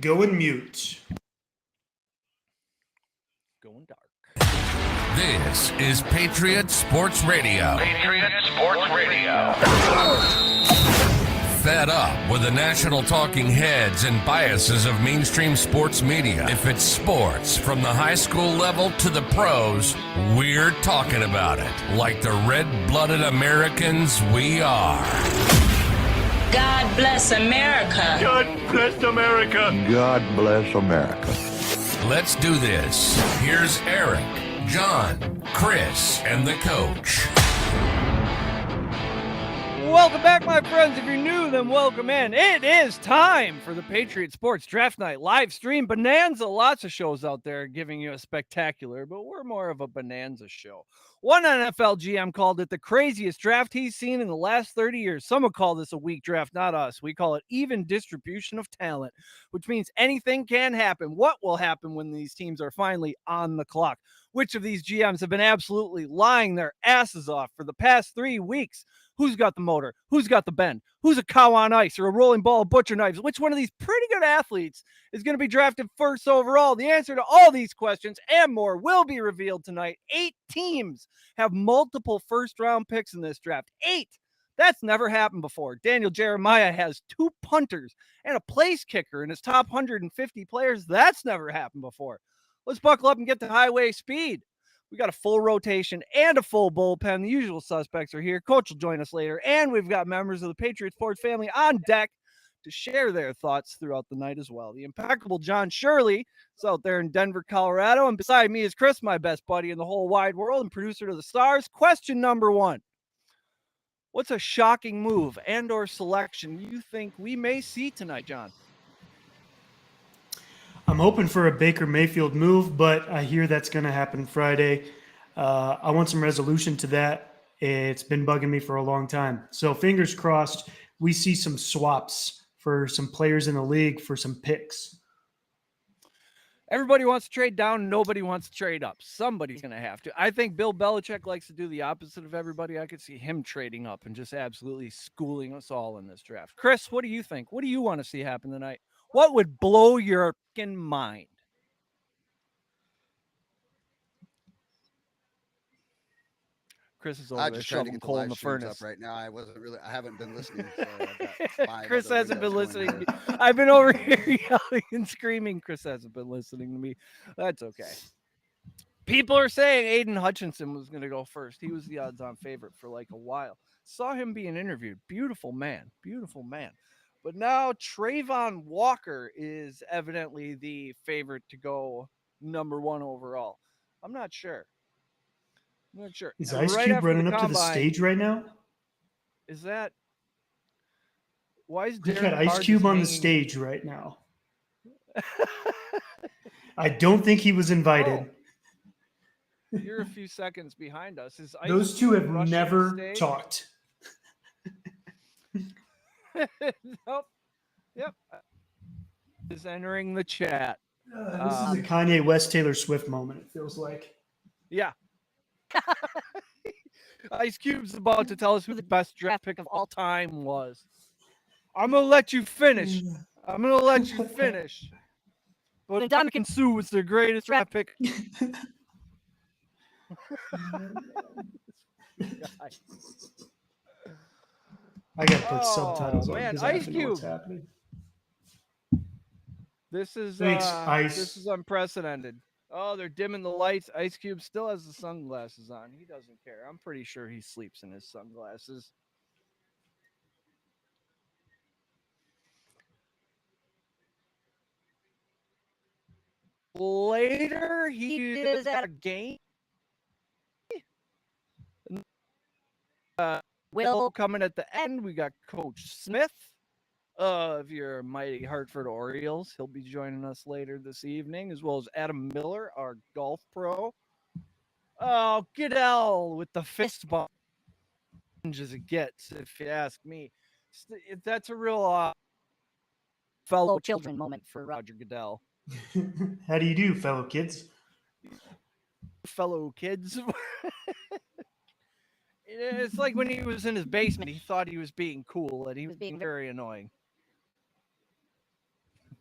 Going mute. Going dark. This is Patriot Sports Radio. Patriot Sports Radio. Fed up with the national talking heads and biases of mainstream sports media. If it's sports, from the high school level to the pros, we're talking about it. Like the red-blooded Americans we are. God bless America. God bless America. God bless America. Let's do this. Here's Eric, John, Chris, and the coach. Welcome back, my friends. If you're new, then welcome in. It is time for the Patriot Sports Draft Night live stream Bonanza. Lots of shows out there giving you a spectacular, but we're more of a Bonanza show. One NFL GM called it the craziest draft he's seen in the last 30 years. Some would call this a weak draft, not us. We call it even distribution of talent, which means anything can happen. What will happen when these teams are finally on the clock? Which of these GMs have been absolutely lying their asses off for the past 3 weeks? Who's got the motor? Who's got the bend? Who's a cow on ice or a rolling ball of butcher knives? Which one of these pretty good athletes is going to be drafted first overall? The answer to all these questions and more will be revealed tonight. 8 teams have multiple first-round picks in this draft. 8. That's never happened before. Daniel Jeremiah has 2 punters and a place kicker in his top 150 players. That's never happened before. Let's buckle up and get to highway speed. We got a full rotation and a full bullpen. The usual suspects are here. Coach will join us later. And we've got members of the Patriot Sports family on deck to share their thoughts throughout the night as well. The impeccable John Shirley is out there in Denver, Colorado. And beside me is Chris, my best buddy in the whole wide world and producer to the stars. Question number 1. What's a shocking move and or selection you think we may see tonight, John? I'm hoping for a Baker Mayfield move, but I hear that's going to happen Friday. I want some resolution to that. It's been bugging me for a long time. So fingers crossed we see some swaps for some players in the league for some picks. Everybody wants to trade down. Nobody wants to trade up. Somebody's going to have to. I think Bill Belichick likes to do the opposite of everybody. I could see him trading up and just absolutely schooling us all in this draft. Chris, what do you think? What do you want to see happen tonight? What would blow your fucking mind? Chris is over there shoveling coal in the furnace right now. I haven't been listening. So I've got Chris hasn't been listening to me. I've been over here yelling and screaming. Chris hasn't been listening to me. That's okay. People are saying Aiden Hutchinson was going to go first. He was the odds-on favorite for like a while. Saw him being interviewed. Beautiful man. Beautiful man. But now Trayvon Walker is evidently the favorite to go number 1 overall. I'm not sure. Is Ice Cube running up to the stage right now? Is that? Why is we got Ice Cube on the stage right now? I don't think he was invited. Oh. You're a few seconds behind us. Those two have never talked. Nope. Yep. Is entering the chat. This is a Kanye West Taylor Swift moment, it feels like. Yeah. Ice Cube's about to tell us who the best draft pick of all time was. I'm going to let you finish. But Ndamukong Suh was their greatest draft pick. I gotta put subtitles on. Man, Ice Cube. This is Thanks, Ice. This is unprecedented. Oh, they're dimming the lights. Ice Cube still has the sunglasses on. He doesn't care. I'm pretty sure he sleeps in his sunglasses. Later, he is at a game. Will coming at the end. We got Coach Smith of your mighty Hartford Orioles. He'll be joining us later this evening, as well as Adam Miller, our golf pro. Oh, Goodell with the fist bump as it gets, if you ask me. That's a real fellow children moment for Roger Goodell. How do you do, fellow kids? Fellow kids. It's like when he was in his basement, he thought he was being cool, and he was being very annoying.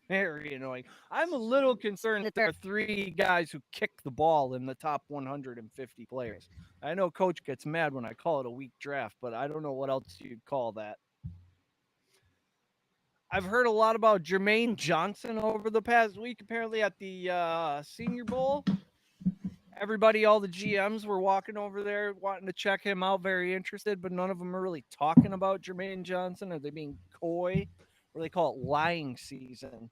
Very annoying. I'm a little concerned that there are 3 guys who kick the ball in the top 150 players. I know Coach gets mad when I call it a weak draft, but I don't know what else you'd call that. I've heard a lot about Jermaine Johnson over the past week, apparently at the Senior Bowl. Everybody, all the GMs were walking over there wanting to check him out, very interested, but none of them are really talking about Jermaine Johnson. Are they being coy? Or they call it lying season?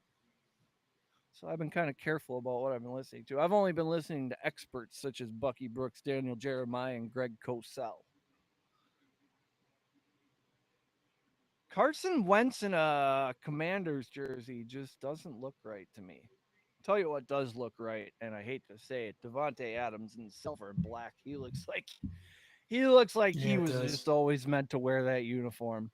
So I've been kind of careful about what I've been listening to. I've only been listening to experts such as Bucky Brooks, Daniel Jeremiah, and Greg Cosell. Carson Wentz in a Commanders jersey just doesn't look right to me. Tell you what does look right, and I hate to say it, Devontae Adams in silver and black. He looks like he Yeah, it was does. just always meant to wear that uniform.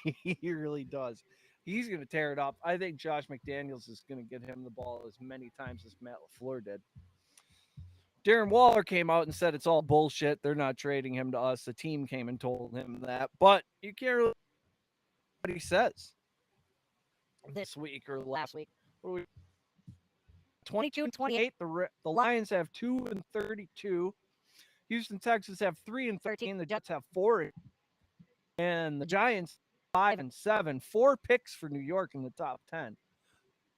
He really does. He's going to tear it up. I think Josh McDaniels is going to get him the ball as many times as Matt LaFleur did. Darren Waller came out and said it's all bullshit. They're not trading him to us. The team came and told him that. But you can't really what he says this week or last week. What are we 22 and 28. The Lions have 2 and 32. Houston Texans have 3 and 13. The Jets have 4, and the Giants 5 and 7. 4 picks for New York in the top 10.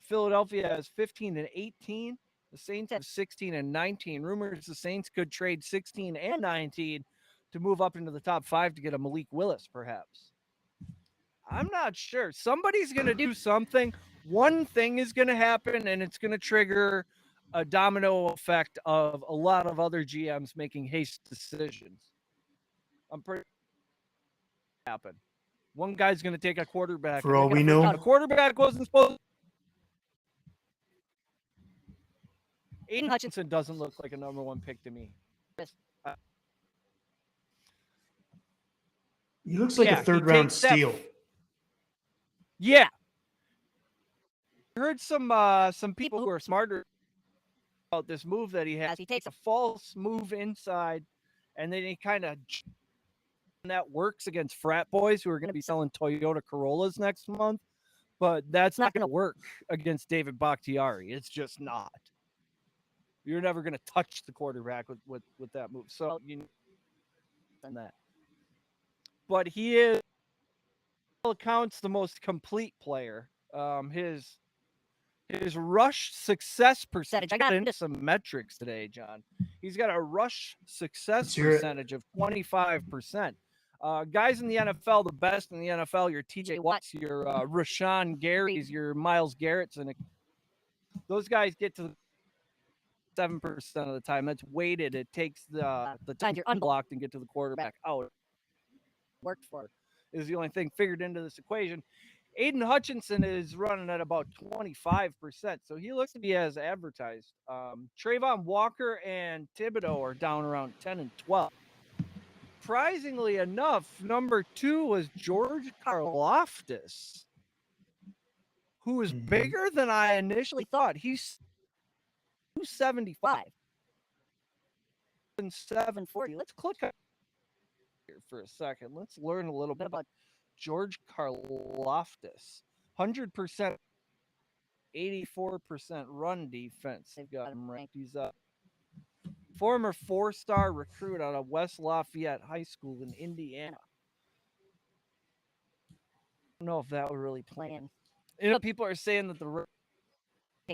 Philadelphia has 15 and 18. The Saints have 16 and 19. Rumors the Saints could trade 16 and 19 to move up into the top 5 to get a Malik Willis, perhaps. I'm not sure. Somebody's going to do something. One thing is going to happen, and it's going to trigger a domino effect of a lot of other GMs making haste decisions. I'm pretty happen. One guy's going to take a quarterback. For all we know, a quarterback wasn't supposed. Aiden Hutchinson doesn't look like a number 1 pick to me. he looks like a third-round steal. Yeah. I heard some people who are smarter about this move that he has. He takes a false move inside, and then he kind of that works against frat boys who are going to be selling Toyota Corollas next month, but that's not going to work against David Bakhtiari. It's just not. You're never going to touch the quarterback with that move. So you know that. But he is accounts the most complete player. His rush success percentage. I got into some metrics today, John. He's got a rush success percentage of 25%. Guys in the NFL, the best in the NFL, your TJ Watts, your Rashawn Garys, your Myles Garretts, and those guys get to 7% of the time. That's weighted. It takes the time you're unblocked and get to the quarterback out. Worked for is the only thing figured into this equation. Aiden Hutchinson is running at about 25%, so he looks to be as advertised. Trayvon Walker and Thibodeau are down around 10 and 12. Surprisingly enough, number 2 was George Karlaftis, who is bigger than I initially thought. He's 275 and 740. Let's click here for a second. Let's learn a little bit about George Karlaftis. 100%, 84% run defense. They've got him ranked. He's a former 4-star recruit out of West Lafayette High School in Indiana. I don't know if that would really plan. You know, people are saying that the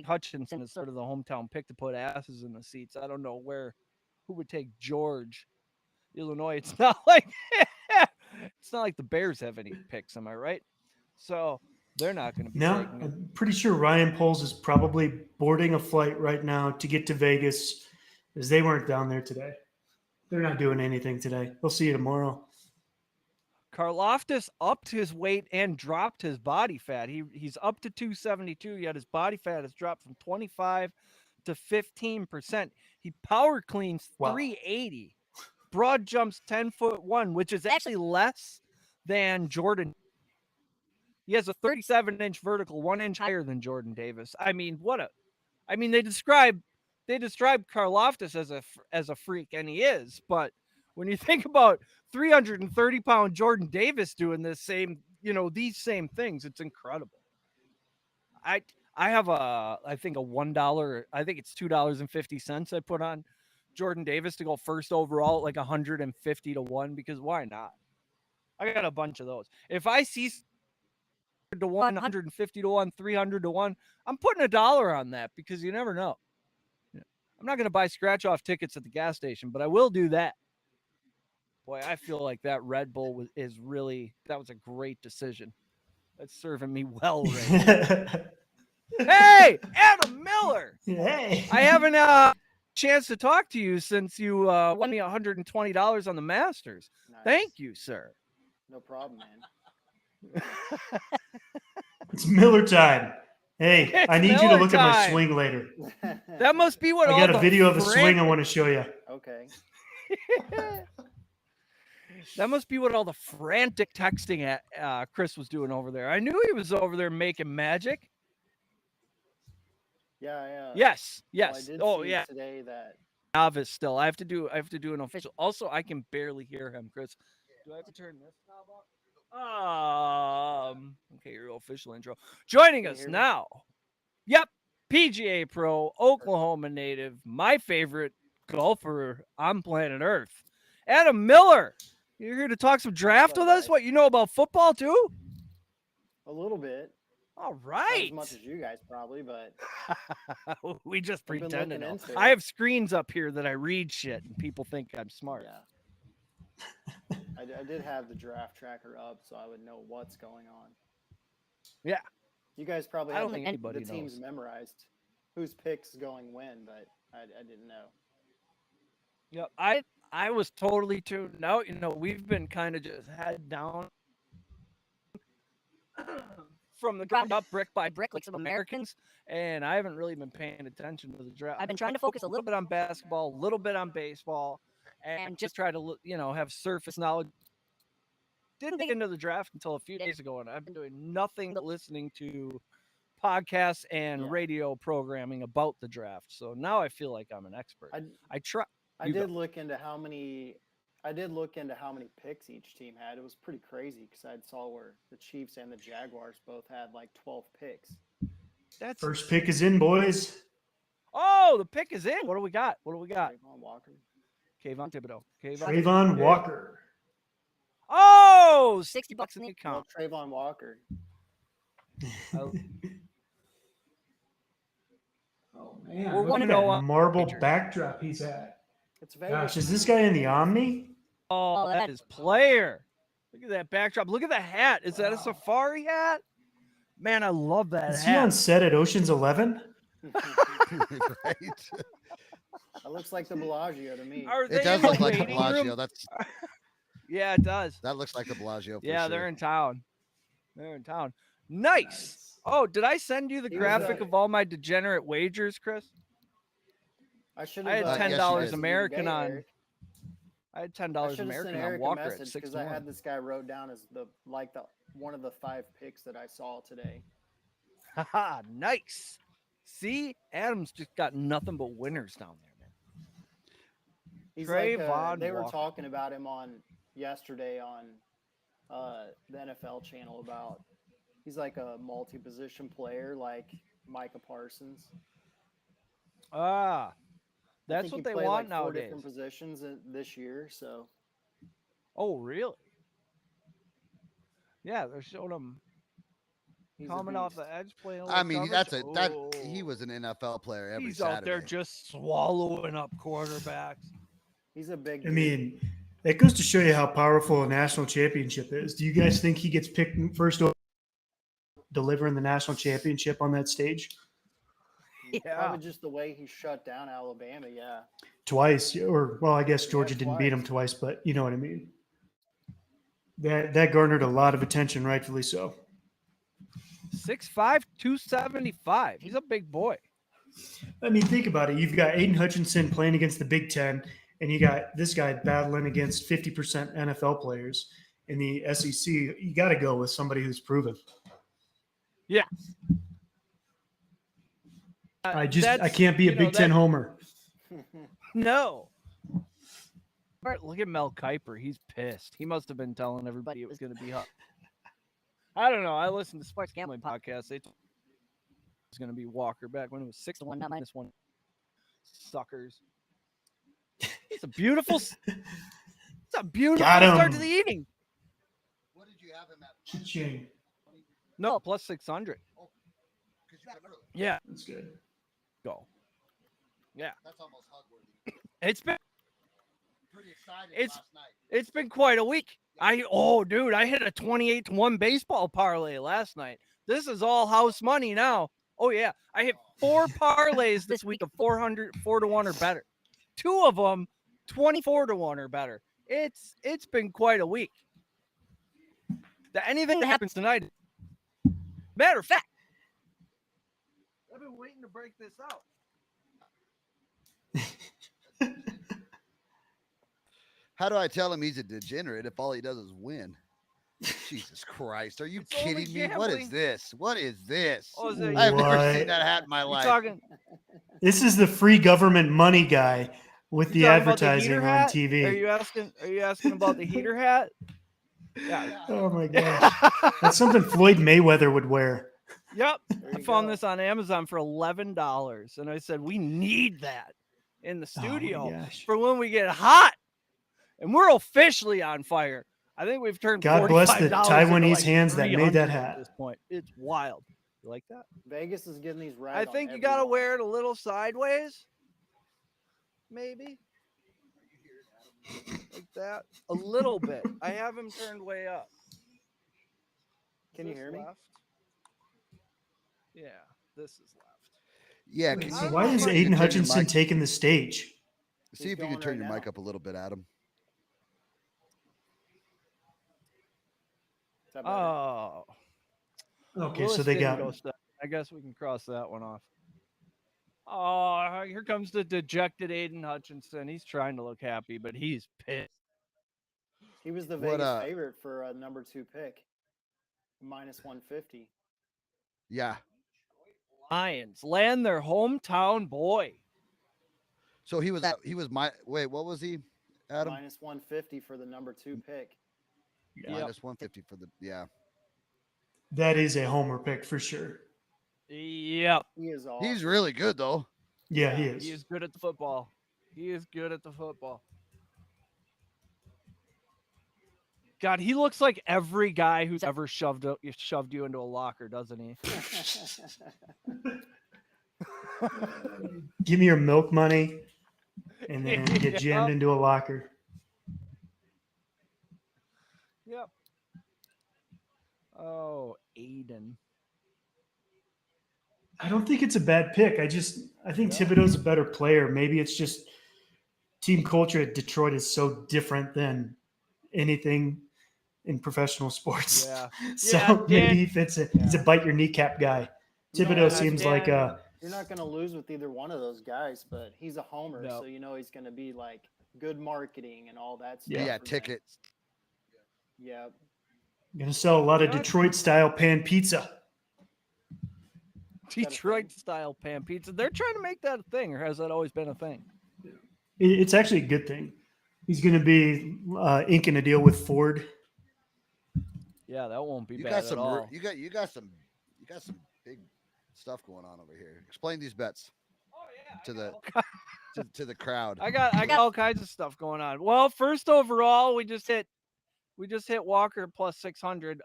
Hutchinson is sort of the hometown pick to put asses in the seats. I don't know who would take George. Illinois. It's not like the Bears have any picks. Am I right? So they're not going to be. No, I'm pretty sure Ryan Poles is probably boarding a flight right now to get to Vegas, as they weren't down there today. They're not doing anything today. We'll see you tomorrow. Karlaftis upped his weight and dropped his body fat. He's up to 272, yet his body fat has dropped from 25 to 15%. He power cleans 380. Broad jumps 10'1", which is actually less than Jordan. He has a 37-inch vertical, 1 inch higher than Jordan Davis. I mean, they describe Karlaftis as a freak, and he is. But when you think about 330-pound Jordan Davis doing these same things, it's incredible. I have I think a $1. I think it's $2.50 I put on Jordan Davis to go first overall at like 150 to 1 because why not? I got a bunch of those. If I see to 1, 150 to 1, 300 to 1, I'm putting $1 on that because you never know. I'm not going to buy scratch off tickets at the gas station, but I will do that. Boy, I feel like that Red Bull that was a great decision. That's serving me well right now. Hey, Adam Miller. Hey. I haven't chance to talk to you since you won me $120 on the Masters. Nice. Thank you, sir. No problem, man. It's Miller time. Hey, It's I need you to Miller look at my time. swing later. That must be what I all got a the video of a swing I frantic- want to show you. Okay. That must be what all the frantic texting Chris was doing over there. I knew he was over there making magic. Yeah. Yes. Well, I Yes. did Oh see yeah. today that Novice still. I have to do an official. Also, I can barely hear him, Chris. Do I have to turn this knob up? Okay, your official intro. Joining Can you us hear me? now. Yep. PGA Pro, Oklahoma native, my favorite golfer on planet Earth. Adam Miller. You're here to talk some draft up, with us? guys? What, you know about football too? a little bit, All not right. as much as you guys probably, but We just I've been pretend to looking know. into I it. have screens up here that I read shit and people think I'm smart. yeah. I did have the draft tracker up so I would know what's going on. Yeah. You guys probably I have don't think anybody the teams knows. memorized, whose picks going when, but I didn't know. Yep. I was totally tuned out. You know, we've been kind of just head down from the ground up, brick by brick, like some Americans. And I haven't really been paying attention to the draft. I've been trying to focus a little bit on basketball, a little bit on baseball, and just try to, have surface knowledge. Didn't get into the draft until a few days ago, and I've been doing nothing but listening to podcasts and Yeah. radio programming about the draft. So now I feel like I'm an expert. I try. I You go. did look into how many picks each team had. It was pretty crazy because I saw where the Chiefs and the Jaguars both had like 12 picks. That's First pick is in, boys. Oh, the pick is in. What do we got? Trayvon Walker. Kayvon Thibodeau. Trayvon Walker. Oh, $60 in the Well, account. Trayvon Walker. Oh, Oh man, We're look one at to know that on marble Patriots. backdrop he's at. It's Vegas. Gosh, is this guy in the Omni? oh, that is player. Look at that backdrop. Look at the hat. Is that a safari hat? Man, I love that Is he on hat. set at Ocean's 11? Right. That looks like the Bellagio to me. Are they It does in the look like the waiting Bellagio. room? That's Yeah, it does. that looks like the Bellagio. For Yeah, sure. they're in town. Nice. Oh, did I send you the He was, graphic of all my degenerate wagers, Chris? I should I had have. yes, you $10 did. American on. I had I $10 should have sent American on Eric a Walker at message 6 because to I 1. had this guy wrote down as one of the 5 picks that I saw today. Haha, nice. See, Adam's just got nothing but winners down there, man. He's Trayvon they were Walker. talking about him yesterday on the NFL channel about he's like a multi-position player like Micah Parsons. Ah, I that's think what he they played want like 4 nowadays. different positions this year, so Oh, really? Yeah, they're showing him he's a coming off the beast. edge, playing. A I little mean, coverage. he Oh, was an NFL player every he's Saturday. out there just swallowing up quarterbacks. He's a big I dude. mean, that goes to show you how powerful a national championship is. Do you guys think he gets picked first over delivering the national championship on that stage? Yeah. Probably just the way he shut down Alabama, yeah. Twice, or well, I guess Yeah, Georgia didn't beat him twice. twice, but you know what I mean. That garnered a lot of attention, rightfully so. 6'5", 275. He's a big boy. I mean, think about it. You've got Aiden Hutchinson playing against the Big Ten, and you got this guy battling against 50% NFL players in the SEC. You got to go with somebody who's proven. Yeah. I That's- can't be a you know, Big Ten that- homer. No. Look at Mel Kiper. He's pissed. He must have been telling everybody it was going to be hot. I don't know. I listened to sports gambling podcasts. was going to be Walker back when it was 6-1, not -1. Suckers. It's a beautiful Got start to him. the evening. What did you have him at? Cha-ching. No, plus 600. Because you got him early. Yeah, That's good. go. Yeah, That's almost hug worthy. it's been Pretty excited It's- last night. it's been quite a week. I hit a 28-1 baseball parlay last night. This is all house money now. Oh yeah, I hit 4 parlays this week of 4 to 1 or better. 2 of them 24 to 1 or better. It's been quite a week. Anything that happens tonight. Matter of fact, I've been waiting to break this out. How do I tell him he's a degenerate if all he does is win? Jesus Christ. Are you It's only kidding me? What is gambling. this? What is this? Oh, is it- I've never What? seen that hat in my You life. talking? This is the free government money guy with You the talking about the advertising heater on hat? TV. Are you asking about the heater hat? Yeah. Oh my gosh. That's something Floyd Mayweather would wear. Yep. There I you found go. this on Amazon for $11, and I said we need that in the Oh my studio gosh. for when we get hot, and we're officially on fire. I think we've turned God bless the $45 Taiwanese into like hands that made 300 that at hat. this point. It's wild. You like that? Vegas is getting these right. I on think you got to everyone. wear it a little sideways, maybe like that, a little bit. I have him turned way up. Can you This hear me? left? Yeah, this is left. Yeah. Wait, Can so you- why is can you Aiden turn your Hutchinson mic- taking the stage? See if you going can turn right your mic now. up a little bit, Adam. Is that better? Oh, Okay, Willis so they didn't got go step. I guess we can cross that one off. Oh, here comes the dejected Aiden Hutchinson. He's trying to look happy, but he's pissed. He was the What, Vegas favorite for a number 2 pick, -150. Yeah. Lions land their hometown boy. So he was my wait, what was he, Adam? -150 for the number 2 pick. Yep. Minus 150 for the that is a homer pick for sure. Yep. He is awesome. He's really good though. Yeah, he Yeah, is. He is good at the football. He is good at the football. God, he looks like every guy who's ever shoved you into a locker, doesn't he? Give me your milk money and then get jammed Yep. into a locker. Yep. Oh, Aiden. I don't think it's a bad pick. I think Thibodeau's a better player. Maybe it's just team culture at Detroit is so different than anything in professional sports. Yeah. So Yeah, maybe Dan- he fits it. He's a bite your kneecap guy. Thibodeau Yeah, seems Dan- like You're not going to lose with either one of those guys, but he's a homer, No. so you know he's going to be like good marketing and all that stuff. Yeah, for them. tickets. Yeah. gonna sell a lot of Yeah. Detroit style pan pizza. Detroit style pan pizza. They're trying to make that a thing, or has that always been a thing? It's actually a good thing. He's gonna be inking a deal with Ford. Yeah, that won't be You bad got at some all. you got some big stuff going on over here. Explain these bets to the to the crowd. I got all kinds of stuff going on. Well, first overall, we just hit Walker plus 600.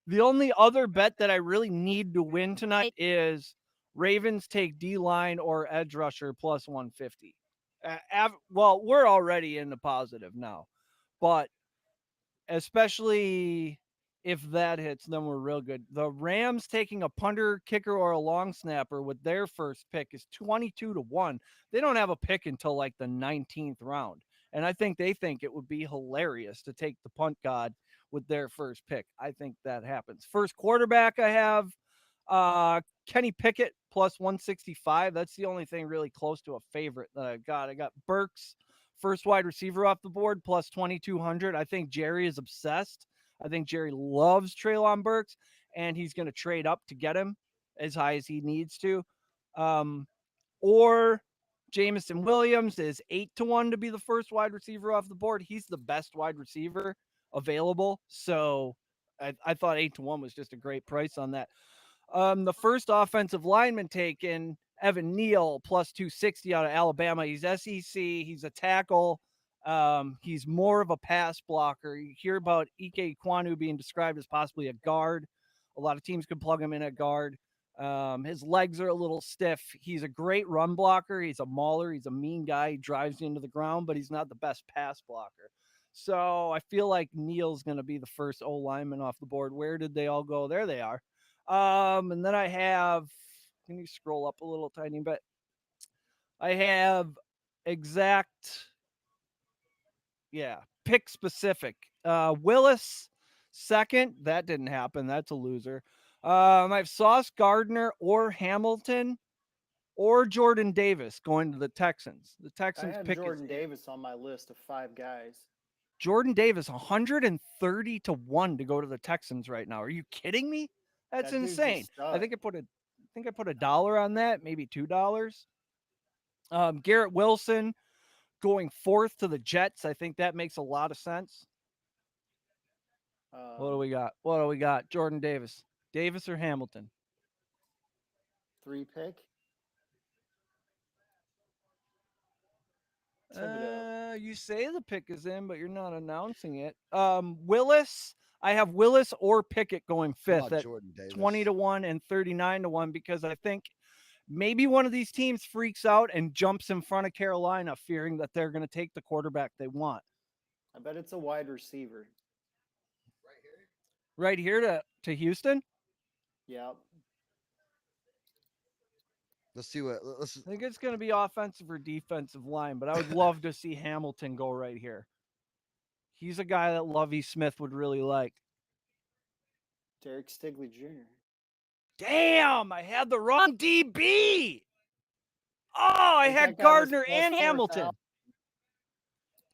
The only other bet that I really need to win tonight is Ravens take D line or edge rusher plus 150. Well, we're already in the positive now, but especially if that hits, then we're real good. The Rams taking a punter, kicker, or a long snapper with their first pick is 22 to 1. They don't have a pick until like the 19th round. And I think they think it would be hilarious to take the punt god with their first pick. I think that happens. First quarterback, I have Kenny Pickett plus 165. That's the only thing really close to a favorite that I got. I got Burks, first wide receiver off the board, plus 2,200. I think Jerry is obsessed. I think Jerry loves Treylon Burks, and he's going to trade up to get him as high as he needs to. Or Jamison Williams is 8 to 1 to be the first wide receiver off the board. He's the best wide receiver available. So I thought 8 to 1 was just a great price on that. The first offensive lineman taken, Evan Neal, plus 260 out of Alabama. He's SEC. He's a tackle. He's more of a pass blocker. You hear about Ike Kwanu being described as possibly a guard. A lot of teams could plug him in at guard. His legs are a little stiff. He's a great run blocker. He's a mauler. He's a mean guy. He drives you into the ground, but he's not the best pass blocker. So I feel like Neal's going to be the first O lineman off the board. Where did they all go? There they are. And then I have, can you scroll up a little tiny bit? I have pick specific. Willis, second. That didn't happen. That's a loser. I have Sauce Gardner or Hamilton or Jordan Davis going to the Texans. The Texans I had pick Jordan Davis on my list of 5 guys. Jordan Davis, 130 to 1 to go to the Texans right now. Are you kidding me? That's That dude's a insane. I stud. think I put $1 on that, maybe $2. Garrett Wilson going 4th to the Jets. I think that makes a lot of sense. What do we got? Jordan Davis. Davis or Hamilton? 3 pick. You say the pick is in, but you're not announcing it. Willis. I have Willis or Pickett going 5th at 20 to 1 and 39 to 1 because I think maybe one of these teams freaks out and jumps in front of Carolina, fearing that they're going to take the quarterback they want. I bet it's a wide receiver. Right here to Houston? Yep. Let's see what. I think it's going to be offensive or defensive line, but I would love to see Hamilton go right here. He's a guy that Lovie Smith would really like. Derek Stigley Jr. Damn, I had the wrong DB. Oh, I had Gardner and Hamilton.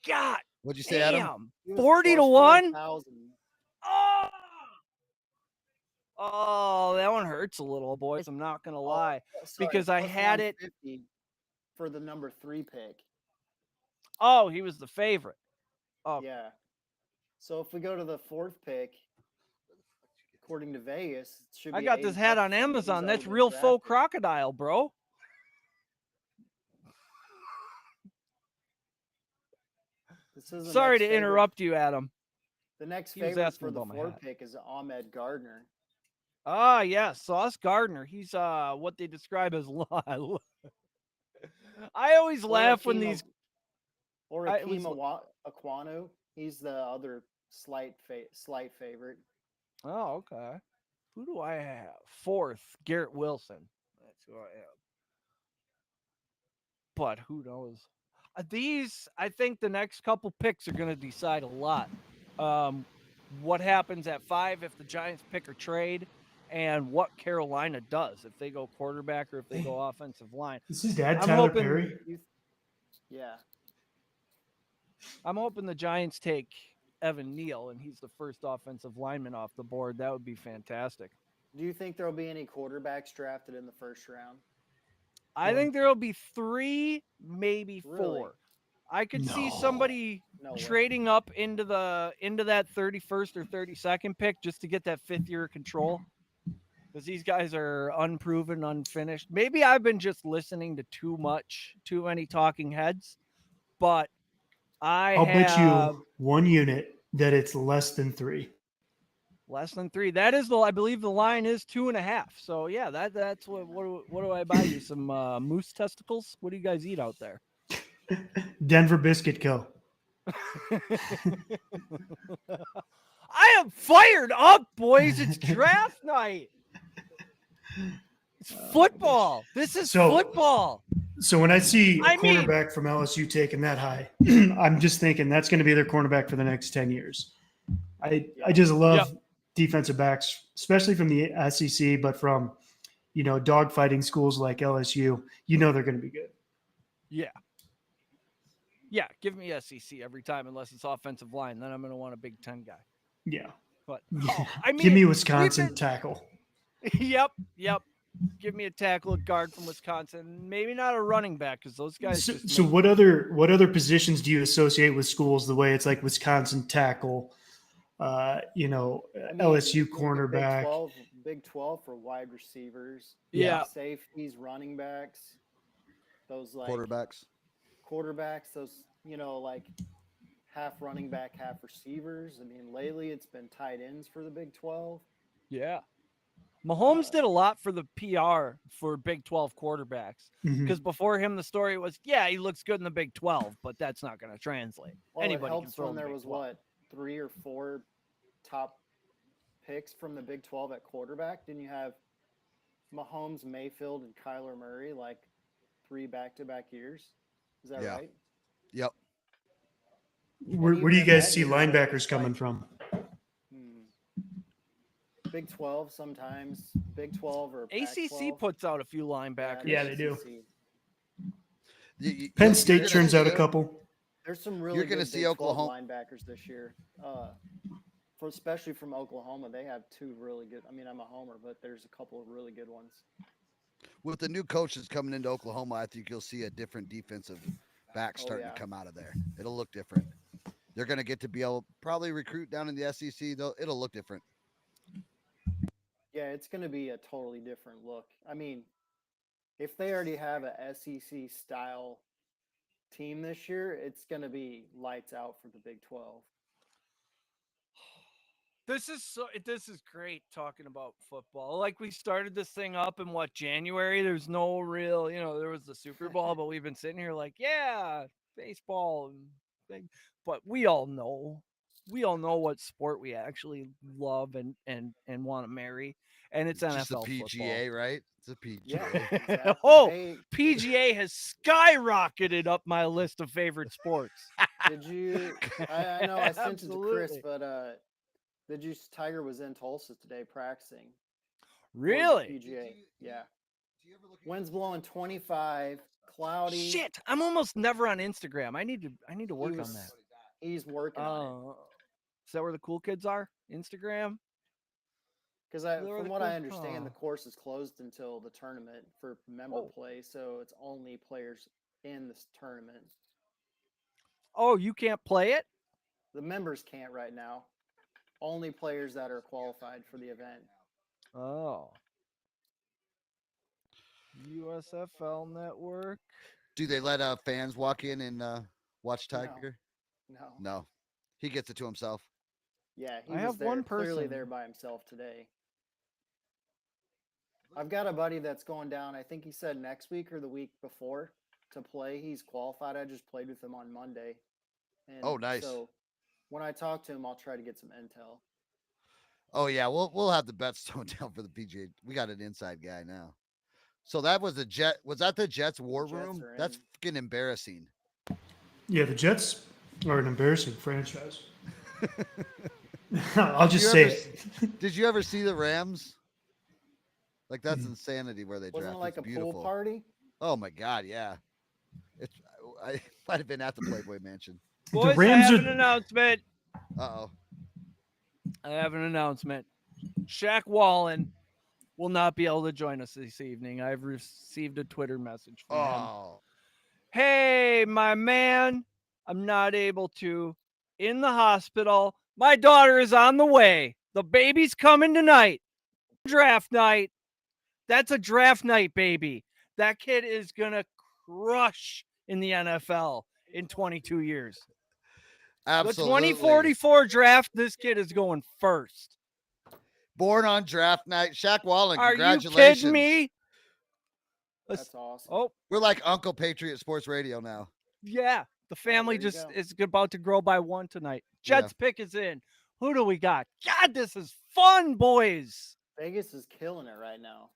God. What'd you say, Adam? 40 to 1? Oh, that one hurts a little, boys. I'm not going to lie. Because I had it for the number 3 pick. Oh, he was the favorite. Oh. Yeah. So if we go to the 4th pick, according to Vegas, it should be I got this hat on Amazon. That's real faux crocodile, bro. Sorry to interrupt you, Adam. The next favorite for the 4th pick is Ahmed Gardner. Ah, yeah, Sauce Gardner. He's what they describe as I always laugh when these or Akeem Aquanu. He's the other slight favorite. Oh, okay. Who do I have? 4th, Garrett Wilson. That's who I have. But who knows? I think the next couple picks are going to decide a lot. What happens at 5 if the Giants pick or trade, and what Carolina does if they go quarterback or if they go offensive line. This is Dad Tyler Perry. Yeah. I'm hoping the Giants take Evan Neal, and he's the first offensive lineman off the board. That would be fantastic. Do you think there will be any quarterbacks drafted in the first round? I think there will be 3, maybe 4. Really? I could see somebody trading up into that 31st or 32nd pick just to get that 5th year of control, because these guys are unproven, unfinished. Maybe I've been just listening to too many talking heads, but I'll bet you 1 unit that it's less than 3. Less than 3. That is I believe the line is 2.5. So yeah, that's what do I buy you? Some moose testicles? What do you guys eat out there? Denver Biscuit Co. I am fired up, boys. It's draft night. It's football. This is football. So when I see a cornerback from LSU taking that high, I'm just thinking that's going to be their cornerback for the next 10 years. I just love defensive backs, especially from the SEC, but from, dogfighting schools like LSU, they're going to be good. Yeah. Yeah, give me SEC every time unless it's offensive line. Then I'm going to want a Big Ten guy. Yeah. But give me Wisconsin tackle. Yep. Give me a tackle, a guard from Wisconsin. Maybe not a running back because those guys. So what other positions do you associate with schools the way it's like Wisconsin tackle, LSU cornerback? Big 12 for wide receivers, Yeah. safeties, running backs, those like Quarterbacks. those, like half running back, half receivers. I mean, lately it's been tight ends for the Big 12. Yeah. Mahomes did a lot for the PR for Big 12 quarterbacks Mhm. because before him, the story was, yeah, he looks good in the Big 12, but that's not going to translate. Well, Anybody it can helps throw when in the there Big was 12. 3 or 4 top picks from the Big 12 at quarterback. Didn't you have Mahomes, Mayfield, and Kyler Murray like 3 back-to-back years? Is that Yeah. right? Yep. Where do even you in guys that see year, linebackers it's coming like- from? Big 12 sometimes. Big 12 or ACC Pac-12. puts out a few linebackers. Yeah, they do. ACC. Penn You're State gonna turns out a see- couple. There's some really You're gonna good see Big 12 Oklahoma- linebackers this year. Especially from Oklahoma, they have 2 really good. I mean, I'm a homer, but there's a couple of really good ones. With the new coaches coming into Oklahoma, I think you'll see a different defensive back starting yeah. to come out of there. It'll look different. They're going to get to be able probably recruit down in the SEC. Though it'll look different. Yeah, it's going to be a totally different look. I mean, if they already have a SEC style team this year, it's going to be lights out for the Big 12. This is great talking about football. Like we started this thing up in January. There's no real, there was the Super Bowl, but we've been sitting here like, yeah, baseball and thing. But we all know what sport we actually love and want to marry, and it's Just NFL the PGA, football. right? It's a PGA. Yeah, exactly. Oh, Hey, PGA has skyrocketed up my list of favorite sports. did you? I know I sent it to Chris, Absolutely. but did you? Tiger was in Tulsa today practicing. for the Really? PGA. Yeah. Wind's blowing 25, cloudy. Shit, I'm almost never on Instagram. I need to work on was- that. He's working on it. Oh, is that where the cool kids are? Instagram? Because They're the from what I cool- understand, the huh. course is closed until the tournament for member Oh. play, so it's only players in this tournament. Oh, you can't play it? The members can't right now. Only players that are qualified for the event. Oh. USFL Network. Do they let fans walk in and watch No. Tiger? No. No. He gets it to himself. Yeah, he I was have there, one clearly person. there by himself today. I've got a buddy that's going down. I think he said next week or the week before to play. He's qualified. I just played with him on Monday. And Oh, nice. So when I talk to him, I'll try to get some intel. Oh yeah, we'll have the bets thrown down for the PGA. We got an inside guy now. So that was was that the Jets war Jets room? are That's in. fucking embarrassing. Yeah, the Jets are an embarrassing franchise. I'll just you say ever it. Did you ever see the Rams? Like that's Mm. insanity where they Wasn't draft. it like It's a beautiful. pool party? Oh my god, yeah. I might have been at the Playboy Mansion. Boys, Rams I have are- an announcement. Uh-oh. I have an announcement. Shaq Wallen will not be able to join us this evening. I've received a Twitter message from him. Oh. Hey, my man, I'm not able to. In the hospital. My daughter is on the way. The baby's coming tonight. Draft night. That's a draft night, baby. That kid is going to crush in the NFL in 22 years. Absolutely. The 2044 draft, this kid is going first. Born on draft night. Shaq Wallen, Are you congratulations. kidding me? That's awesome. Oh, We're like Uncle Patriot Sports Radio now. yeah. The family there you just go. is about to grow by one tonight. Yeah. Jets pick is in. Who do we got? God, this is fun, boys. Vegas is killing it right now.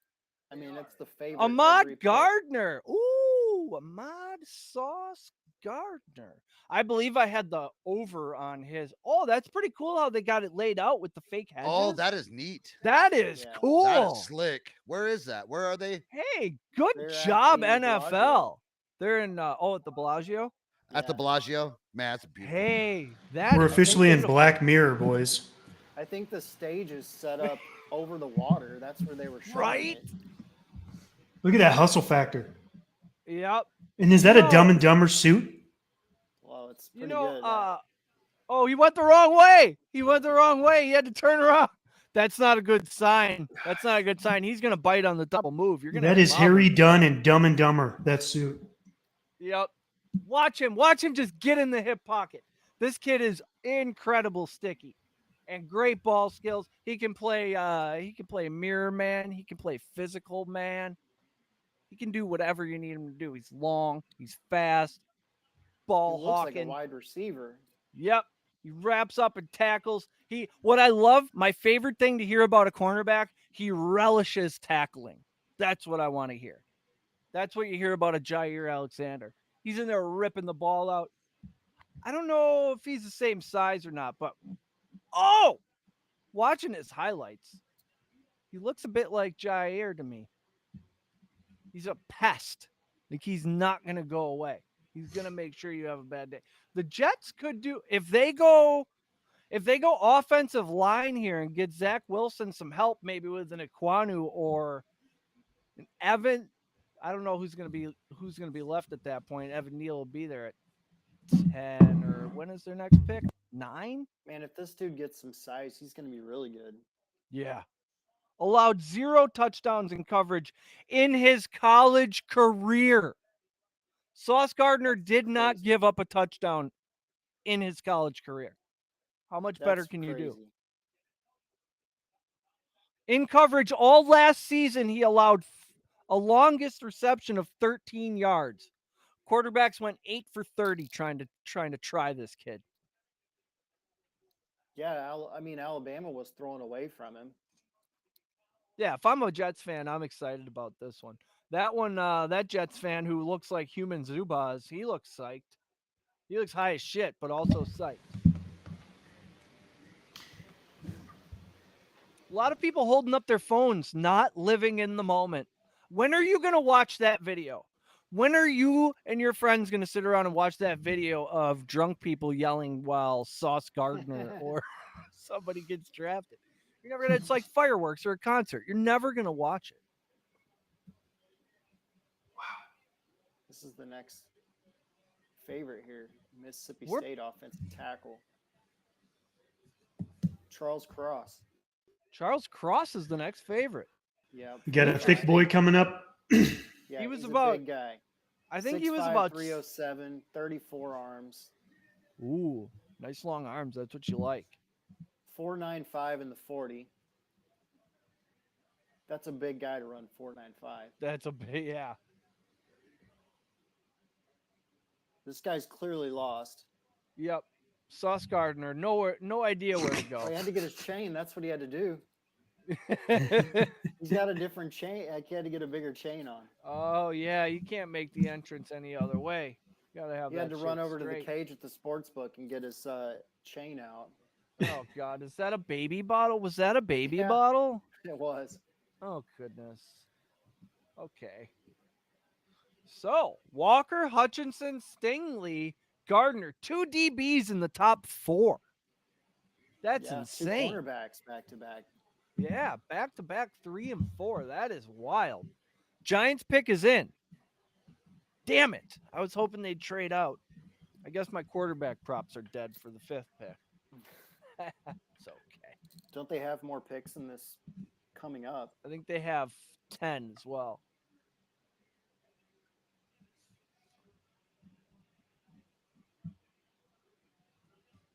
I mean, it's the favorite. every Ahmad pick. Gardner. Ooh, Ahmad Sauce Gardner. I believe I had the over on his. Oh, that's pretty cool how they got it laid out with the fake hedges. Oh, that is neat. that is Yeah. cool. That is slick. Where is that? Where are they? Hey, good They're job, at the NFL. Bellagio. They're in at the Bellagio. At the Yeah. Bellagio? Man, that's beautiful. Hey, that We're is officially in beautiful. Black Mirror, boys. I think the stage is set up over the water. That's where they were shooting Right? it. Look at that hustle factor. Yep. And is that a No. Dumb and Dumber suit? Well, it's You pretty know, good. oh, he went the wrong way. He went the wrong way. He had to turn around. That's not a good sign. That's not a good sign. He's going to bite on the double move. You're going to That is Harry Dunn and Dumb and Dumber, that suit. Yep. Watch him. Watch him just get in the hip pocket. This kid is incredible sticky and great ball skills. He can play mirror man. He can play physical man. He can do whatever you need him to do. He's long. He's fast. He Ball looks like a hawking. wide receiver. Yep. He wraps up and tackles. What I love, my favorite thing to hear about a cornerback, he relishes tackling. That's what I want to hear. That's what you hear about a Jair Alexander. He's in there ripping the ball out. I don't know if he's the same size or not, but watching his highlights, he looks a bit like Jair to me. He's a pest. Like, he's not going to go away. He's going to make sure you have a bad day. The Jets could do, if they go offensive line here and get Zach Wilson some help, maybe with an Iquanu or an Evan. I don't know who's going to be left at that point. Evan Neal will be there at 10, or when is their next pick? 9? Man, if this dude gets some size, he's going to be really good. Yeah. Allowed 0 touchdowns in coverage in his college career. Sauce Gardner did not give up a touchdown in his college career. How much better can you do? In coverage, all last season, he allowed a longest reception of 13 yards. Quarterbacks went 8 for 30 trying to try this kid. Yeah, I mean, Alabama was throwing away from him. Yeah, if I'm a Jets fan, I'm excited about this one. That Jets fan who looks like human Zubaz, he looks psyched. He looks high as shit, but also psyched. A lot of people holding up their phones, not living in the moment. When are you going to watch that video? When are you and your friends going to sit around and watch that video of drunk people yelling while Sauce Gardner or somebody gets drafted? You're never gonna. It's like fireworks or a concert. You're never going to watch it. Wow. This is the next favorite here. Mississippi State offensive tackle. Charles Cross. Charles Cross is the next favorite. Yeah. You got a thick boy coming up. Yeah, he was he's about a big guy. I think 6'5", he was about 307, 34 arms. Ooh, nice long arms. That's what you like. 4.95 in the 40. That's a big guy to run 4.95. That's a big, yeah. This guy's clearly lost. Yep. Sauce Gardner, no idea where to go. He had to get his chain. That's what he had to do. He's got a different chain. He had to get a bigger chain on. Oh yeah, you can't make the entrance any other way. You gotta have. He had to run over straight. to the cage at the sports book and get his chain out. Oh God, is that a baby bottle? Was that a baby bottle? It was. Oh goodness. Okay. So Walker, Hutchinson, Stingley, Gardner, 2 DBs in the top 4. That's insane. 2 cornerbacks back to back. Yeah, back to back 3 and 4. That is wild. Giants pick is in. Damn it. I was hoping they'd trade out. I guess my quarterback props are dead for the 5th pick. It's okay. Don't they have more picks in this coming up? I think they have 10 as well.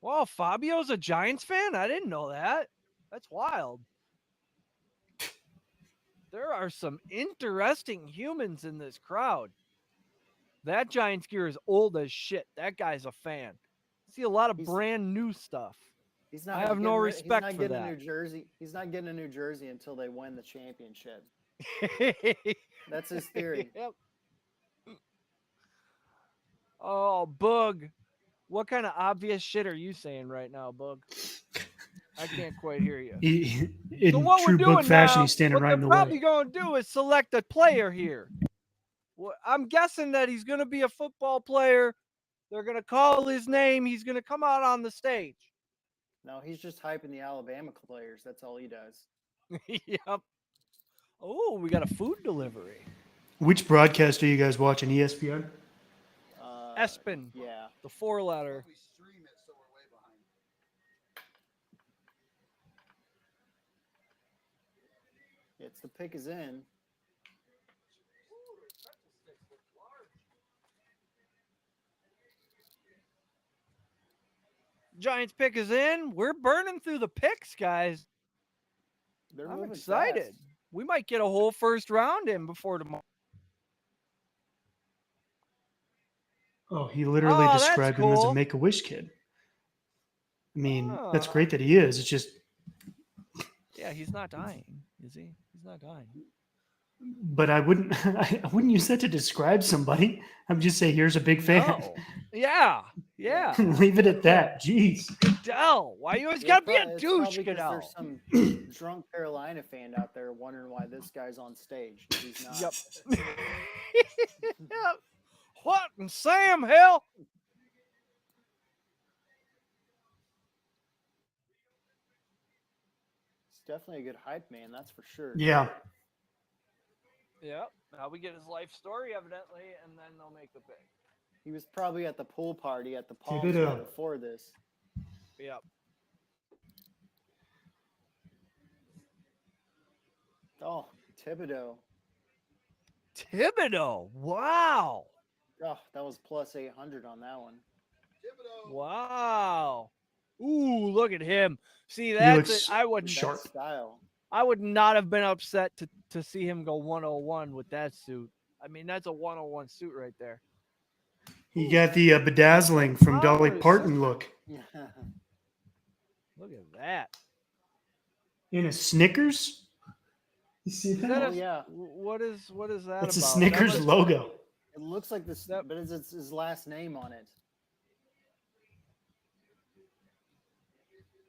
Wow, Fabio's a Giants fan? I didn't know that. That's wild. There are some interesting humans in this crowd. That Giants gear is old as shit. That guy's a fan. See a lot of brand new stuff. I have no respect for that. He's not getting a new jersey until they win the championship. That's his theory. Yep. Oh, Boog. What kind of obvious shit are you saying right now, Boog? I can't quite hear you. In true Boog fashion, he's standing right in the way. What they're probably going to do is select a player here. Well, I'm guessing that he's going to be a football player. They're going to call his name. He's going to come out on the stage. No, he's just hyping the Alabama players. That's all he does. Yep. Oh, we got a food delivery. Which broadcast are you guys watching? ESPN? Espen. Yeah. The 4-letter. Giants. The pick is in. Giants pick is in. We're burning through the picks, guys. They're I'm moving excited. fast. We might get a whole first round in before tomorrow. Oh, he literally Oh, that's described him as a cool. Make-A-Wish kid. I mean, that's Ah. great that he is. It's just, Yeah, he's not dying, is he? He's not dying. but I wouldn't, I wouldn't use that to describe somebody. I'm just say, here's a big fan. No. Yeah. Yeah. Leave it at that. Jeez. Goodell. Why you always gotta be a It's douche, probably 'cause Goodell? there's some drunk Carolina fan out there wondering why this guy's on stage. 'Cause he's not. Yep. Yep. What in Sam hell? He's definitely a good hype man, that's for sure. Yeah. Yep. Now we get his life story, evidently, and then they'll make the pick. He was probably at the pool party at the Palms Thibodeau. before this. Yep. Oh, Thibodeau. Thibodeau. Wow. Oh, that was plus 800 on that one. Wow. Ooh, look at him. See, He that's looks it. I would sharp. That style. I would not have been upset to see him go 101 with that suit. I mean, that's a 101 suit right there. He got the bedazzling from Dolly Nice. Parton look. Look at that. In a Snickers? You see Is that that? Oh, yeah. What is that It's a about? Snickers That must- logo. It looks like this, That- but it's his last name on it.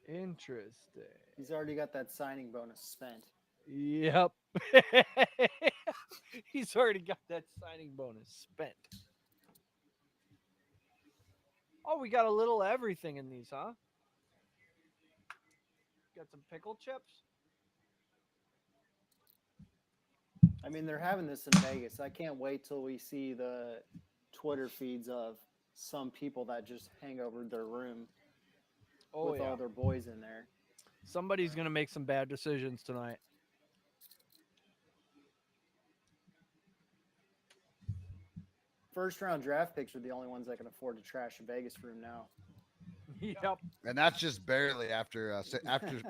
Interesting. He's already got that signing bonus spent. Yep. He's already got that signing bonus spent. Oh, we got a little everything in these, huh? Got some pickle chips. I mean, they're having this in Vegas. I can't wait till we see the Twitter feeds of some people that just hang over their room Oh, with yeah. all their boys in there. Somebody's going to make some bad decisions tonight. First round draft picks are the only ones that can afford to trash a Vegas room now. Yep. And that's just barely after after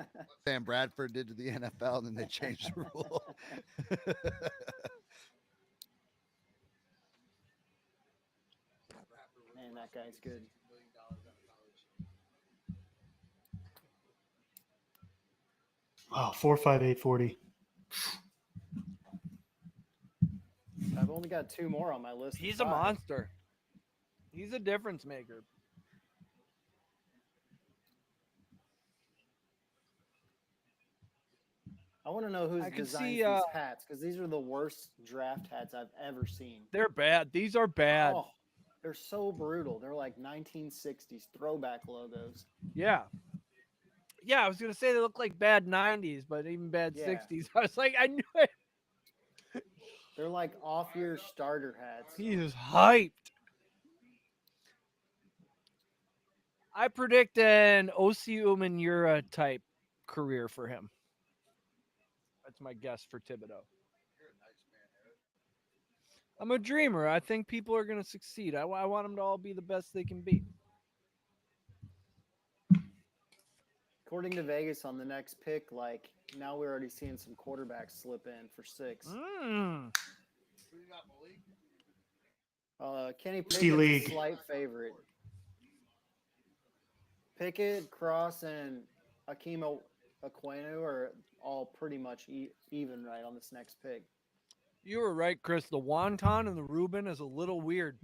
Sam Bradford did to the NFL, and then they changed the rule. Man, that guy's good. Wow, 4.5840. I've only got two more on my list. of He's a five. monster. He's a difference maker. I want to know who's I can designs see, these hats because these are the worst draft hats I've ever seen. They're bad. These are bad. Oh, they're so brutal. They're like 1960s throwback logos. Yeah. Yeah, I was going to say they look like bad 90s, but even bad Yeah. 60s. I was like, I knew it. They're like off-year starter hats. He is hyped. I predict an Osi Umenyiora type career for him. That's my guess for Thibodeau. I'm a dreamer. I think people are going to succeed. I want them to all be the best they can be. According to Vegas on the next pick, like now we're already seeing some quarterbacks slip in for 6. Kenny Ski Pickett's League. a slight favorite. Pickett, Cross, and Akeem Aquinu are all pretty much even right on this next pick. You were right, Chris. The wonton and the Reuben is a little weird.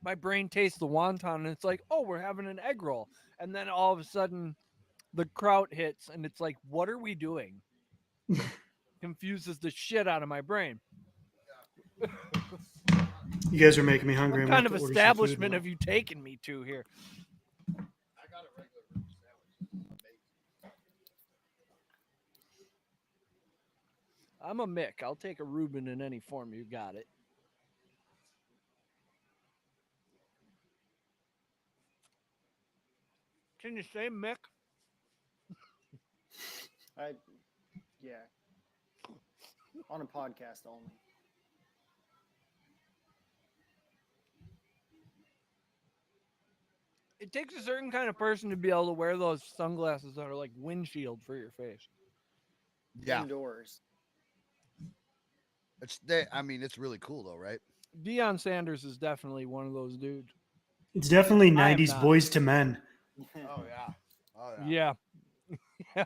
My brain tastes the wonton and it's like, oh, we're having an egg roll. And then all of a sudden the kraut hits and it's like, what are we doing? Confuses the shit out of my brain. You guys are making me hungry. What I'm kind gonna of have to order some food establishment now. have you taken me to here? I'm a Mick. I'll take a Reuben in any form. You got it. Can you say Mick? Yeah. On a podcast only. It takes a certain kind of person to be able to wear those sunglasses that are like windshield for your face. Yeah, Indoors. it's really cool though, right? Deion Sanders is definitely one of those dudes. It's definitely I am 90s not. boys to men. Oh yeah. Yeah.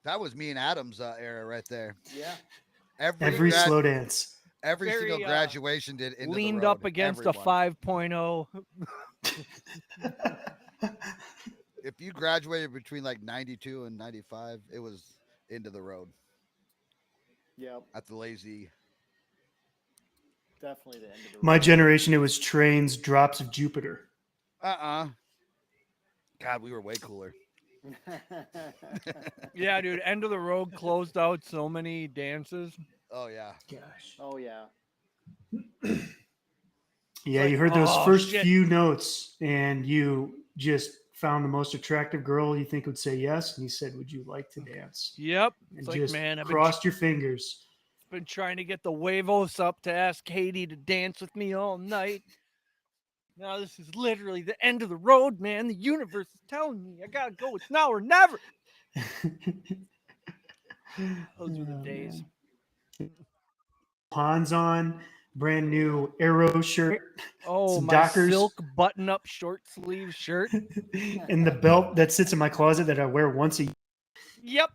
That was me and Adam's era right there. Yeah. Every slow dance. every Very, single graduation did into Leaned the road, up against everyone. a 5.0. If you graduated between like 92 and 95, it was into the road Yep. at the lazy. Definitely the end of the My road. generation, it was trains, drops of Jupiter. God, we were way cooler. Yeah, dude. End of the road closed out so many dances. Oh yeah. Gosh. Oh yeah. Yeah, like, you heard those oh, first shit. few notes and you just found the most attractive girl you think would say yes. And you said, would you like to dance? Yep. And It's like, just man, I've crossed your fingers. been trying to get the huevos up to ask Katie to dance with me all night. Now this is literally the end of the road, man. The universe is telling me I gotta go. It's now or never. Those were the days. Ponds on, brand new Arrow shirt, Oh, some my Dockers. silk button-up short sleeve shirt. and the belt that sits in my closet that I wear once a year. Yep.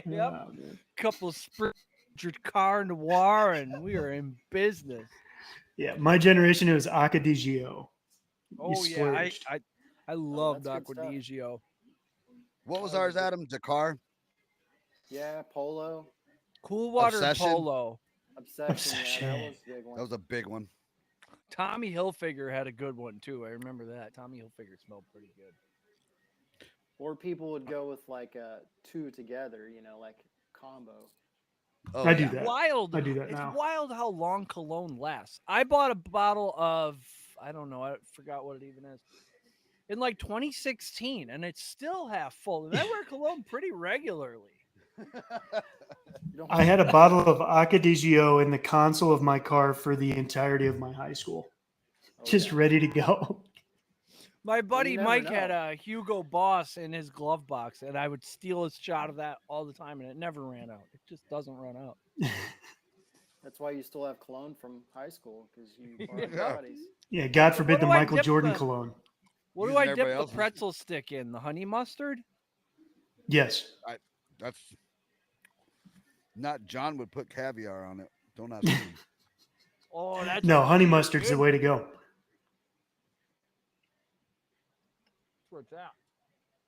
Yep. Oh, man. Couple sprinted car noir, and we are in business. Yeah, my generation, it was Acadizio. Oh yeah, I love that's good stuff. Aquadigio. What was Oh, ours, the- Adam? Dakar? Yeah, Polo. Cool water Obsession? Polo. Obsession. Yeah, that was a big That one. was a big one. Tommy Hilfiger had a good one too. I remember that. Tommy Hilfiger smelled pretty good. Or people would go with like two together, like combo. Oh, I do yeah. that. Wild. I do that It's now. wild how long cologne lasts. I bought a bottle of, I don't know, I forgot what it even is, in like 2016, and it's still half full. And I wear cologne pretty regularly. You don't I had a bottle of Acadizio in the console of my car for the entirety of my high school, Oh, just yeah. ready to go. My buddy never Mike had know. a Hugo Boss in his glove box, and I would steal a shot of that all the time, and it never ran out. It just doesn't run out. That's why you still have cologne from high school because you borrowed Yeah. buddies. Yeah, God forbid the do I Michael dip Jordan the- cologne. What do Using I dip everybody the else's. pretzel stick in? The honey mustard? Yes. That's not John would put caviar on it. Don't ask me. Oh, that's No, where honey it's mustard's the good. way to go. That's where it's at.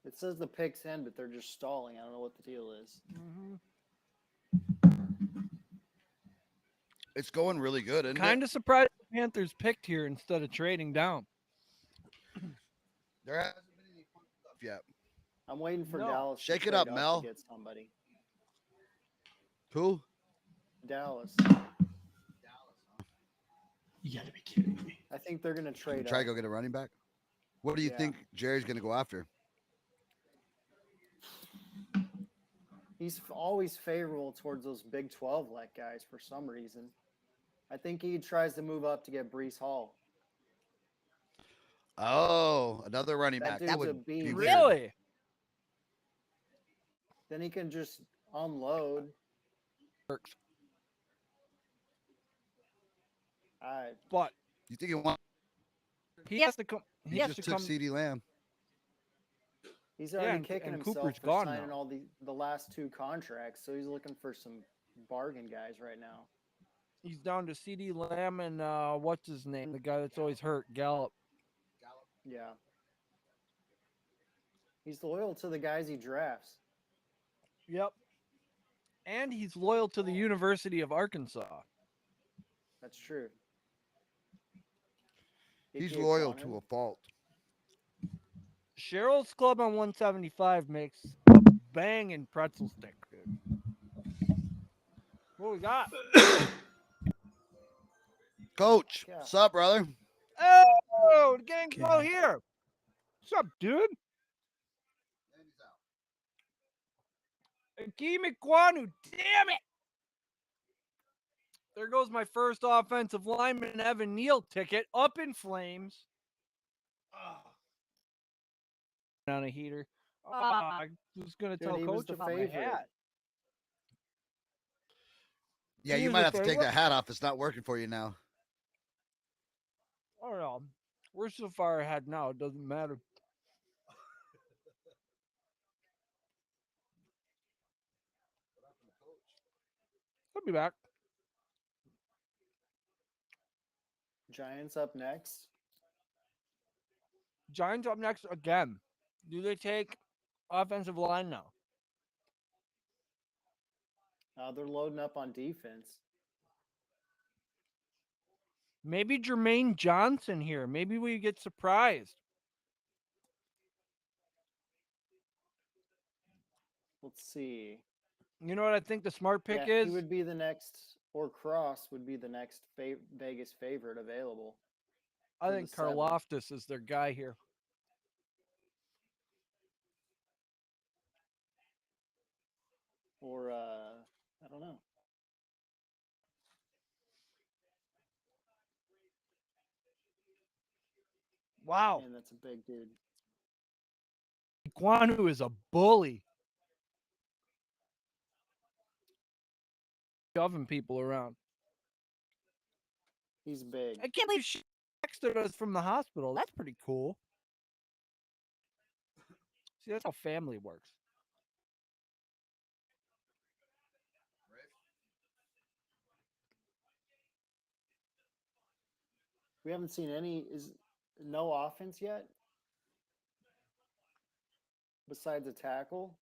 It says the picks in, but they're just stalling. I don't know what the deal is. It's going really good, isn't Kind of surprised the Panthers picked here instead of trading down. it? There hasn't been any fun stuff yet. I'm waiting for No. Dallas. to Shake it trade up, to Mel. Get somebody. Who? Dallas. You got to be kidding me. I think they're gonna trade. Try to up. go get a running back. What do you Yeah. think Jerry's going to go after? He's always favorable towards those Big 12 like guys for some reason. I think he tries to move up to get Brees Hall. Oh, another running That back. That dude's a would be beast. weird. Really? Then he can just unload. Works. I But You think he wants? he has to come. He He has just to took come. CeeDee Lamb. he's already and- kicking and himself Cooper's for gone signing now. all the last two contracts, so he's looking for some bargain guys right now. He's down to CD Lamb and what's his name? The guy that's always hurt, Gallup. Yeah. He's loyal to the guys he drafts. Yep. And he's loyal to the University of Arkansas. That's true. He's AKA loyal Cronin. to a fault. Cheryl's Club on 175 makes a banging pretzel stick, dude. What we got? Coach, Yeah. what's up, brother? Oh, the gang's all here. What's up, dude? Akeem Ikwanu, damn it! There goes my first offensive lineman, Evan Neal ticket, up in flames. On a heater. I was going to Dude, tell he was Coach the about my favorite. hat. Yeah, He you was might a have to take favorite? that hat off. It's not working for you now. I don't know. We're so far ahead now, it doesn't matter. I'll be back. Giants up next. Giants up next again. Do they take offensive line now? They're loading up on defense. Maybe Jermaine Johnson here. Maybe we get surprised. Let's see. You know what I think the smart pick Yeah, is? he would be the next, or Cross would be the next Vegas favorite available. I for think the 7. Karloftis is their guy here. Or I don't know. Wow. Man, that's a big dude. Ikwanu is a bully. Shoving people around. He's big. I can't believe she texted us from the hospital. That's pretty cool. See, that's how family works. We haven't seen no offense yet besides a tackle.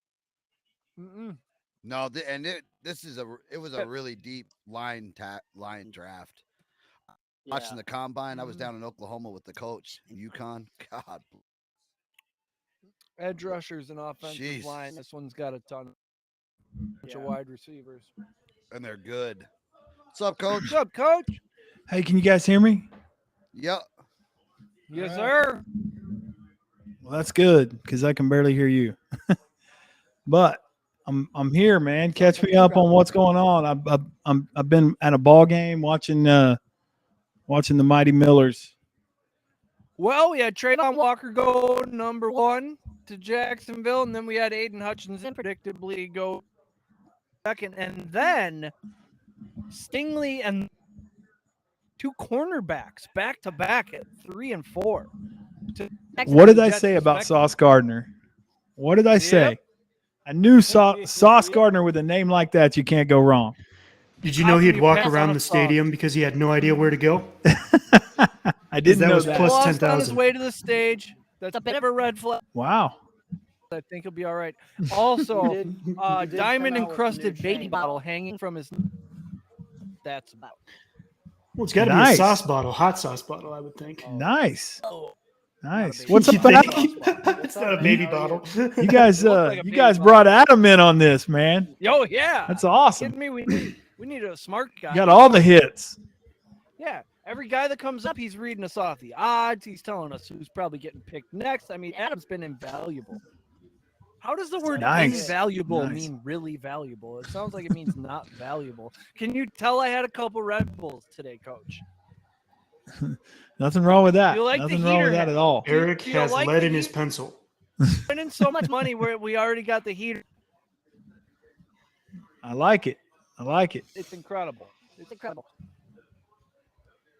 Mm-mm. No, it was a really deep line draft. Watching the combine, I was down in Oklahoma with the coach in UConn. God, Edge rushers and offensive Jeez. line. This one's got a ton of wide receivers. and they're good. What's up, coach? What's up, Coach? Hey, can you guys hear me? Yep. Yes, sir. Well, that's good because I can barely hear you. But I'm here, man. Catch me up on what's going on. I've been at a ball game watching the Mighty Millers. Well, we had Traylon Walker go number 1 to Jacksonville, and then we had Aiden Hutchinson predictably go second, and then Stingley and 2 cornerbacks back to back at 3 and 4. What did I say about Sauce Gardner? What did I say? I knew Sauce Gardner with a name like that, you can't go wrong. Did you know he'd walk around the stadium because he had no idea where to go? I didn't that know was that. plus Lost on his 10,000. way to the stage. That's a bit of a red flag. Wow. I think he'll be all right. Also, He did come diamond out with a encrusted new baby chain. bottle hanging from his. That's about. Well, it's got to be Nice. a sauce bottle, hot sauce bottle, I would think. Nice. Oh, Nice. baby What's You up, Adam? think? It's not a baby bottle. You guys It looked like a you baby guys bottle. brought Adam in on this, man. Yo, yeah. That's awesome. Kidding me? We need a smart guy. You got all the hits. Yeah. Every guy that comes up, he's reading us off the odds. He's telling us who's probably getting picked next. I mean, Adam's been invaluable. How does the word Nice. invaluable Nice. mean really valuable? It sounds like it means not valuable. Can you tell I had a couple Red Bulls today, Coach? Nothing wrong with that. You like the Nothing wrong with heater that hat. at all. Eric Do you has like lead the in his heat? pencil. Spending so much money where we already got the heater. I like it. I like it. It's incredible. It's incredible.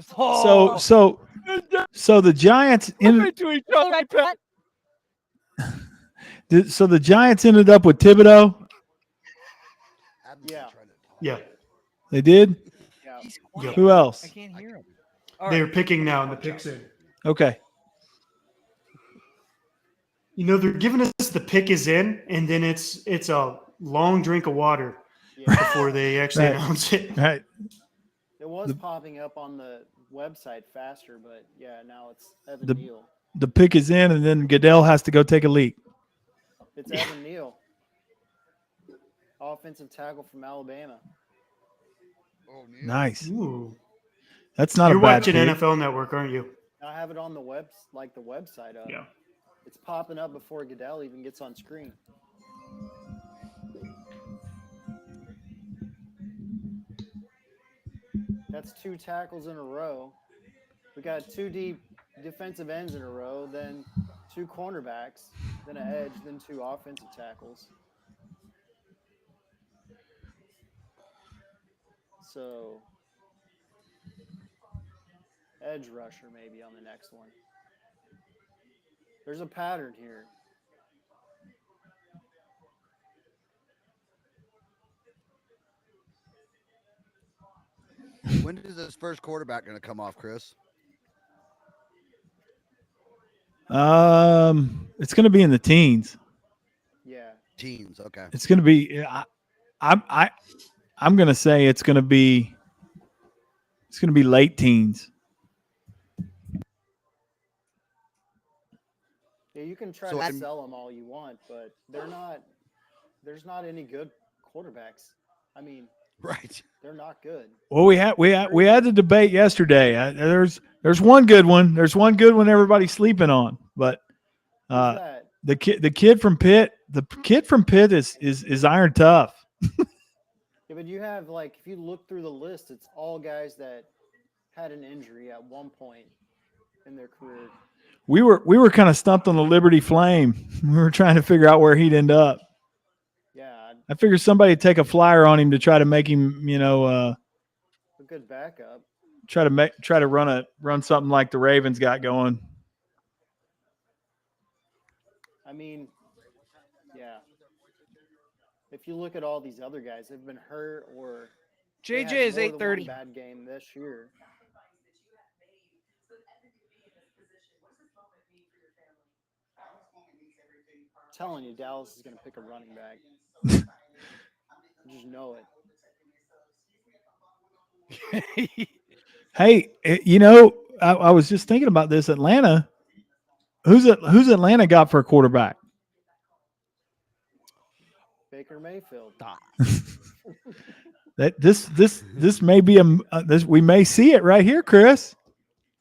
So the Giants to each other, Pat. so the Giants ended up with Thibodeau. Yeah. Yeah, They did. Yeah. yeah. Who else? I can't hear him. All They're right. picking now, and the pick's in. Okay. You know, they're giving us the pick is in, and then it's a long drink of water Yeah. before they actually Right. announce it. Right. It was popping up on the website faster, but yeah, now it's Evan The- Neal. The pick is in, and then Goodell has to go take a leak. It's Evan Neal, offensive tackle from Alabama. Nice. Ooh. That's not You're a bad watching pick. NFL Network, aren't you? I have it on the website up. Yeah. It's popping up before Goodell even gets on screen. That's 2 tackles in a row. We got 2 deep defensive ends in a row, then 2 cornerbacks, then an edge, then 2 offensive tackles. So, edge rusher maybe on the next one. There's a pattern here. When is this first quarterback going to come off, Chris? It's going to be in the teens. Yeah. Teens. Okay. It's going to be. I'm going to say it's going to be late teens. Yeah, you can try to sell them all you want, but there's not any good quarterbacks. I mean, right. They're not good. Well, we had the debate yesterday. There's one good one. There's one good one everybody's sleeping on, but the kid from Pitt is iron tough. Yeah, but you have, like, if you look through the list, it's all guys that had an injury at one point in their career. We were kind of stumped on the Liberty Flame. We were trying to figure out where he'd end up. Yeah, I figured somebody would take a flyer on him to try to make him, a good backup. Try to run something like the Ravens got going. I mean, yeah. If you look at all these other guys, they've been hurt or JJ is 8:30. Bad game this year. I'm telling you, Dallas is going to pick a running back. You just know it. Hey, I was just thinking about this. Atlanta. Who's Atlanta got for a quarterback? Baker Mayfield. This may be we may see it right here, Chris.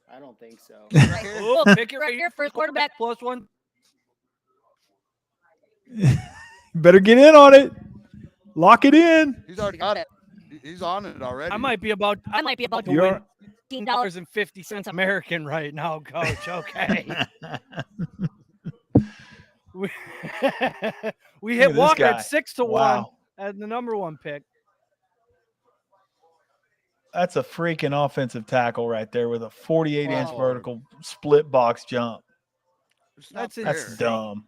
I don't think so. Pick it right here for quarterback +1. Better get in on it. Lock it in. He's already got it. He's on it already. I might be about to win $15.50 American right now, Coach. Okay. we hit Walker at 6-1 as the number 1 pick. That's a freaking offensive tackle right there with a 48-inch vertical split box jump. That's dumb.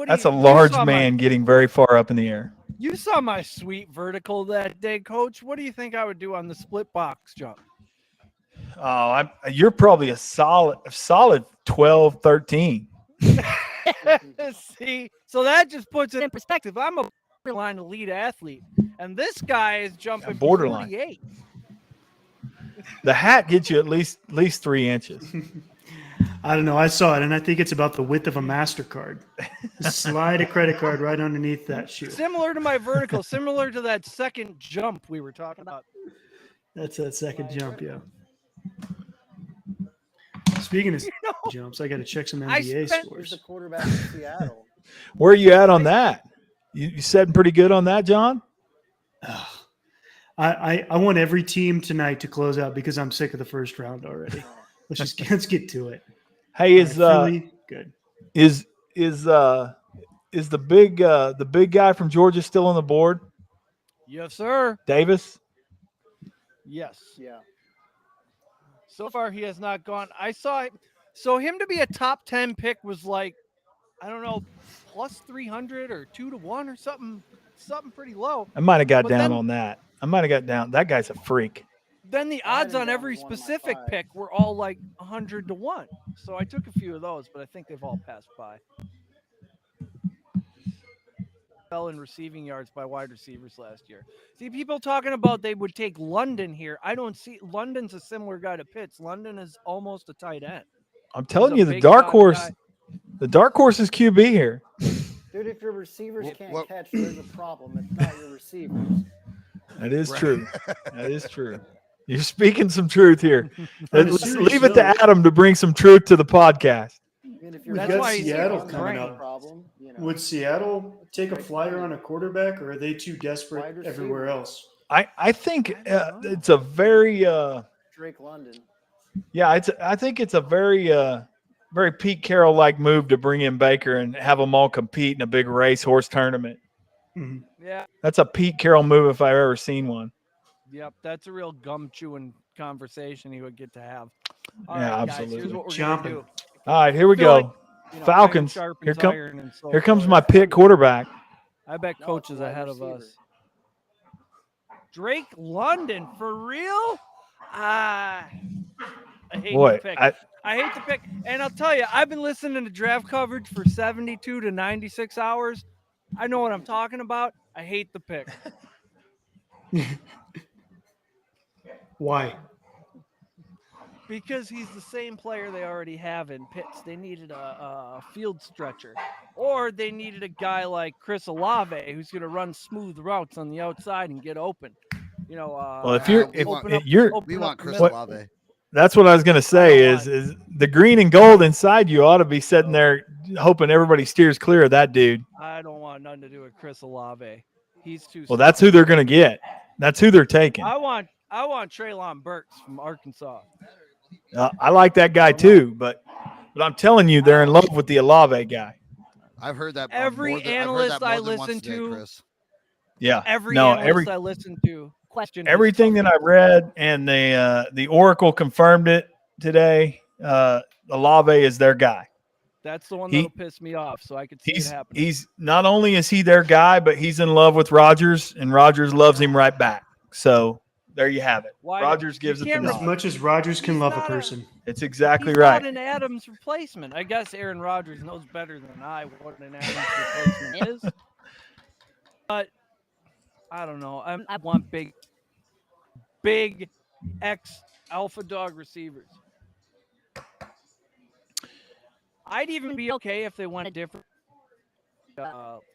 That's a large man getting very far up in the air. You saw my sweet vertical that day, Coach. What do you think I would do on the split box jump? Oh, you're probably a solid 12, 13. See, so that just puts it in perspective. I'm a borderline elite athlete, and this guy is jumping borderline 48. The hat gets you at least 3 inches. I don't know. I saw it, and I think it's about the width of a MasterCard. Slide a credit card right underneath that shoe. Similar to my vertical, similar to that second jump we were talking about. That's that second jump, yeah. Speaking of jumps, I got to check some NBA scores. The quarterback in Seattle. Where are you at on that? You setting pretty good on that, John? I want every team tonight to close out because I'm sick of the first round already. Let's get to it. Hey, good. Is the big guy from Georgia still on the board? Yes, sir. Davis? Yes. Yeah. So far, he has not gone. I saw it. So him to be a top 10 pick was like, I don't know, +300 or 2-1 or something pretty low. I might have got down on that. I might have got down. That guy's a freak. Then the odds on every specific pick were all like 100-1. So I took a few of those, but I think they've all passed by. Fell in receiving yards by wide receivers last year. See, people talking about they would take London here. I don't see London's a similar guy to Pitts. London is almost a tight end. I'm telling you, the dark horse is QB here. Dude, if your receivers can't catch, there's a problem. It's not your receivers. That is true. That is true. You're speaking some truth here. Let's leave it to Adam to bring some truth to the podcast. We've got Seattle coming up. Would Seattle take a flyer on a quarterback, or are they too desperate everywhere else? I think it's a very Drake London. yeah, I think it's a very very Pete Carroll like move to bring in Baker and have them all compete in a big racehorse tournament. Mhm. Yeah. That's a Pete Carroll move if I've ever seen one. Yep. That's a real gum chewing conversation he would get to have. All Yeah, right, guys. absolutely. Here's what we're Chomping. gonna do. All right, here we Feel go. like, you know, Falcons. iron sharpens iron and so Here comes forth. my pick quarterback. I bet No, coach it's a is wide ahead of receiver. us. Drake London, for real? I hate Boy, the pick. I hate the pick. And I'll tell you, I've been listening to draft coverage for 72 to 96 hours. I know what I'm talking about. I hate the pick. Why? Because he's the same player they already have in Pitts. They needed a field stretcher. Or they needed a guy like Chris Olave who's going to run smooth routes on the outside and get open. You know, Well, if you're we want- if We want Chris middle. Olave. that's what I was going to say I is don't is the green and gold inside you ought to be sitting there hoping everybody steers clear of that dude. I don't want nothing to do with Chris Olave. He's too. Well, that's who they're going to get. That's who they're taking. I want Treylon Burks from Arkansas. I like that guy too, but I'm telling you, they're in love with the Olave guy. I've heard that. Every I've heard analyst that more I than once listen today, to- Chris. Yeah, Every no, analyst I listen to question everything that I read and the Oracle confirmed it today. Olave is their guy. That's the one He- that'll piss me off. So I could see it happening. He's not only is he their guy, but he's in love with Rodgers, and Rodgers loves him right back. So there you have it. Why- Rodgers you gives it the can't As nod. much as Rodgers can He's love a not a- person. It's exactly He's right. not an Adams replacement. I guess Aaron Rodgers knows better than I what an Adams replacement is. But I don't know. I want big X alpha dog receivers. I'd even be okay if they went a different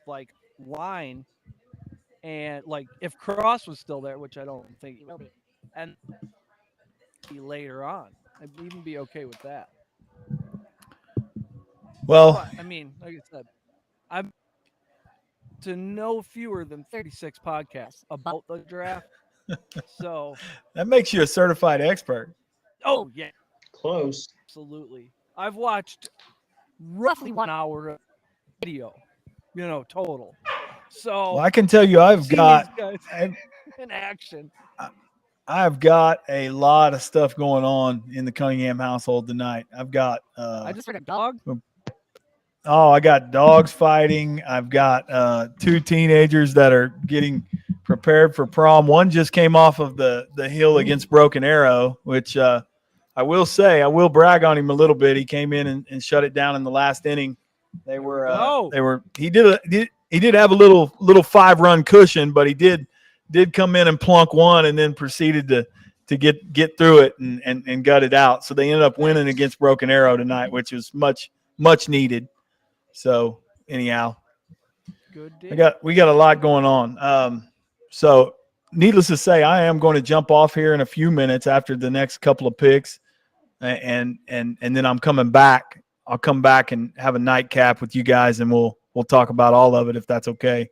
like line, and like if Cross was still there, which I don't think he will be, and be later on. I'd even be okay with that. Well, But, I mean, like I said, I'm to no fewer than 36 podcasts about the draft. So, that makes you a certified expert. oh yeah, Close. absolutely. I've watched roughly 1 hour of video, total. So Well, I can tell you, I've seen got these guys in action. I've got a lot of stuff going on in the Cunningham household tonight. I've got I just heard a dog. I got dogs fighting. I've got 2 teenagers that are getting prepared for prom. One just came off of the hill against Broken Arrow, which I will say, I will brag on him a little bit. He came in and shut it down in the last inning. He did have a little 5-run cushion, but he did come in and plunk one and then proceeded to get through it and gut it out. So they ended up winning against Broken Arrow tonight, which was much needed. So anyhow, Good deal. we got a lot going on. So needless to say, I am going to jump off here in a few minutes after the next couple of picks, and then I'm coming back. I'll come back and have a nightcap with you guys, and we'll talk about all of it if that's okay.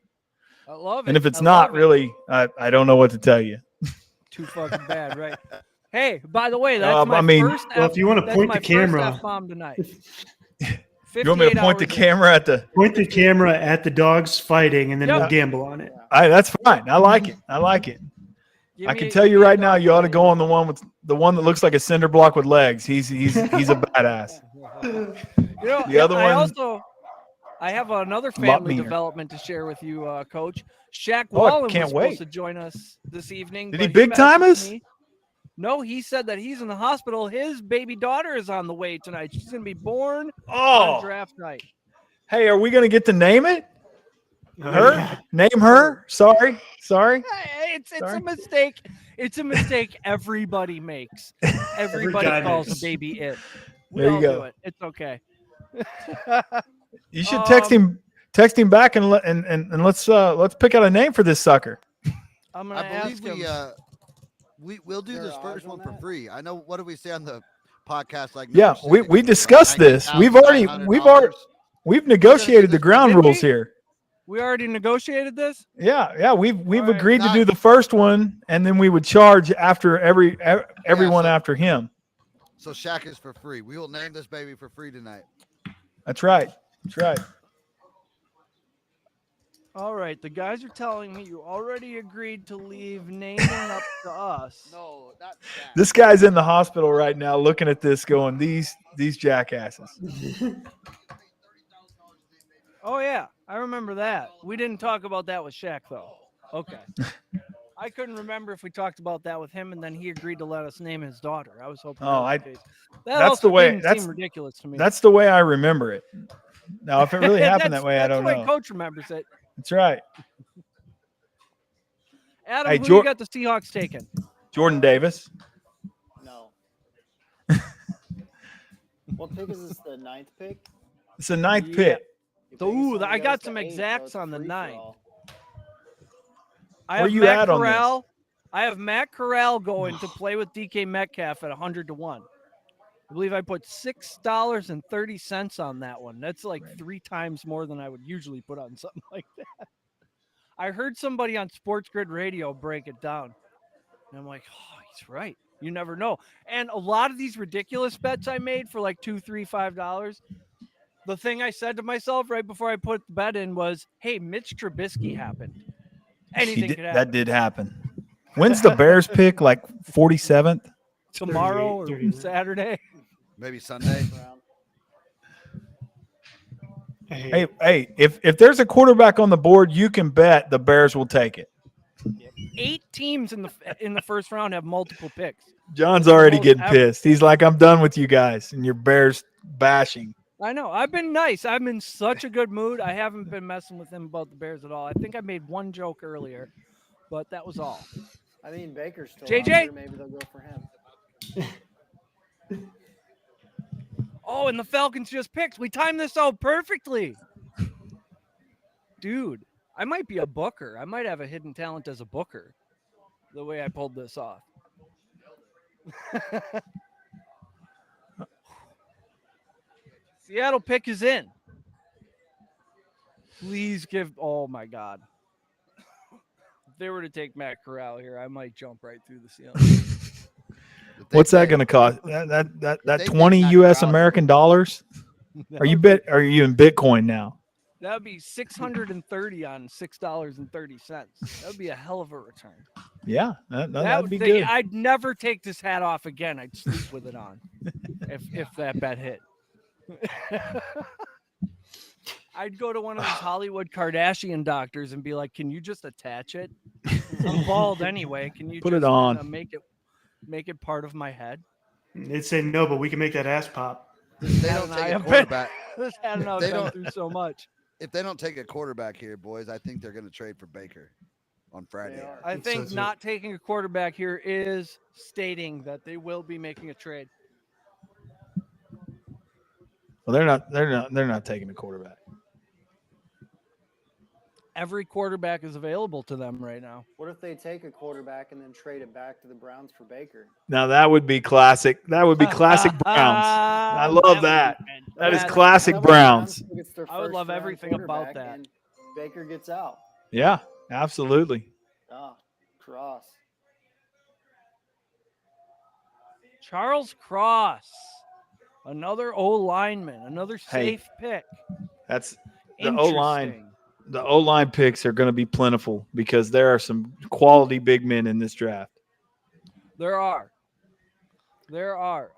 I love it. And if it's I not love it. really, I don't know what to tell you. Too fucking bad, right? Hey, by the way, that's my I mean, first. well, if you want to that's point my the camera, first F-bomb tonight. You want me to point the camera at the? point the camera at the dogs fighting, and then Yep. we'll gamble on it. That's fine. I like it. I can tell you right now, you ought to go on the one that looks like a cinder block with legs. He's a badass. The other one, I have another lot family meaner. development to share with you, Coach. Shaq Oh, I Wallen can't was supposed wait. to join us this evening. Did but he big messaged time us? me. No, he said that he's in the hospital. His baby daughter is on the way tonight. She's going to be born on draft night. Hey, are we going to get to name it? Oh, Her? yeah. Name her? Sorry. Hey, it's Sorry. a mistake. It's a mistake everybody makes. Everybody guy calls makes. a baby it. We There you all go. do it. It's okay. You should text him back and let's pick out a name for this sucker. I'm going to I ask believe him. we'll do Is there this odds first on one for that? free. I know. What did we say on the podcast? Like Yeah, we discussed this. We've negotiated the ground rules here. We already negotiated this. Yeah. We've All right, agreed to do the first one, and then we would charge after everyone so- after him. So Shaq is for free. We will name this baby for free tonight. That's right. That's right. All right, the guys are telling me you already agreed to leave naming up to us. No, not Shaq. This guy's in the hospital right now, looking at this, going, "These jackasses." Oh yeah, I remember that. We didn't talk about that with Shaq though. Okay. I couldn't remember if we talked about that with him, and then he agreed to let us name his daughter. I was hoping. Oh, that was the case. That that's also the way- didn't that's- seem ridiculous to me. That's the way I remember it. Now, if it really happened that way, I don't That's the know. way Coach remembers it. That's right. Adam, Hey, who you got the Seahawks taking? Jordan Davis. No. What pick is this? The 9th pick? It's a ninth Yeah. pick. You So, think ooh, someone I got goes to some 8, so exacts it's on the free for 9. all. I Where have you Matt at on this? Corral. I have Matt Corral going to play with DK Metcalf at 100-1. I believe I put $6.30 on that one. That's like 3 times more than I would usually put on something like that. I heard somebody on Sports Grid Radio break it down. And I'm like, oh, he's right. You never know. And a lot of these ridiculous bets I made for like $2, $3, $5, the thing I said to myself right before I put the bet in was, hey, Mitch Trubisky happened. Anything could happen. That did happen. When's the Bears pick? Like 47th? Tomorrow or 38. Saturday. Maybe Sunday. Brown. Hey, if there's a quarterback on the board, you can bet the Bears will take it. 8 teams in the first round have multiple picks. John's That's the already most getting ever. pissed. He's like, I'm done with you guys and your Bears bashing. I know. I've been nice. I'm in such a good mood. I haven't been messing with him about the Bears at all. I think I made one joke earlier, but that was all. I mean, Baker's still JJ? out there. Maybe they'll go for him. Oh, and the Falcons just picked. We timed this out perfectly. Dude, I might be a booker. I might have a hidden talent as a booker, the way I pulled this off. Seattle pick is in. Please give. Oh my God. If they were to take Matt Corral here, I might jump right through the ceiling. What's that going to cost? That they 20 take U.S. Matt Corral, American dollars? Are you in Bitcoin now? That would be 630 on $6.30. That would be a hell of a return. Yeah, that'd be would good. I'd never take this hat off again. I'd sleep with it on if that bet hit. I'd go to one of those Hollywood Kardashian doctors and be like, "Can you just attach it? I'm bald anyway. Can you Put just it on. make it part of my head?" They'd say no, but we can make that ass pop. If they don't take a quarterback, This hat and I've They been don't- through so much. if they don't take a quarterback here, boys, I think they're going to trade for Baker on Friday. They are. I think so, think too. not taking a quarterback here is stating that they will be making a trade. Well, they're not taking a quarterback. Every quarterback is available to them right now. What if they take a quarterback and then trade it back to the Browns for Baker? Now that would be classic. That would be classic Browns. I love that. That is classic That way Browns. Browns gets their I would love first-round everything about quarterback that. and Baker gets out. Yeah, absolutely. Ah, Cross. Charles Cross, another O lineman, another Hey, safe pick. That's the O-line. Interesting. The O-line picks are going to be plentiful because there are some quality big men in this draft. There are.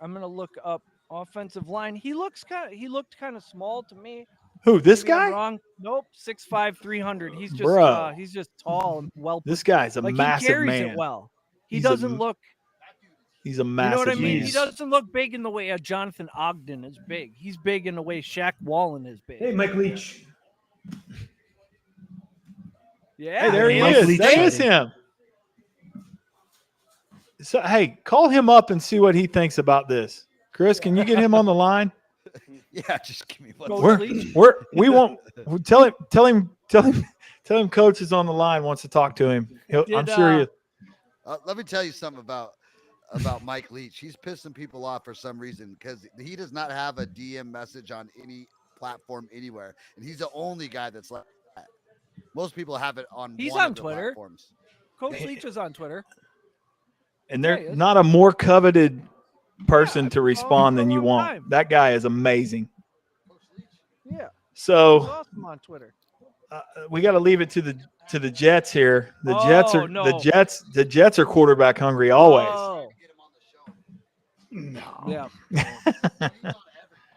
I'm gonna look up offensive line. He looked kind of small to me. Who? This Maybe I'm guy? wrong. Nope. 6'5", 300. He's just Bruh. he's just tall and well. This guy's a like massive he carries man. it well. He He's a doesn't m- look. He's a You massive know what I mean? man. He doesn't look big in the way Jonathan Ogden is big. He's big in the way Shaq Wallen is big. Hey, Mike Leach. Yeah. Hey, there he Mike is. Leach That is sighting. him. So, hey, call him up and see what he thinks about this. Chris, can you get him on the line? Yeah, just give me one. Coach second. Leach? We won't tell him. Coach is on the line. Wants to talk to him. I'm Did, sure he. Let me tell you something about Mike Leach. He's pissing people off for some reason because he does not have a DM message on any platform anywhere, and he's the only guy that's like that. Most people have it on. He's one on of the Twitter. platforms. Coach Leach is on Twitter. And Yeah, they're he is. not a more coveted person I've to been following him respond for a than you long want. time. That guy is amazing. Yeah, he's So awesome on Twitter. we got to leave it to the Jets here. The No. Jets are quarterback hungry always. Oh, No. yeah.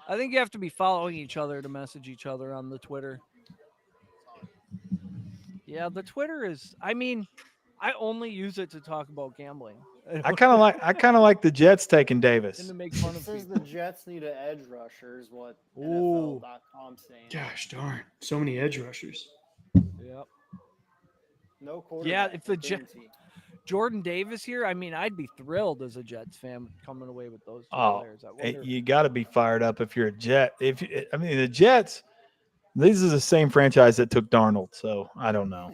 I think you have to be following each other to message each other on the Twitter. Yeah, the Twitter is. I mean, I only use it to talk about gambling. I kind of like the Jets taking and Davis. to make fun It of says people. the Jets need an edge rusher, is what Ooh. NFL.com's saying. Gosh darn. So many edge rushers. Yep. No quarterback. Yeah, if the guarantee. Jordan Davis here, I mean, I'd be thrilled as a Jets fan coming away with those two Oh, players. I wonder. you got to be fired up if you're a Jet. The Jets, this is the same franchise that took Darnold, so I don't know.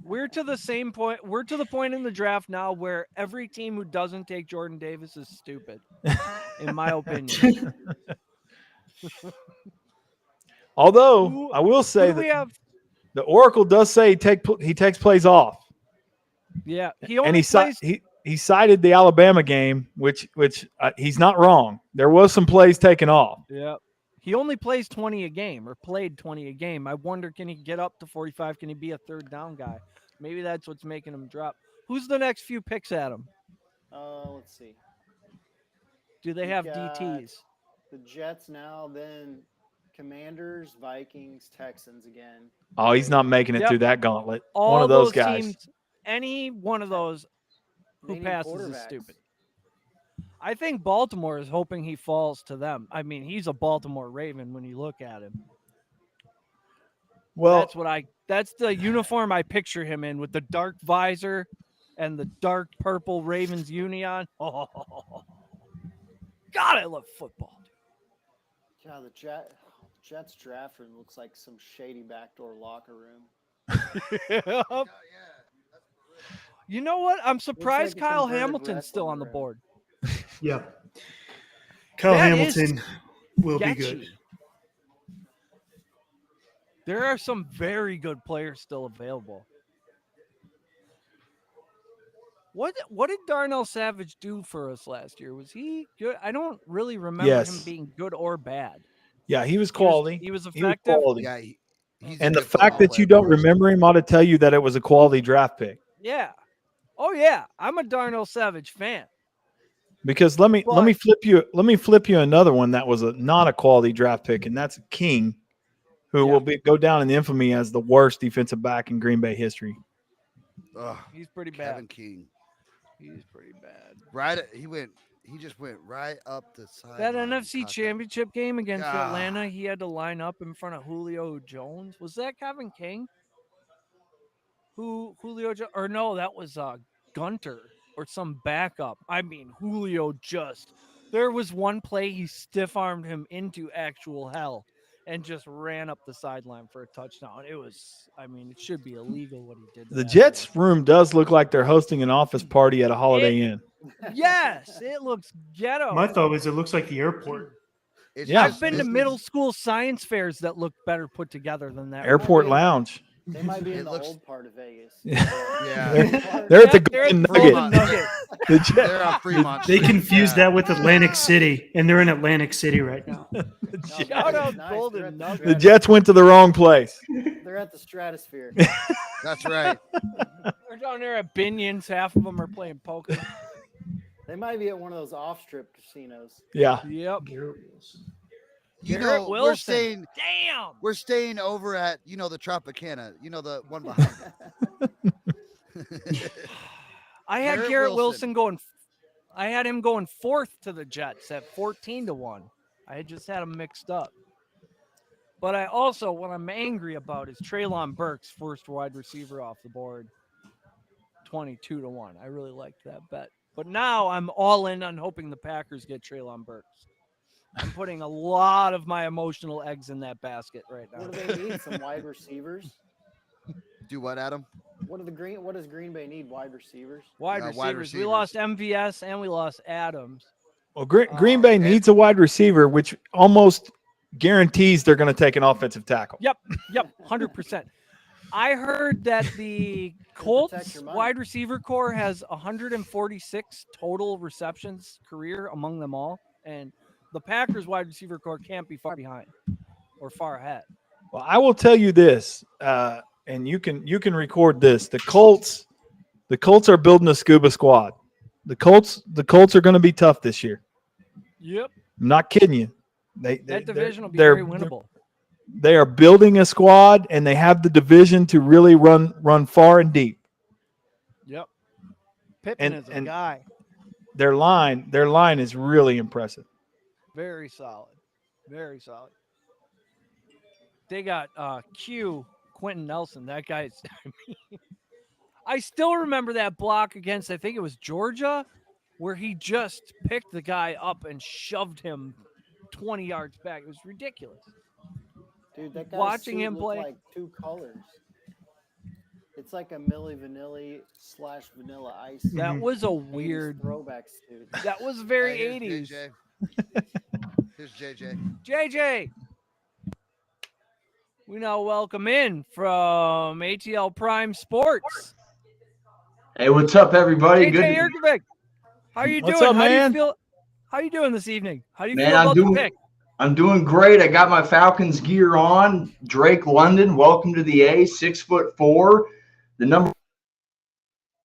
We're to the same point. We're to the point in the draft now where every team who doesn't take Jordan Davis is stupid, in my opinion. Although I will say Who do we that have? the Oracle does say he takes plays off, Yeah, he and only plays. he cited the Alabama game, which he's not wrong. There was some plays taken off. Yeah, he only plays 20 a game or played 20 a game. I wonder, can he get up to 45? Can he be a third down guy? Maybe that's what's making him drop. Who's the next few picks at him? Let's see. Do they We have got DTs? The Jets now, then Commanders, Vikings, Texans again. Oh, he's not making it Yep. through that gauntlet. All One of those guys. teams, any one of those They who need passes is quarterbacks. stupid. I think Baltimore is hoping he falls to them. I mean, he's a Baltimore Raven when you look at him. Well, That's the uniform I picture him in, with the dark visor and the dark purple Ravens uni on. Oh, God, I love football. Yeah, the Jets draft room looks like some shady backdoor locker room. You know what? I'm surprised like a Kyle converted Hamilton's still wrestling on the room. board. Yeah. Kyle That is Hamilton will be sketchy. good. There are some very good players still available. What did Darnell Savage do for us last year? Was he good? I don't really remember him Yes. being good or bad. yeah, he was quality. He was He was effective. quality. Yeah, he's a And the good fact football that you player. don't remember him ought to tell you that it was a quality draft pick. Yeah. Oh yeah, I'm a Darnell Savage fan. Because let me But- flip you another one that was not a quality draft pick, and that's King, who Yeah. will go down in infamy as the worst defensive back in Green Bay history. Ugh, He's pretty bad. Kevin King. He's pretty bad. He just went right up the side. That NFC Championship game against Ah. Atlanta, he had to line up in front of Julio Jones. Was that Kevin King? Julio or no, that was Gunter or some backup. I mean, Julio there was one play he stiff-armed him into actual hell and just ran up the sideline for a touchdown. It should be illegal what he did. to The that Jets room does look like they're hosting an office party at a Holiday Inn. man. Yes, it looks ghetto. My thought was it looks like the airport. It's Yeah. just I've been to business. middle school science fairs that look better put together than that. Airport Lounge. They might be It in the looks- old part of Vegas. Yeah, They're at the They're Golden the Nugget. Golden Nugget. The Jets. they're on Fremont. They Street. confused Yeah. that with Atlantic City, and they're in Atlantic City right now. No, Shout out nice. Golden They're at Nugget. The Jets went to the wrong place. They're at the Stratosphere. That's right. They're down there at Binion's. Half of them are playing poker. They might be at one of those off-strip casinos. Yeah. Yep. Garrett Wilson. You Garrett know, Wilson. Damn. we're staying over at the Tropicana. You know, the one behind. I had Garrett Garrett Wilson. Wilson going. I had him going fourth to the Jets at 14-1. I had just had him mixed up. But I also, what I'm angry about is Treylon Burks, first wide receiver off the board, 22-1. I really liked that bet. But now I'm all in on hoping the Packers get Treylon Burks. I'm putting a lot of my emotional eggs in that basket right now. What do they need? Some wide receivers? Do what, Adam? What does Green Bay need? Wide receivers? Wide Yeah, receivers. wide We receivers. lost MVS and we lost Adams. Well, Green Bay needs a wide receiver, which almost guarantees they're going to take an offensive tackle. Yep, 100%. I heard that the protect Colts your money. wide receiver core has 146 total receptions career among them all, and the Packers wide receiver core can't be far behind or far ahead. Well, I will tell you this, and you can record this. The Colts are building a scuba squad. The Colts are going to be tough this year. Yep, I'm not kidding you. that division will be very winnable. They are building a squad, and they have the division to really run far and deep. Yep, Pittman is a guy. Their line is really impressive. Very solid, very solid. They got Quentin Nelson. That guy's. I still remember that block against, I think it was Georgia, where he just picked the guy up and shoved him 20 yards back. It was ridiculous. Dude, that guy's Watching suit him looked play. like two colors. It's like a Milli Vanilli / Vanilla Ice. That was a 80s weird. throwback suit. That was very Here's 80s. JJ. Here's JJ. JJ. We now welcome in from ATL Prime Sports. Hey, what's up, everybody? JJ Erkovic. How you What's doing? up, How man? do you feel? How you doing this evening? How do you Man, feel about the pick? I'm doing great. I got my Falcons gear on. Drake London, welcome to the A. 6'4", the number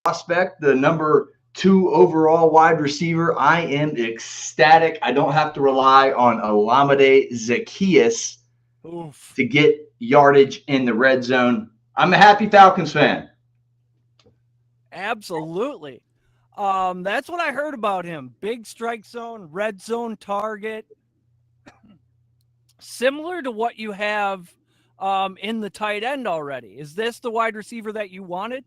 prospect, the number 2 overall wide receiver. I am ecstatic. I don't have to rely on Olamide Zaccheaus to get yardage in the red zone. I'm a happy Falcons fan. Absolutely. That's what I heard about him. Big strike zone, red zone target. Similar to what you have in the tight end already. Is this the wide receiver that you wanted?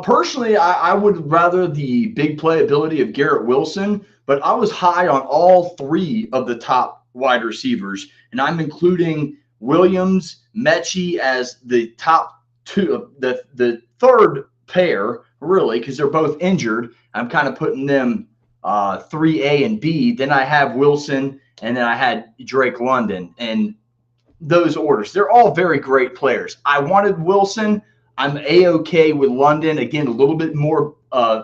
Personally, I would rather the big playability of Garrett Wilson, but I was high on all 3 of the top wide receivers, and I'm including Williams, Mechie as the top 2, the third pair, really, because they're both injured. I'm kind of putting them 3A and B. Then I have Wilson, and then I had Drake London. And those orders, they're all very great players. I wanted Wilson. I'm A-OK with London. Again, a little bit more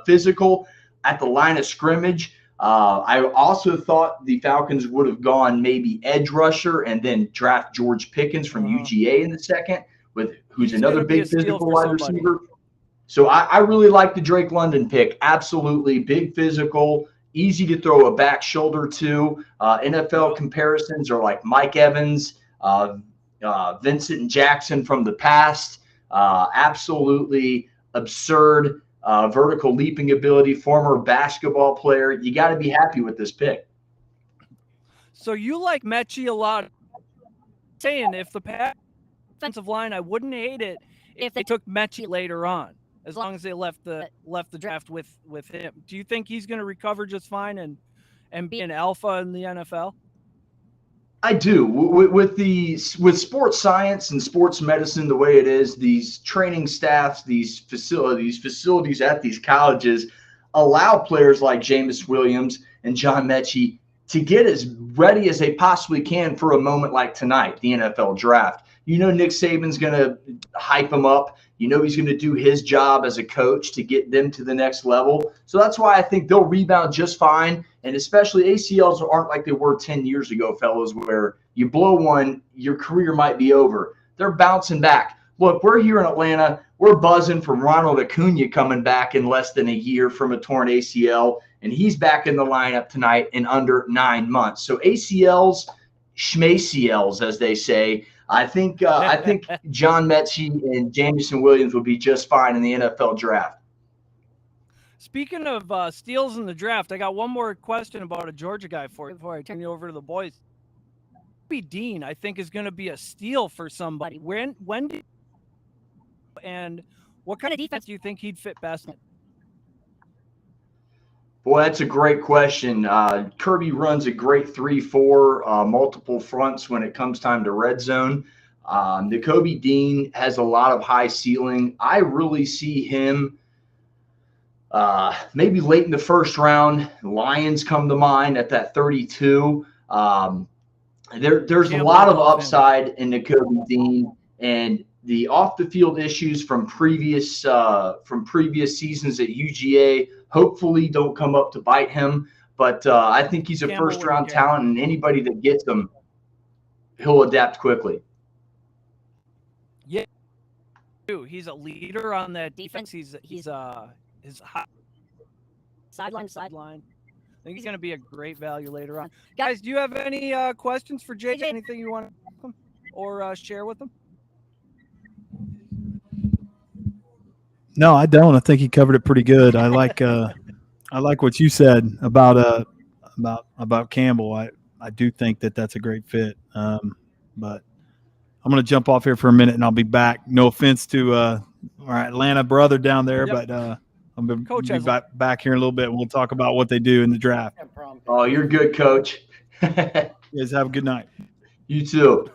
physical at the line of scrimmage. I also thought the Falcons would have gone maybe edge rusher and then draft George Pickens from UGA in the second, who's another big physical wide receiver. So I really like the Drake London pick. Absolutely. Big physical, easy to throw a back shoulder to. NFL comparisons are like Mike Evans, Vincent Jackson from the past. Absolutely absurd vertical leaping ability, former basketball player. You got to be happy with this pick. So you like Mechie a lot. Saying if the offensive line, I wouldn't hate it if they took Mechie later on, as long as they left the draft with him. Do you think he's going to recover just fine and be an alpha in the NFL? I do. With sports science and sports medicine the way it is, these training staffs, these facilities at these colleges allow players like Jameis Williams and John Mechie to get as ready as they possibly can for a moment like tonight, the NFL draft. You know Nick Saban's going to hype them up. You know he's going to do his job as a coach to get them to the next level. So that's why I think they'll rebound just fine. And especially ACLs aren't like they were 10 years ago, fellas, where you blow one, your career might be over. They're bouncing back. Look, we're here in Atlanta. We're buzzing from Ronald Acuna coming back in less than a year from a torn ACL, and he's back in the lineup tonight in under 9 months. So ACLs, schmacls, as they say. I think John Mechie and Jameson Williams will be just fine in the NFL draft. Speaking of steals in the draft, I got one more question about a Georgia guy for you before I turn you over to the boys. Dean, I think, is going to be a steal for somebody. When and what kind of defense do you think he'd fit best in? Boy, that's a great question. Kirby runs a great 3-4, multiple fronts when it comes time to red zone. Nakobe Dean has a lot of high ceiling. I really see him maybe late in the first round. Lions come to mind at that 32. There's a lot of upside in Nakobe Dean, and the off the field issues from previous seasons at UGA hopefully don't come up to bite him. But I think he's a Campbell first round wouldn't care. talent, and anybody that gets him, he'll adapt quickly. Yeah, he's a leader on that defense. He's his high sideline. I think he's going to be a great value later on. Guys, do you have any questions for JJ? Anything you want to or share with them? No, I don't. I think he covered it pretty good. I like what you said about Campbell. I do think that's a great fit. But I'm going to jump off here for a minute and I'll be back. No offense to our Atlanta brother down there, Yep. but I'm going Coach to be back here in a little bit. We'll talk about what they do in the draft. Oh, you're good, Coach. You guys have a good night. You too.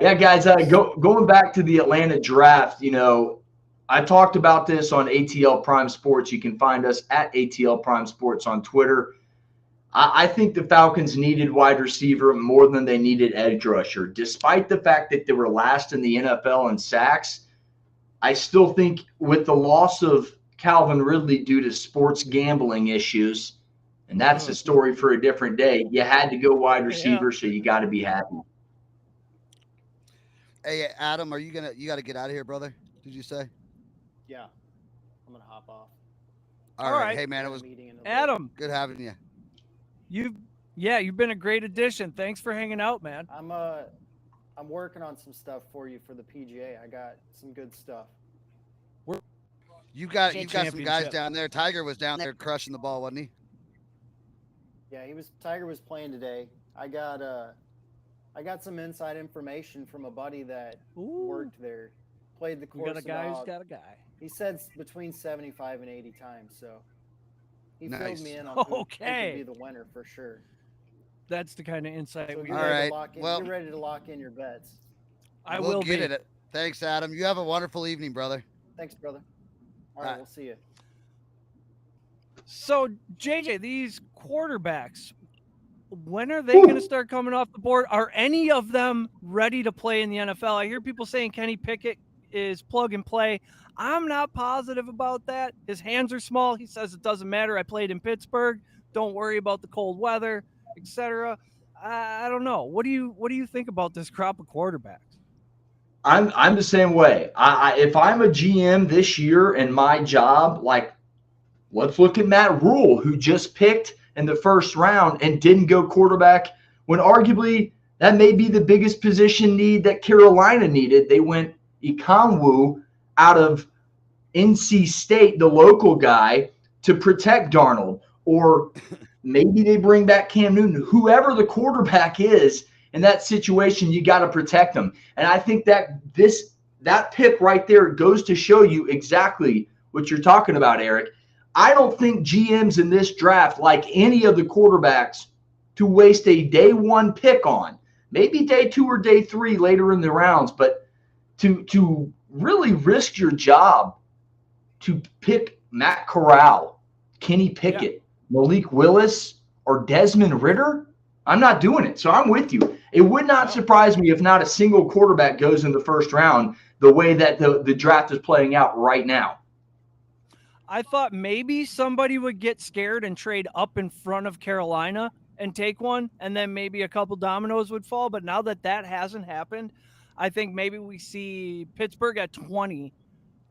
Yeah, guys, going back to the Atlanta draft, I talked about this on ATL Prime Sports. You can find us at ATL Prime Sports on Twitter. I think the Falcons needed wide receiver more than they needed edge rusher. Despite the fact that they were last in the NFL in sacks, I still think with the loss of Calvin Ridley due to sports gambling issues, and that's a story for a different day, you had to go wide receiver, so you got to be happy. Hey, Adam, you got to get out of here, brother? Did you say? Yeah, I'm gonna hop off. All right. Hey, man, it was Adam. Good having you. You've been a great addition. Thanks for hanging out, man. I'm working on some stuff for you for the PGA. I got some good stuff. You got some guys down there. Tiger was down there crushing the ball, wasn't he? Yeah, Tiger was playing today. I got some inside information from a buddy that worked there. Played the course. You got a guy who's got a guy. He said between 75 and 80 times, so he filled me in on who could be the winner for sure. That's the kind of insight we get. All right. You're ready to lock in your bets. I will get it. Thanks, Adam. You have a wonderful evening, brother. Thanks, brother. All right, we'll see you. So, JJ, these quarterbacks, when are they going to start coming off the board? Are any of them ready to play in the NFL? I hear people saying Kenny Pickett is plug and play. I'm not positive about that. His hands are small. He says it doesn't matter. I played in Pittsburgh. Don't worry about the cold weather, etc. I don't know. What do you think about this crop of quarterbacks? I'm the same way. If I'm a GM this year and my job, like, let's look at Matt Rule, who just picked in the first round and didn't go quarterback when arguably that may be the biggest position need that Carolina needed. They went Ikonwu out of NC State, the local guy, to protect Darnold. Or maybe they bring back Cam Newton. Whoever the quarterback is in that situation, you got to protect them. And I think that that pick right there goes to show you exactly what you're talking about, Eric. I don't think GMs in this draft like any of the quarterbacks to waste a day one pick on. Maybe day 2 or day 3 later in the rounds, but to really risk your job to pick Matt Corral, Kenny Pickett, Malik Willis, or Desmond Ridder, I'm not doing it. So I'm with you. It would not surprise me if not a single quarterback goes in the first round the way that the draft is playing out right now. I thought maybe somebody would get scared and trade up in front of Carolina and take one, and then maybe a couple dominoes would fall. But now that hasn't happened, I think maybe we see Pittsburgh at 20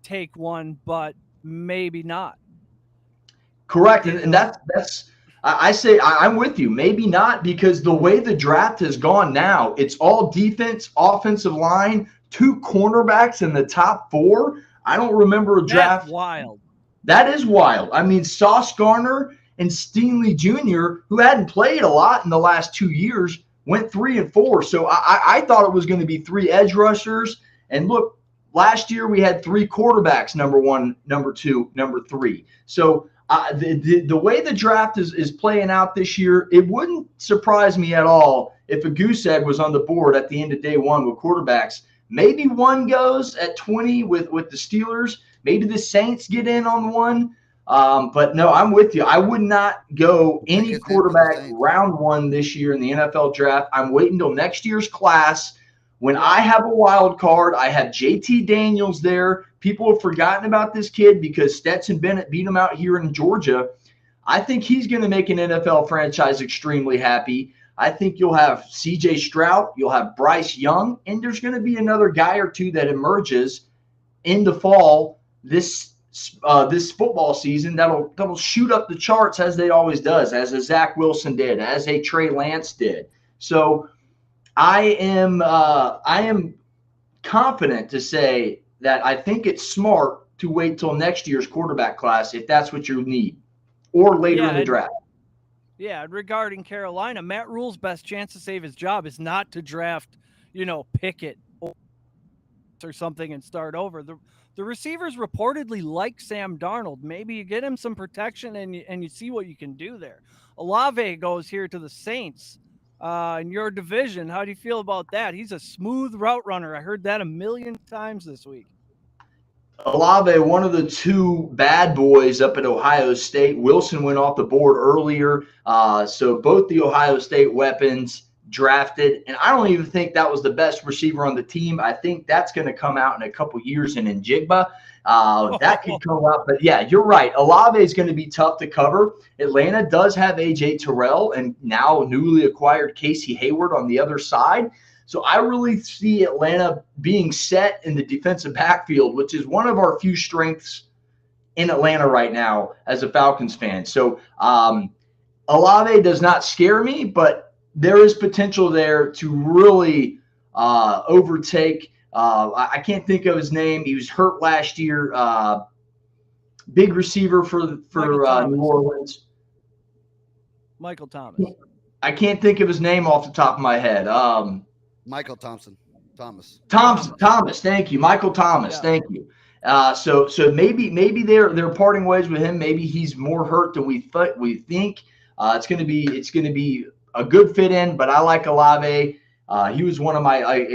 take one, but maybe not. Correct. And that's I say I'm with you. Maybe not, because the way the draft has gone now, it's all defense, offensive line, 2 cornerbacks in the top 4. I don't remember a draft. That's wild. That is wild. I mean, Sauce Gardner and Stingley Jr., who hadn't played a lot in the last 2 years, went 3 and 4. So I thought it was going to be 3 edge rushers. And look, last year we had 3 quarterbacks, number 1, number 2, number 3. So the way the draft is playing out this year, it wouldn't surprise me at all if a goose egg was on the board at the end of day 1 with quarterbacks. Maybe one goes at 20 with the Steelers. Maybe the Saints get in on one. But no, I'm with you. I would not go any quarterback round 1 this year in the NFL draft. I'm waiting until next year's class When I have a wild card, I have JT Daniels there. People have forgotten about this kid because Stetson Bennett beat him out here in Georgia. I think he's going to make an NFL franchise extremely happy. I think you'll have CJ Stroud, you'll have Bryce Young, and there's going to be another guy or two that emerges in the fall this football season that'll shoot up the charts as they always does, as a Zach Wilson did, as a Trey Lance did. So I am confident to say that I think it's smart to wait till next year's quarterback class if that's what you need, or later in the draft. Yeah, regarding Carolina, Matt Rule's best chance to save his job is not to draft, Pickett or something and start over. The receivers reportedly like Sam Darnold. Maybe you get him some protection and you see what you can do there. Olave goes here to the Saints in your division. How do you feel about that? He's a smooth route runner. I heard that a million times this week. Olave, one of the two bad boys up at Ohio State. Wilson went off the board earlier. So both the Ohio State weapons drafted. And I don't even think that was the best receiver on the team. I think that's going to come out in a couple years in Njigba. That could come out. But, yeah, you're right. Olave is going to be tough to cover. Atlanta does have A.J. Terrell and now newly acquired Casey Hayward on the other side. So I really see Atlanta being set in the defensive backfield, which is one of our few strengths in Atlanta right now as a Falcons fan. So Olave does not scare me, but there is potential there to really overtake. I can't think of his name. He was hurt last year. Big receiver for New Orleans. Michael Thomas. I can't think of his name off the top of my head. Michael Thomas. Thank you. Michael Thomas. Yeah. Thank you. So maybe they're parting ways with him. Maybe he's more hurt than we think. It's going to be a good fit in, but I like Olave. He was one of my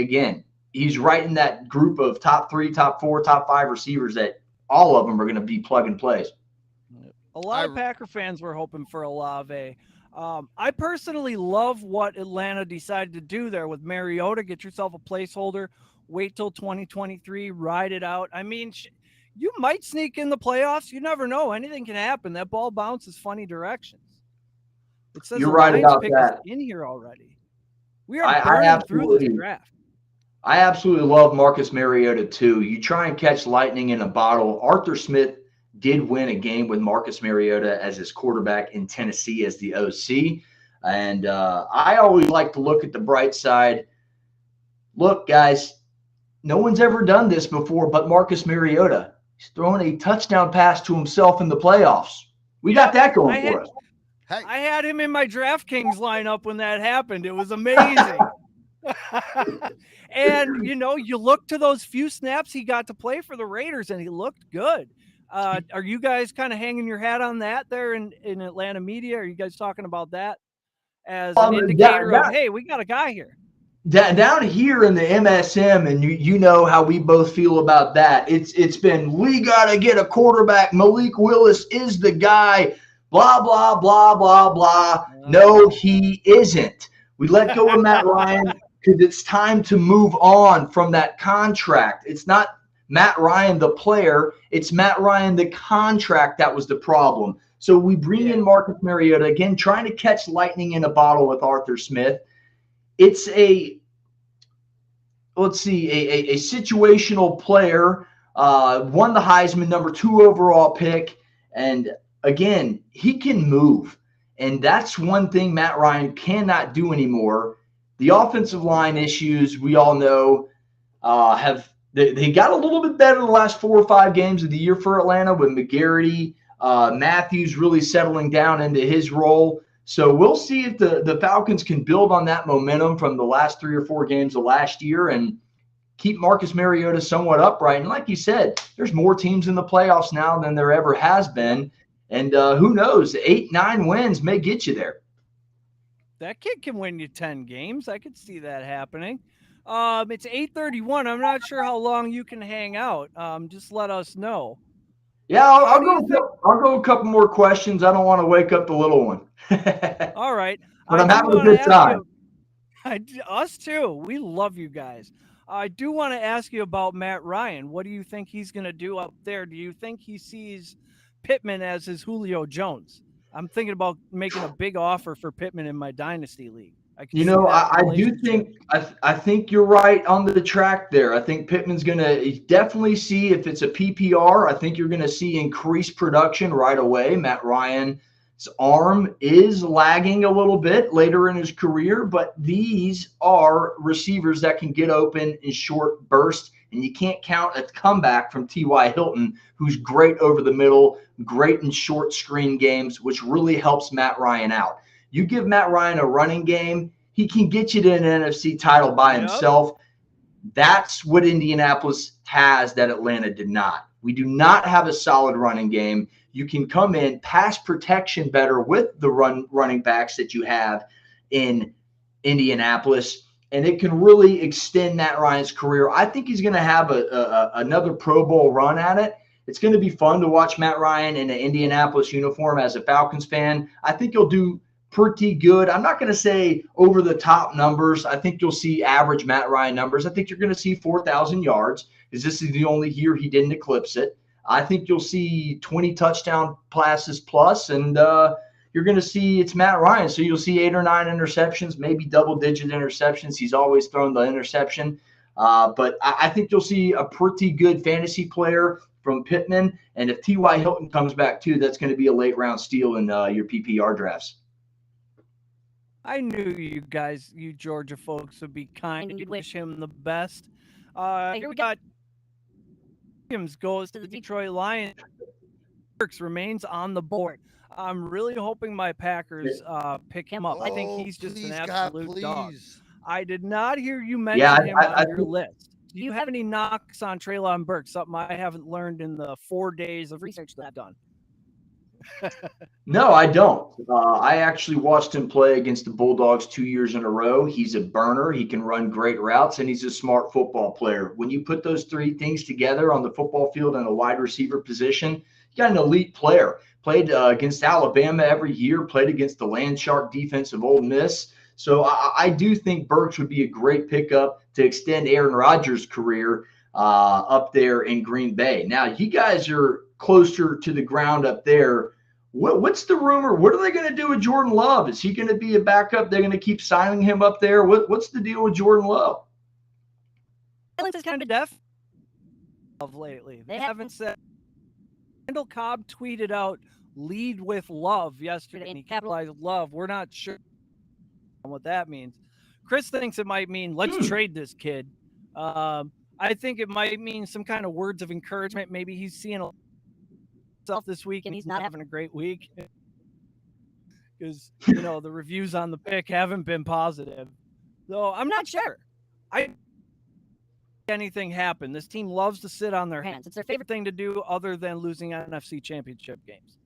he's right in that group of top 3, top 4, top 5 receivers that all of them are going to be plug and plays. A lot of Packer fans were hoping for Olave. I personally love what Atlanta decided to do there with Mariota. Get yourself a placeholder, wait till 2023, ride it out. I mean, you might sneak in the playoffs. You never know. Anything can happen. That ball bounces funny directions. It says you're right about that. In here already. We are burning through the draft. I absolutely love Marcus Mariota too. You try and catch lightning in a bottle. Arthur Smith did win a game with Marcus Mariota as his quarterback in Tennessee as the OC. And I always like to look at the bright side. Look, guys, no one's ever done this before but Marcus Mariota. He's thrown a touchdown pass to himself in the playoffs. We got that going for us. I had him in my DraftKings lineup when that happened. It was amazing. And, you look to those few snaps he got to play for the Raiders, and he looked good. Are you guys kind of hanging your hat on that there in Atlanta media? Are you guys talking about that as an indicator of, hey, we got a guy here? Down here in the MSM, and you know how we both feel about that. It's been, we got to get a quarterback. Malik Willis is the guy. Blah, blah, blah, blah, blah. No, he isn't. We let go of Matt Ryan because it's time to move on from that contract. It's not Matt Ryan, the player. It's Matt Ryan, the contract that was the problem. So we bring in Marcus Mariota, again, trying to catch lightning in a bottle with Arthur Smith. It's a situational player, won the Heisman, number 2 overall pick. And again, he can move. And that's one thing Matt Ryan cannot do anymore. The offensive line issues, we all know, they got a little bit better the last 4 or 5 games of the year for Atlanta with McGarity, Matthews really settling down into his role. So we'll see if the Falcons can build on that momentum from the last 3 or 4 games of last year and keep Marcus Mariota somewhat upright. And like you said, there's more teams in the playoffs now than there ever has been. And who knows, 8-9 wins may get you there. That kid can win you 10 games. I could see that happening. It's 8:31. I'm not sure how long you can hang out. Just let us know. Yeah, I'll go a couple more questions. I don't want to wake up the little one. All right. But I'm having a good time. Us too. We love you guys. I do want to ask you about Matt Ryan. What do you think he's going to do up there? Do you think he sees Pittman as his Julio Jones? I'm thinking about making a big offer for Pittman in my dynasty league. I can You see know, that I do relationship. think I think you're right on the track there. I think Pittman's going to definitely see if it's a PPR. I think you're going to see increased production right away. Matt Ryan's arm is lagging a little bit later in his career, but these are receivers that can get open in short bursts, and you can't count a comeback from T.Y. Hilton, who's great over the middle, great in short screen games, which really helps Matt Ryan out. You give Matt Ryan a running game, he can get you to an NFC title by himself. That's what Indianapolis has that Atlanta did not. We do not have a solid running game. You can come in, pass protection better with the running backs that you have in Indianapolis, and it can really extend Matt Ryan's career. I think he's going to have another Pro Bowl run at it. It's going to be fun to watch Matt Ryan in an Indianapolis uniform as a Falcons fan. I think he'll do pretty good. I'm not going to say over the top numbers. I think you'll see average Matt Ryan numbers. I think you're going to see 4,000 yards, because this is the only year he didn't eclipse it. I think you'll see 20 touchdown passes plus, and you're going to see it's Matt Ryan. So you'll see 8 or 9 interceptions, maybe double-digit interceptions. He's always thrown the interception. But I think you'll see a pretty good fantasy player from Pittman. And if T.Y. Hilton comes back too, that's going to be a late-round steal in your PPR drafts. I knew you guys, you Georgia folks, would be kind and you'd wish him the best. Here we got Williams goes to the Detroit Lions. Burks remains on the board. I'm really hoping my Packers pick him up. I think he's just an absolute dog. I did not hear you mention him on your list. Do you have any knocks on Treylon Burks? Something I haven't learned in the 4 days of research that I've done. No, I don't. I actually watched him play against the Bulldogs 2 years in a row. He's a burner. He can run great routes, and he's a smart football player. When you put those three things together on the football field in a wide receiver position, you got an elite player. Played against Alabama every year, played against the land shark defense of Ole Miss. So I do think Burks would be a great pickup to extend Aaron Rodgers' career up there in Green Bay. Now, you guys are closer to the ground up there. What's the rumor? What are they going to do with Jordan Love? Is he going to be a backup? They're going to keep signing him up there? What's the deal with Jordan Love? Silence is kind of deaf of lately. They haven't said. Randall Cobb tweeted out "lead with love" yesterday, and he capitalized love. We're not sure what that means. Chris thinks it might mean let's trade this kid. I think it might mean some kind of words of encouragement. Maybe he's seeing himself this week and he's not having a great week because the reviews on the pick haven't been positive. So I'm not sure. Anything happen. This team loves to sit on their hands. It's their favorite thing to do other than losing NFC championship games.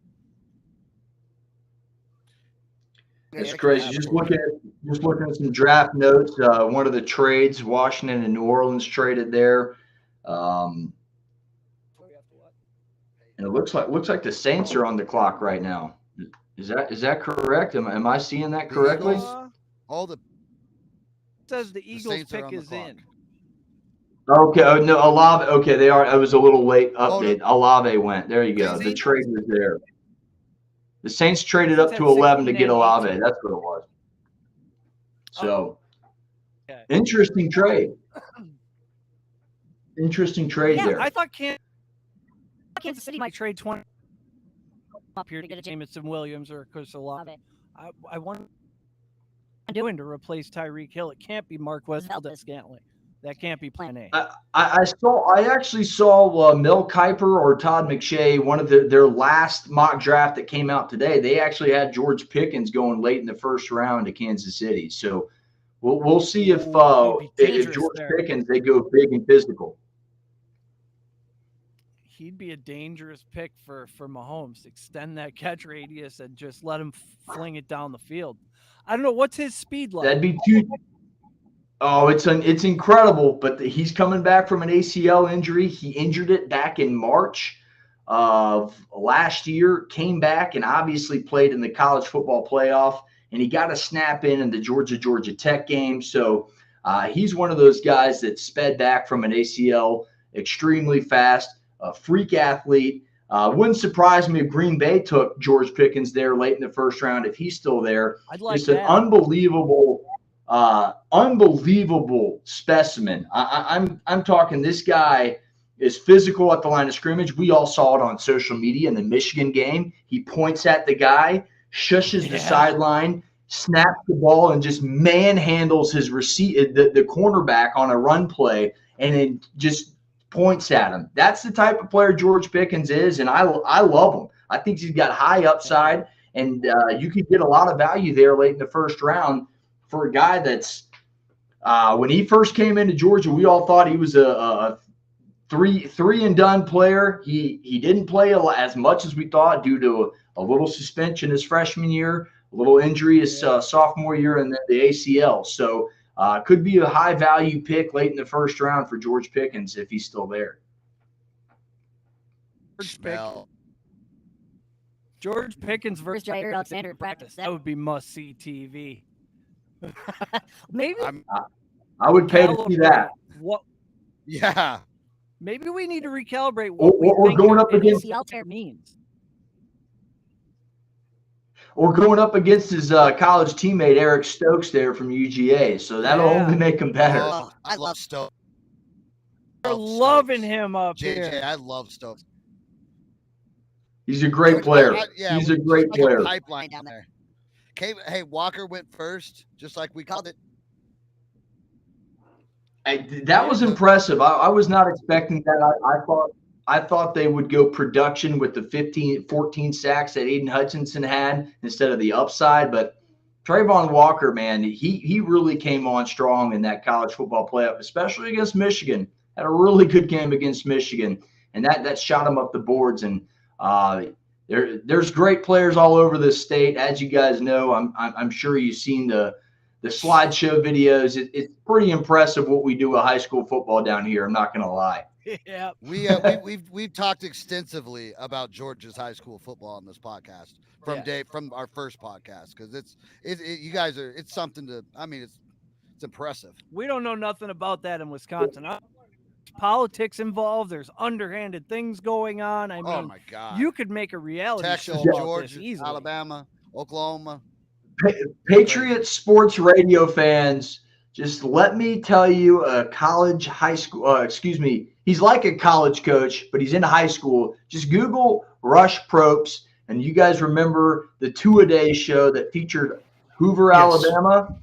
It's crazy. Just looking at some draft notes. One of the trades, Washington and New Orleans traded there. And it looks like the Saints are on the clock right now. Is that correct? Am I seeing that correctly? It says the Eagles pick is in. Okay. Oh, no, Olave. Okay, they are. It was a little late update. Olave went. There you go. The trade was there. The Saints traded up to 11 to get Olave. That's what it was. So, interesting trade. Interesting trade there. I thought Kansas City might trade 20 up here to get a Jameson Williams or Chris Olave. I want doing to replace Tyreek Hill. It can't be Marquez Valdes-Scantling. That can't be plan A. I actually saw Mel Kiper or Todd McShay, one of their last mock draft that came out today. They actually had George Pickens going late in the first round to Kansas City. So we'll see if George Pickens, they go big and physical. He'd be a dangerous pick for Mahomes. Extend that catch radius and just let him fling it down the field. I don't know, what's his speed like? That'd be too. Oh, it's incredible, but he's coming back from an ACL injury. He injured it back in March of last year, came back and obviously played in the college football playoff and he got a snap in the Georgia Tech game. So he's one of those guys that sped back from an ACL extremely fast, a freak athlete. Wouldn't surprise me if Green Bay took George Pickens there late in the first round if he's still there. I'd like Just an that. unbelievable specimen. I'm talking, this guy is physical at the line of scrimmage. We all saw it on social media in the Michigan game. He points at the guy, shushes the sideline, snaps the ball, and just manhandles his the cornerback on a run play, and then just points at him. That's the type of player George Pickens is, and I love him. I think he's got high upside, and you could get a lot of value there late in the first round for a guy that's when he first came into Georgia, we all thought he was a three and done player. He didn't play as much as we thought due to a little suspension his freshman year, a little injury his sophomore year, and then the ACL. So could be a high value pick late in the first round for George Pickens if he's still there. George Pickens versus Jair Alexander in practice. That would be must-see TV. Maybe I would pay to see that. What? Yeah. Maybe we need to recalibrate what or going up against ACL tear means. Or going up against his college teammate Eric Stokes there from UGA, so that'll only make him better. I love Stokes. They're loving him up JJ, here. I love Stokes. He's a great player. He's a great player. Pipeline down there. Hey, Walker went first, just like we called it. That was impressive. I was not expecting that. I thought they would go production with the 14 sacks that Aiden Hutchinson had instead of the upside. But Trayvon Walker, man, he really came on strong in that college football playoff, especially against Michigan. Had a really good game against Michigan, and that shot him up the boards. And there's great players all over this state, as you guys know. I'm sure you've seen the slideshow videos. It's pretty impressive what we do with high school football down here. I'm not going to lie. Yeah, we've talked extensively about Georgia's high school football on this podcast from our first podcast, because you guys are, it's something to, I mean, it's impressive. We don't know nothing about that in Wisconsin. There's politics involved. There's underhanded things going on. I mean, oh my God, you could make a reality Texas, show about Georgia, this easily. Alabama, Oklahoma. Patriot sports radio fans, just let me tell you, he's like a college coach, but he's in high school. Just Google Rush Propst, and you guys remember the two-a-day show that featured Hoover, Alabama?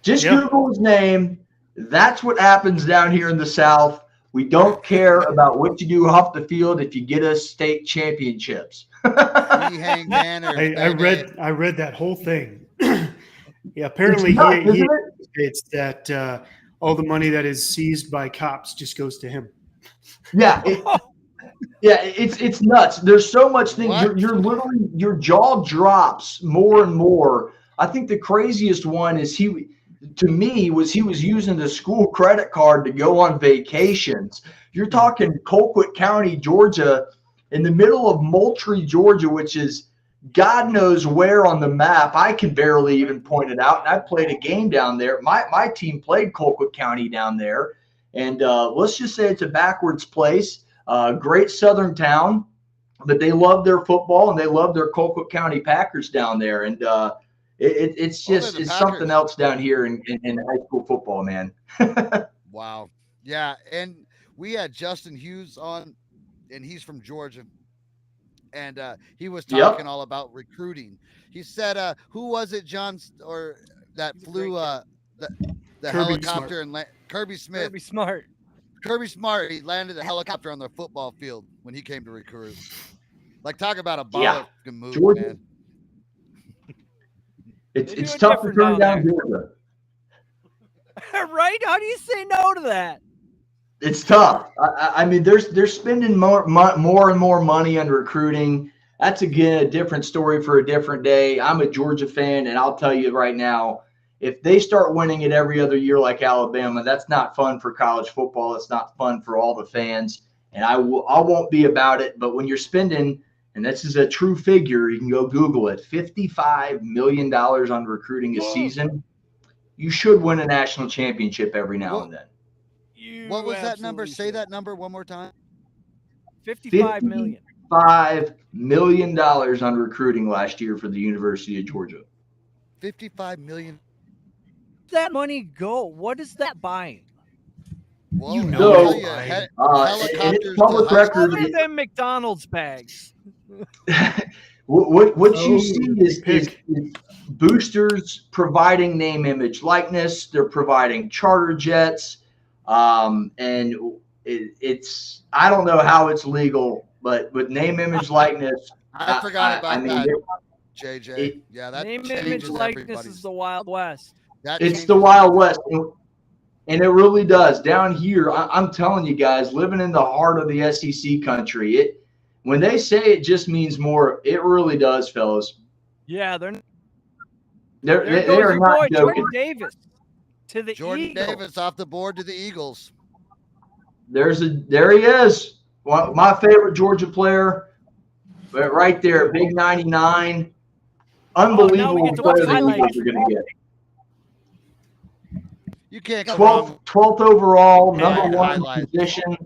Just Google his name. That's what happens down here in the South. We don't care about what you do off the field if you get us state championships. Hang banners, I read that whole thing. Yeah, apparently he states that all the money that is seized by cops just goes to him. Yeah, it's nuts. There's so much things. You're literally, your jaw drops more and more. I think the craziest one is he was using the school credit card to go on vacations. You're talking Colquitt County, Georgia, in the middle of Moultrie, Georgia, which is God knows where on the map. I can barely even point it out. And I played a game down there. My team played Colquitt County down there. And let's just say it's a backwards place, great southern town, but they love their football and they love their Colquitt County Packers down there. And it's something else down here in high school football, man. Wow. Yeah. And we had Justin Hughes on, and he's from Georgia. And he was talking all about recruiting. He said, who was it, John, or that flew the helicopter and Kirby Smith. Kirby Smart. He landed a helicopter on the football field when he came to recruit. Like, talk about a baller move, Georgia, man. It's tough to turn down Georgia. Right? How do you say no to that? It's tough. I mean, they're spending more and more money on recruiting. That's, again, a different story for a different day. I'm a Georgia fan, and I'll tell you right now, if they start winning it every other year like Alabama, that's not fun for college football. It's not fun for all the fans, and I won't be about it. But when you're spending and this is a true figure. You can go Google it. $55 million on recruiting a season. You should win a national championship every now and then. What was that number? Say that number one more time. 55 million. $55 million on recruiting last year for the University of Georgia. 55 million. Where does that money go? What is that buying? Well, You know it, Brian. helicopters. Public to record. Other than McDonald's bags. What you see is pick. boosters providing name, image, likeness. They're providing charter jets, and it's I don't know how it's legal, but with name, image, likeness. I forgot about that, JJ. That name, changes image, likeness everybody's. is the Wild West. It's the Wild West. And it really does. Down here, I'm telling you guys, living in the heart of the SEC country, when they say it just means more, it really does, fellas. Yeah, they goes are your not boy, joking. Jordan Davis to the Jordan Eagles. Davis off the board to the Eagles. There he is. My favorite Georgia player, right there, big 99. Unbelievable player the Eagles are going to get. You can't go wrong. 12th overall, Yeah, number one highlights. position.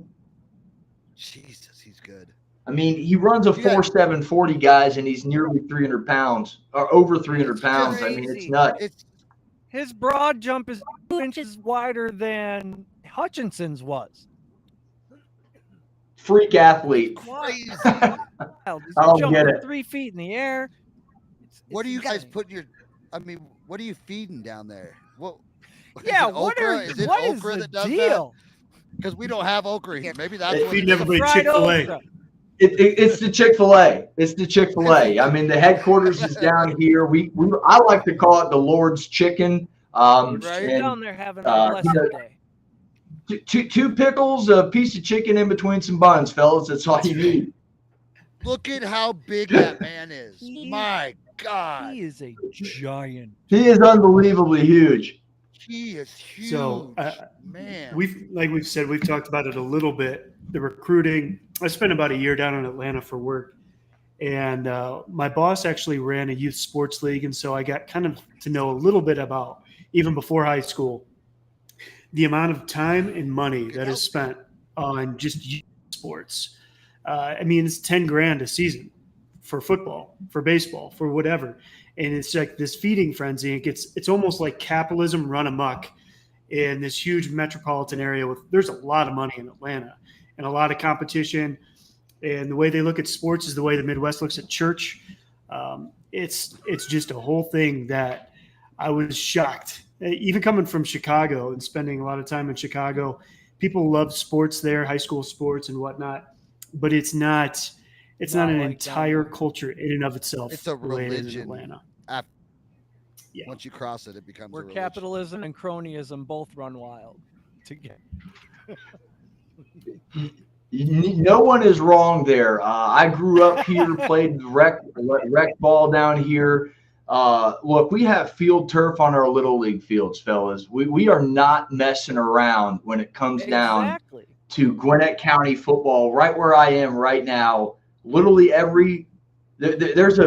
Jesus, he's good. I mean, he runs a 4.7 40, guys, and he's nearly 300 pounds, or over 300 pounds. I mean, it's nuts. His broad jump is 2 inches wider than Hutchinson's was. Freak athlete. Crazy. He's I'll jumping get it. 3 feet in the air. What are you guys putting your? I mean, what are you feeding down there? What? Yeah, is it what okra? is Is it what is okra the that does deal? Because we don't have okra here. Maybe that's They what feed it is. everybody Fried Chick-fil-A. okra. It's the Chick-fil-A. It's the Chick-fil-A. I mean, the headquarters is down here. I like to call it the Lord's Chicken. Right And, down there having a blessed day. two pickles, a piece of chicken in between some buns, fellas. That's all you need. Look at how big that man is. My God. He is a giant. He is unbelievably huge. He is huge. So man. we've said, we've talked about it a little bit. The recruiting. I spent about a year down in Atlanta for work, and my boss actually ran a youth sports league, and so I got kind of to know a little bit about, even before high school, the amount of time and money that is spent on just youth sports. I mean, it's $10,000 a season for football, for baseball, for whatever. And it's like this feeding frenzy. It's almost like capitalism run amok in this huge metropolitan area there's a lot of money in Atlanta and a lot of competition. And the way they look at sports is the way the Midwest looks at church. It's just a whole thing that I was shocked. Even coming from Chicago and spending a lot of time in Chicago, people love sports there, high school sports and whatnot, but it's not an like entire culture in and of itself. It's a the way it is in religion. Atlanta. Yeah. Once you cross it, it becomes Where a religion. capitalism and cronyism both run wild together. No one is wrong there. I grew up here, played rec ball down here. Look, we have field turf on our little league fields, fellas. We are not messing around when it comes down to Gwinnett County football. Right where I am right now, literally there's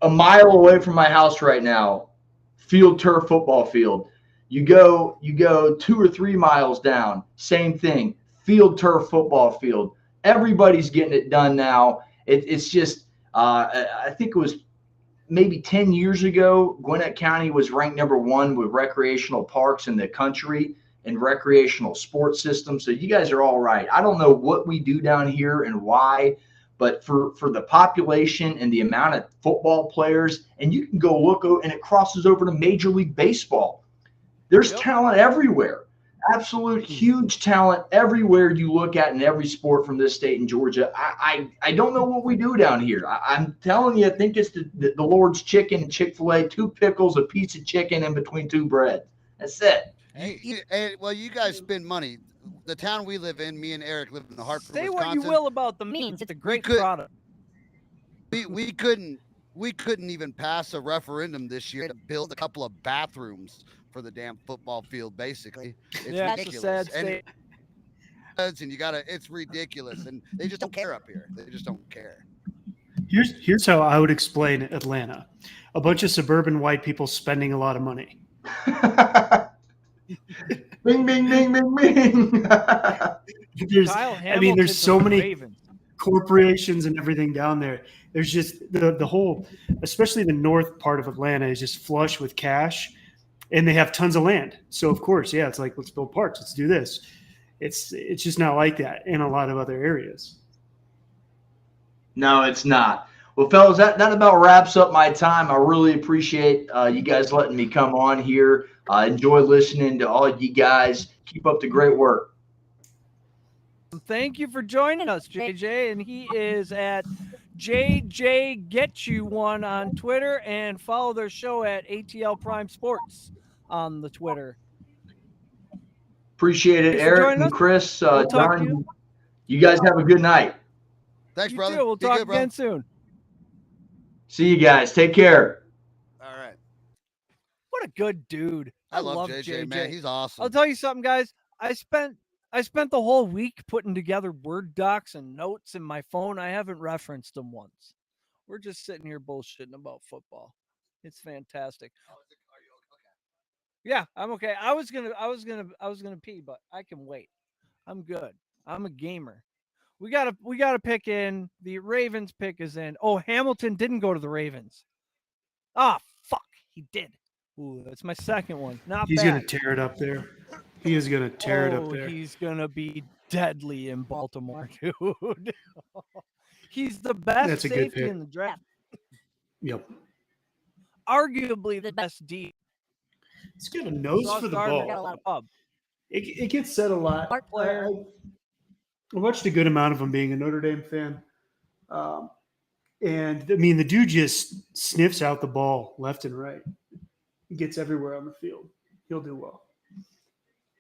a mile away from my house right now, field turf football field. You go 2 or 3 miles down, same thing, field turf football field. Everybody's getting it done now. It's just I think it was maybe 10 years ago, Gwinnett County was ranked number 1 with recreational parks in the country and recreational sports systems. So you guys are all right. I don't know what we do down here and why, but for the population and the amount of football players, and you can go look and it crosses over to Major League Baseball. There's talent everywhere. Absolute huge talent everywhere you look at in every sport from this state in Georgia. I don't know what we do down here. I'm telling you, I think it's the Lord's Chicken and Chick-fil-A, 2 pickles, a piece of chicken in between 2 bread. That's it. Hey, well, you guys spend money. The town we live in, me and Eric live in the Hartford, Say Wisconsin. what you will about the means. It's a great product. We couldn't even pass a referendum this year to build a couple of bathrooms for the damn football field. Basically, it's ridiculous. It's a sad state. And you gotta, it's ridiculous, and they just don't care up here. They just don't care. Here's how I would explain Atlanta: a bunch of suburban white people spending a lot of money. Bing, bing, bing, bing, bing. Kyle I mean, there's Hamilton's so on the many Ravens. corporations and everything down there. There's just the whole, especially the north part of Atlanta, is just flush with cash, and they have tons of land. So of course, yeah, it's like, let's build parks, let's do this. It's just not like that in a lot of other areas. No, it's not. Well, fellas, that about wraps up my time. I really appreciate you guys letting me come on here. Enjoy listening to all you guys. Keep up the great work. Thank you for joining us, JJ. And he is at JJ Get You One on Twitter, and follow their show at ATL Prime Sports on the Twitter. Appreciate it, Thanks for Eric joining and us. Chris. We'll talk to Don, you guys have a good night. Thanks, You brother. too. We'll Be talk good, brother. again soon. See you guys. Take care. All right. What a good dude. I love JJ, man. He's awesome. I'll tell you something, guys. I spent the whole week putting together Word docs and notes in my phone. I haven't referenced them once. We're just sitting here bullshitting about football. It's fantastic. Are you okay? Yeah, I'm okay. I was gonna pee, but I can wait. I'm good. I'm a gamer. We gotta pick in. The Ravens pick is in. Oh, Hamilton didn't go to the Ravens. Ah, fuck, he did. Ooh, that's my second one. Not He's bad. gonna tear it up there. He is gonna tear it up there. He's gonna be deadly in Baltimore, dude. He's the best That's a good safety pick. in the draft. Yep. Arguably the best D. He's got a nose Sauce for the Gardner got a ball. lot of pub. It gets said a lot. Smart player. I watched a good amount of him being a Notre Dame fan. And I mean, the dude just sniffs out the ball left and right. He gets everywhere on the field. He'll do well.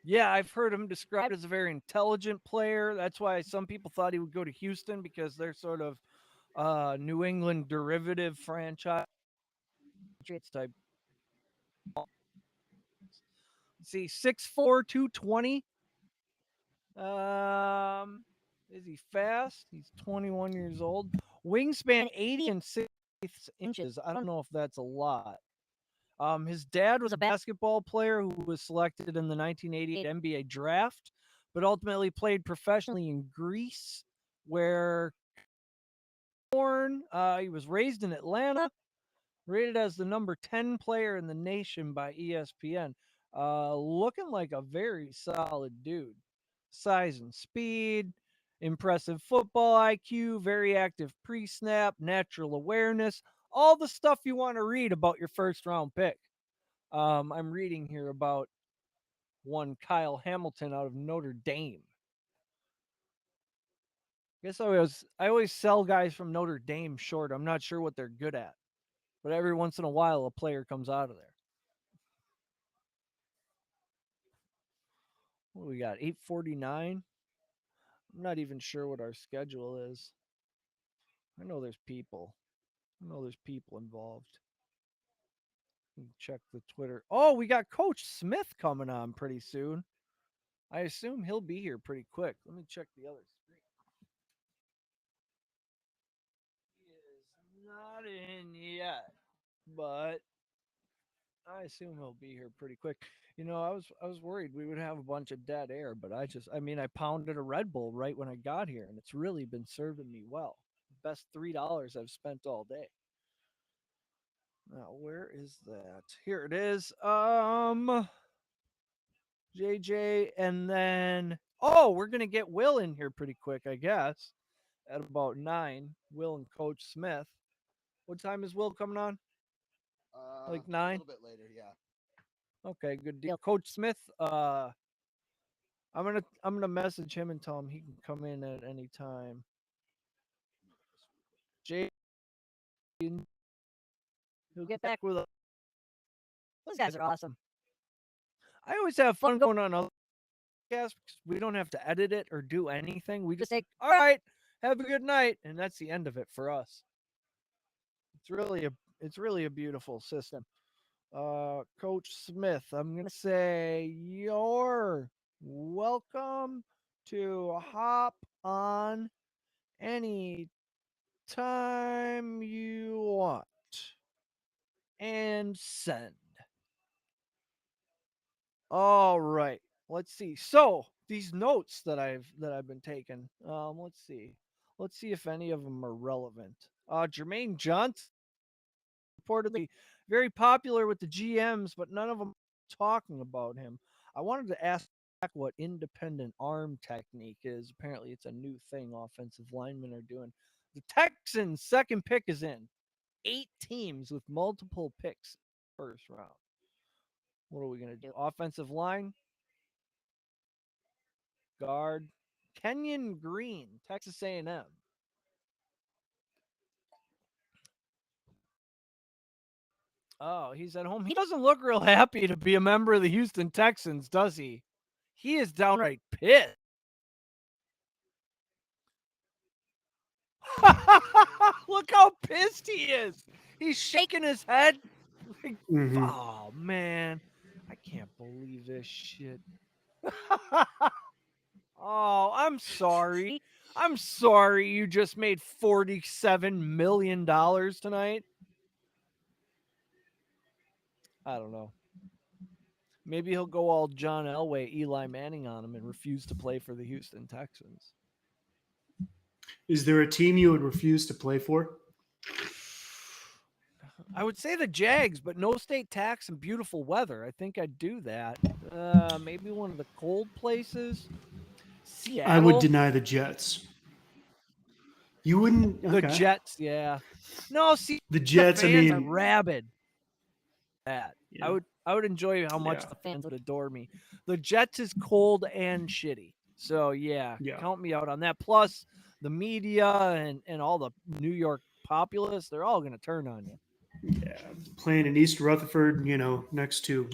Yeah, I've heard him described as a very intelligent player. That's why some people thought he would go to Houston, because they're sort of New England derivative franchise. Patriots type. Let's see, 6'4", 220. Is he fast? He's 21 years old. Wingspan 80 and 6 inches. I don't know if that's a lot. His dad was a basketball player who was selected in the 1988 NBA draft, but ultimately played professionally in Greece, where born. He was raised in Atlanta, rated as the number 10 player in the nation by ESPN. Looking like a very solid dude. Size and speed, impressive football IQ, very active pre-snap, natural awareness, all the stuff you want to read about your first round pick. I'm reading here about one Kyle Hamilton out of Notre Dame. I guess I always sell guys from Notre Dame short. I'm not sure what they're good at, but every once in a while a player comes out of there. What do we got? 8:49. I'm not even sure what our schedule is. I know there's people. Involved. Check the Twitter. Oh, we got Coach Smith coming on pretty soon. I assume he'll be here pretty quick. Let me check the other screen. He is not in yet, but I assume he'll be here pretty quick. You know, I was worried we would have a bunch of dead air, but I pounded a Red Bull right when I got here, and it's really been serving me well. Best $3 I've spent all day. Now, where is that? Here it is. JJ, and then we're gonna get Will in here pretty quick, I guess, at about 9. Will and Coach Smith. What time is Will coming on? Like 9? A little bit later, yeah. Okay, good deal. Coach Smith, I'm gonna message him and tell him he can come in at any time. Jay, he'll get back with us. Those guys are awesome. I always have fun going on other podcasts because we don't have to edit it or do anything. We just say, "All right, have a good night," and that's the end of it for us. It's really a beautiful system. Coach Smith, I'm gonna say you're welcome to hop on any time you want. And send. All right. Let's see. So these notes that I've been taking. Let's see. Let's see if any of them are relevant. Jermaine Johnson reportedly very popular with the GMs, but none of them talking about him. I wanted to ask what independent arm technique is. Apparently, it's a new thing offensive linemen are doing. The Texans' second pick is in. 8 teams with multiple picks first round. What are we going to do? Offensive line, guard, Kenyon Green, Texas A&M. Oh, he's at home. He doesn't look real happy to be a member of the Houston Texans, does he? He is downright pissed. Look how pissed he is. He's shaking his head. Like, oh, man. I can't believe this shit. Oh, I'm sorry. I'm sorry you just made $47 million tonight. I don't know. Maybe he'll go all John Elway, Eli Manning on him and refuse to play for the Houston Texans. Is there a team you would refuse to play for? I would say the Jags, but no state tax and beautiful weather. I think I'd do that. Maybe one of the cold places. Seattle. I would deny the Jets. You wouldn't? The Jets, yeah. No, see, the Jets, the fans are I mean, rabid. That yeah. I would enjoy how much the fans would adore me. The Jets is cold and shitty. So yeah, count me out on that. Plus the media and all the New York populace, they're all gonna turn on you. Yeah, playing in East Rutherford, next to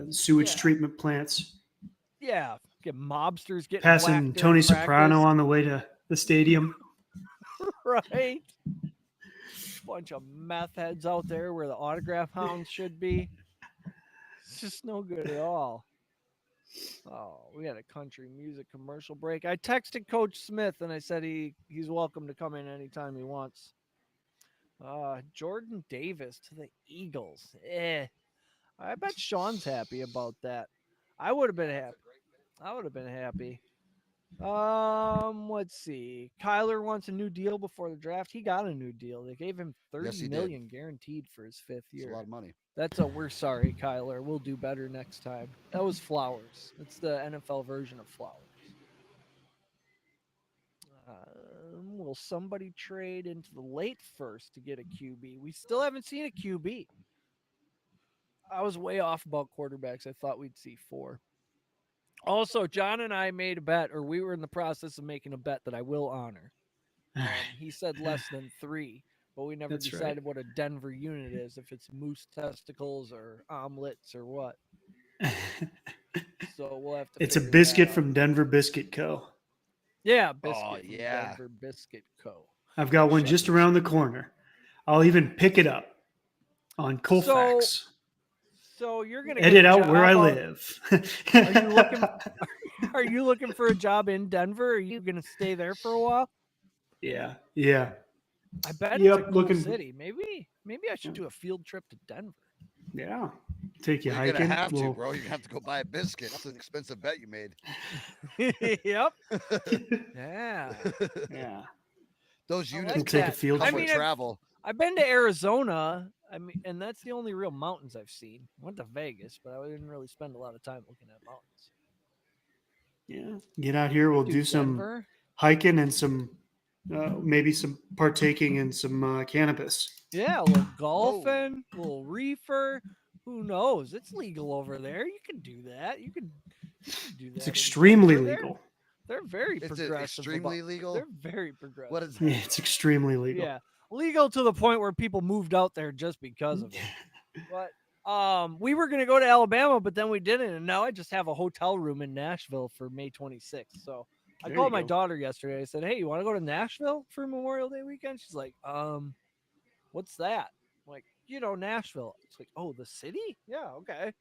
sewage treatment plants. Yeah, get mobsters getting passing Tony Soprano on the way to the stadium. Right. Bunch of meth heads out there where the autograph hounds should be. It's just no good at all. Oh, we had a country music commercial break. I texted Coach Smith and I said he's welcome to come in anytime he wants. Jordan Davis to the Eagles. I bet Sean's happy about that. I would have been happy. Let's see. Kyler wants a new deal before the draft. He got a new deal. They gave him $30 million guaranteed for his 5th year. That's a lot of money. We're sorry, Kyler. We'll do better next time. That was Flowers. It's the NFL version of Flowers. Will somebody trade into the late first to get a QB? We still haven't seen a QB. I was way off about quarterbacks. I thought we'd see 4. Also, John and I made a bet, or we were in the process of making a bet that I will honor. He said less than 3, but we never decided what a Denver unit is, if it's moose testicles or omelets or what. So we'll have to. It's a biscuit from Denver Biscuit Co. Yeah, biscuit. From Denver Biscuit Co. I've got one just around the corner. I'll even pick it up on Colfax. So you're gonna edit out where I live. Are you looking for a job in Denver? Or are you gonna stay there for a while? Yeah. I bet it's a cool city. Maybe I should do a field trip to Denver. Yeah, take you hiking. You're gonna have to, bro. You're gonna have to go buy a biscuit. That's an expensive bet you made. Yep. Yeah. Those units like take a field trip. with travel. I've been to Arizona. And that's the only real mountains I've seen. Went to Vegas, but I didn't really spend a lot of time looking at mountains. Yeah, get out here. We'll do some hiking and some, maybe some partaking in some cannabis. Yeah, a little golfing, a little reefer. Who knows? It's legal over there. You can do that. You can do that. It's extremely legal. They're very progressive. It's extremely legal? They're very progressive. What is that? Yeah, it's extremely legal. Yeah. Legal to the point where people moved out there just because of it. But we were going to go to Alabama, but then we didn't. And now I just have a hotel room in Nashville for May 26th. So I called my daughter yesterday. I said, hey, you want to go to Nashville for Memorial Day weekend? She's like, what's that? I'm like, Nashville. It's like, oh, the city? Yeah, okay.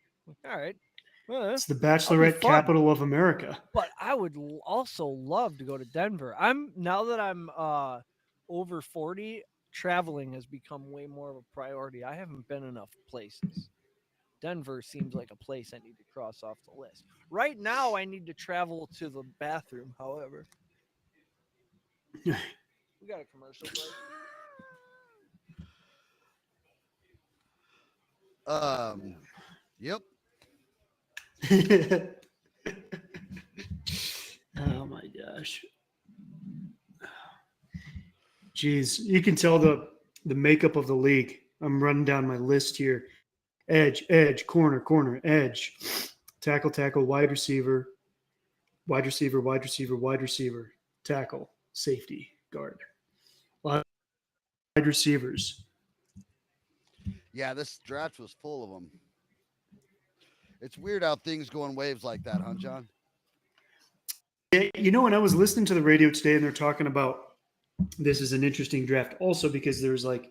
All right. It's the bachelorette capital of America. But I would also love to go to Denver. Now that I'm over 40, traveling has become way more of a priority. I haven't been enough places. Denver seems like a place I need to cross off the list. Right now, I need to travel to the bathroom, however. We got a commercial break. Yep. Oh my gosh. Jeez, you can tell the makeup of the league. I'm running down my list here. Edge, corner, corner, edge, tackle, wide receiver, wide receiver, wide receiver, wide receiver, tackle, safety, guard. Wide receivers. Yeah, this draft was full of them. It's weird how things go in waves like that, huh, John? Yeah, you know, when I was listening to the radio today and they're talking about this is an interesting draft also because there's like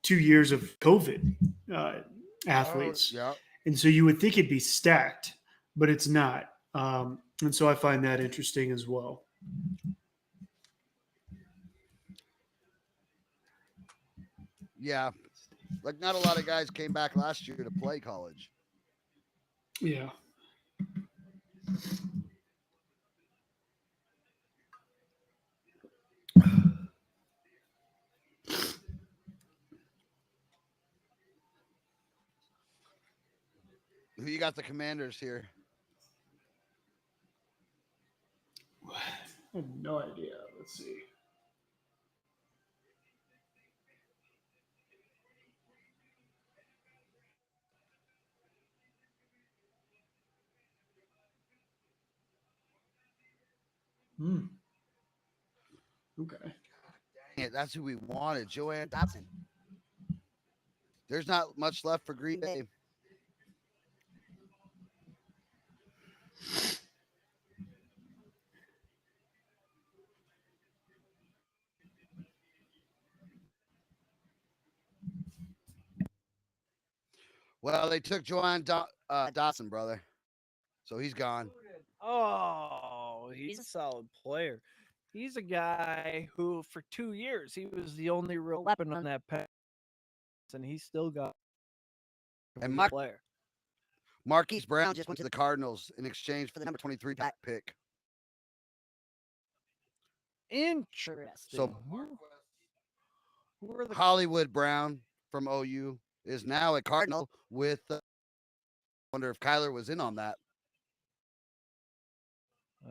2 years of COVID athletes. Yeah. And so you would think it'd be stacked, but it's not. And so I find that interesting as well. Yeah. Like not a lot of guys came back last year to play college. Yeah. Who you got the Commanders here? I have no idea. Let's see. Okay. Dang it, that's who we wanted, Joanne Dotson. There's not much left for Green Bay. Well, they took Joanne Dotson, brother. So he's gone. Oh, he's a solid player. He's a guy who, for 2 years, he was the only real weapon on that pass, and he still got a player. Marquise Brown just went to the Cardinals in exchange for the number 23 pick. Interesting. So who are the Hollywood Brown from OU is now a Cardinal with. Wonder if Kyler was in on that.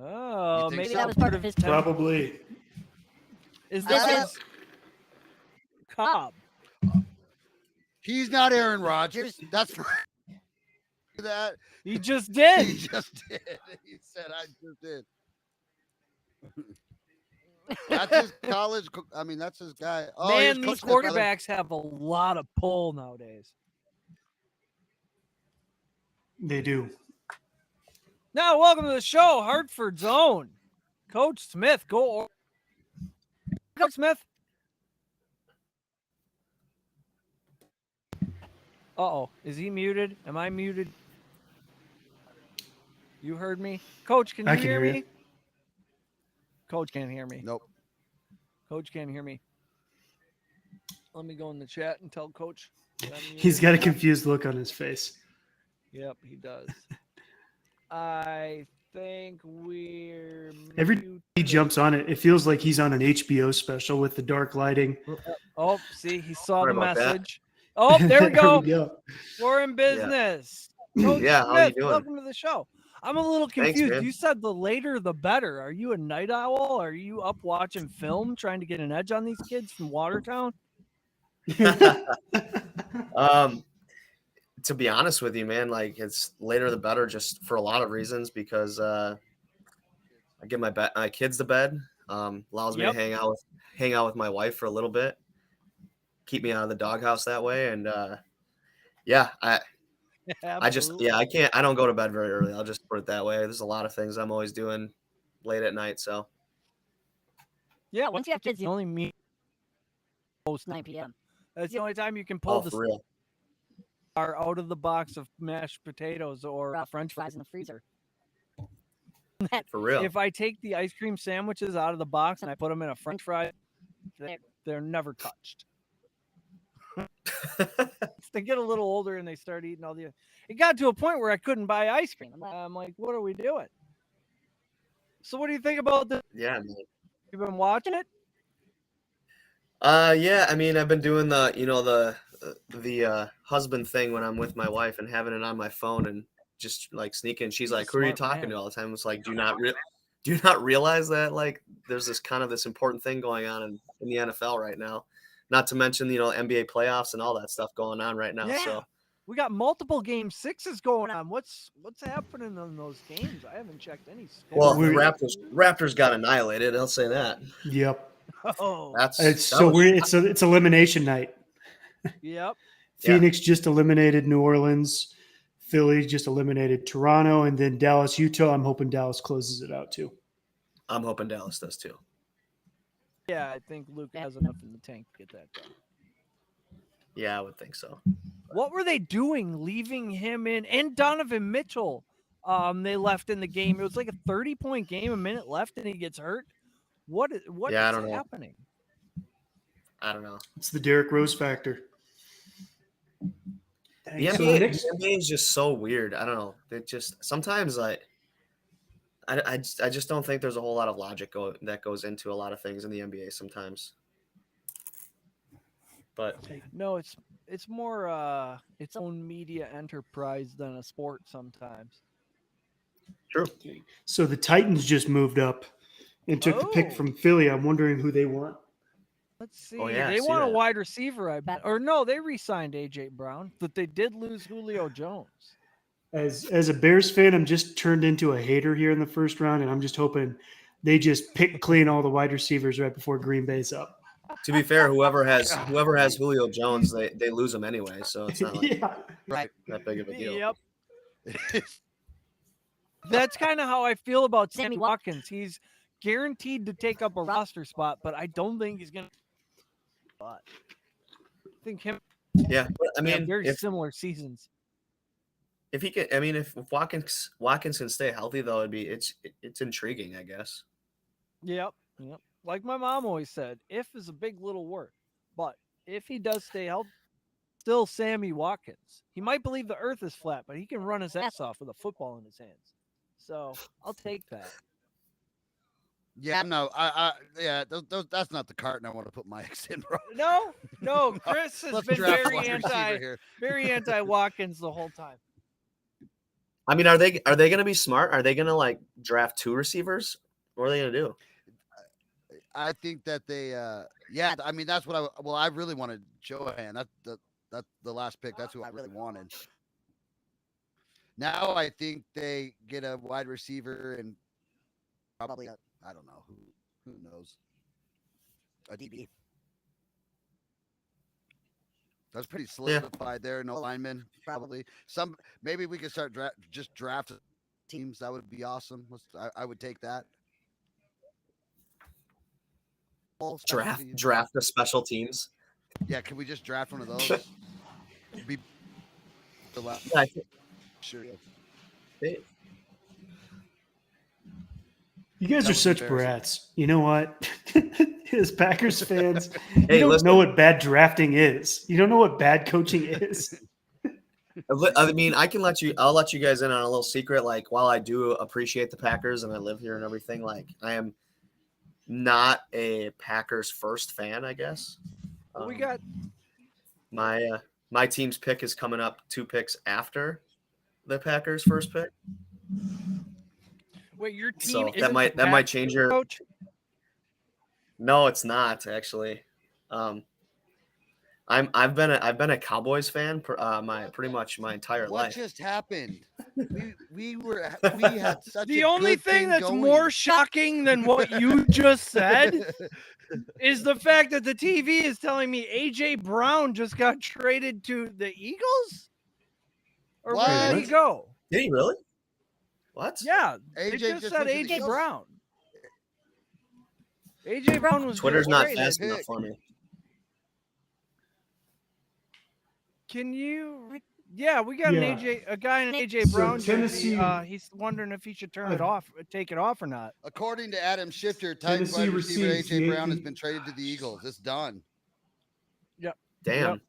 Oh, maybe so? that was part of his Probably. Is this Cobb? He's not Aaron Rodgers. That's that. He just did. He just did. He said, "I just did." That's his college. I mean, that's his guy. Oh, man, these quarterbacks have a lot of pull nowadays. They do. Now, welcome to the show, Hartford's own Coach Smith. Go, Coach Smith. Uh-oh, is he muted? Am I muted? You heard me? Coach, can you hear me? You. Coach can't hear me. Nope. Coach can't hear me. Let me go in the chat and tell Coach. He's got a confused look on his face. Yep, he does. I think we're... Every time he jumps on it, it feels like he's on an HBO special with the dark lighting. Oh, see, he saw Sorry the about message. Oh, there we go. There we go. We're in business. Coach Yeah, Smith, how you doing? welcome to the show. I'm a little Thanks, confused. man. You said the later the better. Are you a night owl? Are you up watching film, trying to get an edge on these kids from Watertown? To be honest with you, man, like it's later the better, just for a lot of reasons. Because I get my kids to bed, allows me to hang out with my wife for a little bit, keep me out of the doghouse that way, and I don't go to bed very early. I'll just put it that way. There's a lot of things I'm always doing late at night, so yeah. Once you have kids, you only meet post 9 p.m. That's the only time you can pull the for real. are out of the box of mashed potatoes or French fries in the freezer. For real. If I take the ice cream sandwiches out of the box and I put them in a French fry they're never touched. They get a little older and they start eating all the. It got to a point where I couldn't buy ice cream. I'm like, what are we doing? So, what do you think about this? Yeah, man. You've been watching it? Yeah. I mean, I've been doing the husband thing when I'm with my wife and having it on my phone and just like sneaking. She's like, "Who are you talking to all the time?" It's like, do you not realize that like there's this important thing going on in the NFL right now? Not to mention NBA playoffs and all that stuff going on right now. Yeah. So We got multiple game 6s going on. What's happening in those games? I haven't checked any scores. well, the Raptors got annihilated. I'll say that. Yep. Oh, It's elimination night. Yep. Phoenix just eliminated New Orleans. Philly just eliminated Toronto, and then Dallas, Utah. I'm hoping Dallas closes it out too. I'm hoping Dallas does too. Yeah, I think Luke has enough in the tank to get that done. Yeah, I would think so. What were they doing leaving him in? And Donovan Mitchell, they left in the game. It was like a 30-point game, a minute left, and he gets hurt. What is happening? I don't know. It's the Derrick Rose factor. The NBA is just so weird. I don't know. It just sometimes I just don't think there's a whole lot of logic that goes into a lot of things in the NBA sometimes. But no, it's more its own media enterprise than a sport sometimes. True. So the Titans just moved up and took the pick from Philly. I'm wondering who they want. Let's see. Oh, yeah, they want a wide receiver, I bet. Or no, they re-signed A.J. Brown, but they did lose Julio Jones. As a Bears fan, I'm just turned into a hater here in the first round, and I'm just hoping they just pick clean all the wide receivers right before Green Bay's up. To be fair, whoever has Julio Jones, they lose him anyway, so it's not like that big of a deal. Yep. That's kind of how I feel about Sammy Watkins. He's guaranteed to take up a roster spot, but I don't think he's going to. But I think him. Yeah, I mean, very similar seasons. If he can, I mean, if Watkins can stay healthy, though, it's intriguing, I guess. Yep. Like my mom always said, if is a big little word, but if he does stay healthy, still Sammy Watkins. He might believe the earth is flat, but he can run his ass off with a football in his hands. So I'll take that. Yeah, no, that's not the carton I want to put my eggs in, bro. No, Chris has been very anti Watkins the whole time. I mean, are they going to be smart? Are they going to like draft 2 receivers? What are they going to do? I think that they, I mean, that's what I really wanted Johan. That's the last pick. That's who I really wanted. Now I think they get a wide receiver and probably, I don't know who knows, a DB. That's pretty solidified there. No linemen, probably. Maybe we could start just draft teams. That would be awesome. I would take that. Draft the special teams. Yeah, can we just draft one of those? Be the last. Sure. You guys are such brats. You know what? As Packers fans, Hey, you don't listen. know what bad drafting is. You don't know what bad coaching is. I mean, I'll let you guys in on a little secret. Like, while I do appreciate the Packers and I live here and everything, like, I am not a Packers first fan, I guess. We got my team's pick is coming up 2 picks after the Packers' first pick. Wait, your team So isn't that might change your coach? No, it's not actually. I've been a Cowboys fan pretty much my entire What life. just happened? We had such The a only good thing that's going. more shocking than what you just said is the fact that the TV is telling me A.J. Brown just got traded to the Eagles? Or where did he go? Did he really? What? Yeah, AJ they just just said went to the A.J. Eagles? Brown. A.J. Brown was Twitter's not traded. fast enough for me. Can you Yeah, we got a guy in AJ Brown Tennessee- jersey. He's wondering if he should take it off or not. According to Adam Schifter, Titans Tennessee wide receiver receives AJ the Brown has AP been traded to the Eagles. It's done. Yep. Damn. Yep.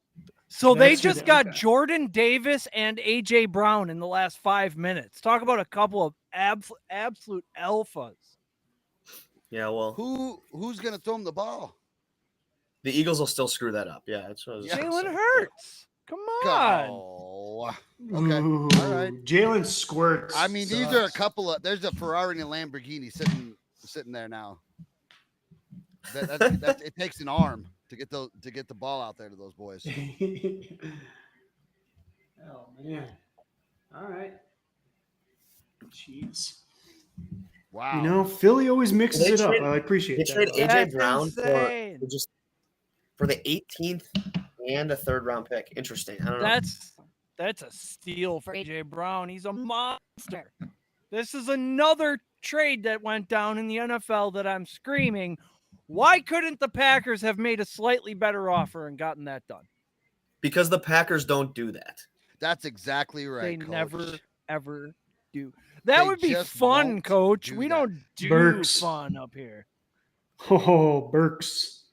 So they That's who just they- got okay. Jordan Davis and AJ Brown in the last 5 minutes. Talk about a couple of absolute alphas. Yeah, well, Who's gonna throw him the ball? the Eagles will still screw that up. Yeah, that's what I was gonna Jalen say. Hurts. Come on. Oh, okay. Ooh, All right. Jalen squirts. I mean, these are a couple of. There's a Ferrari and a Lamborghini sitting there now. That it takes an arm to get the ball out there to those boys. Oh man! All right. Jeez. Wow. You know, Philly always mixes They it up. trade- I appreciate They that. trade AJ That's Brown insane. for the 18th and a 3rd round pick. Interesting. I don't know. That's a steal for AJ Brown. He's a monster. This is another trade that went down in the NFL that I'm screaming. Why couldn't the Packers have made a slightly better offer and gotten that done? Because the Packers don't do that. That's exactly right. They Coach. never ever do. That They would be just fun, won't Coach. do We that. don't do Burks. fun up here. Oh, Burks.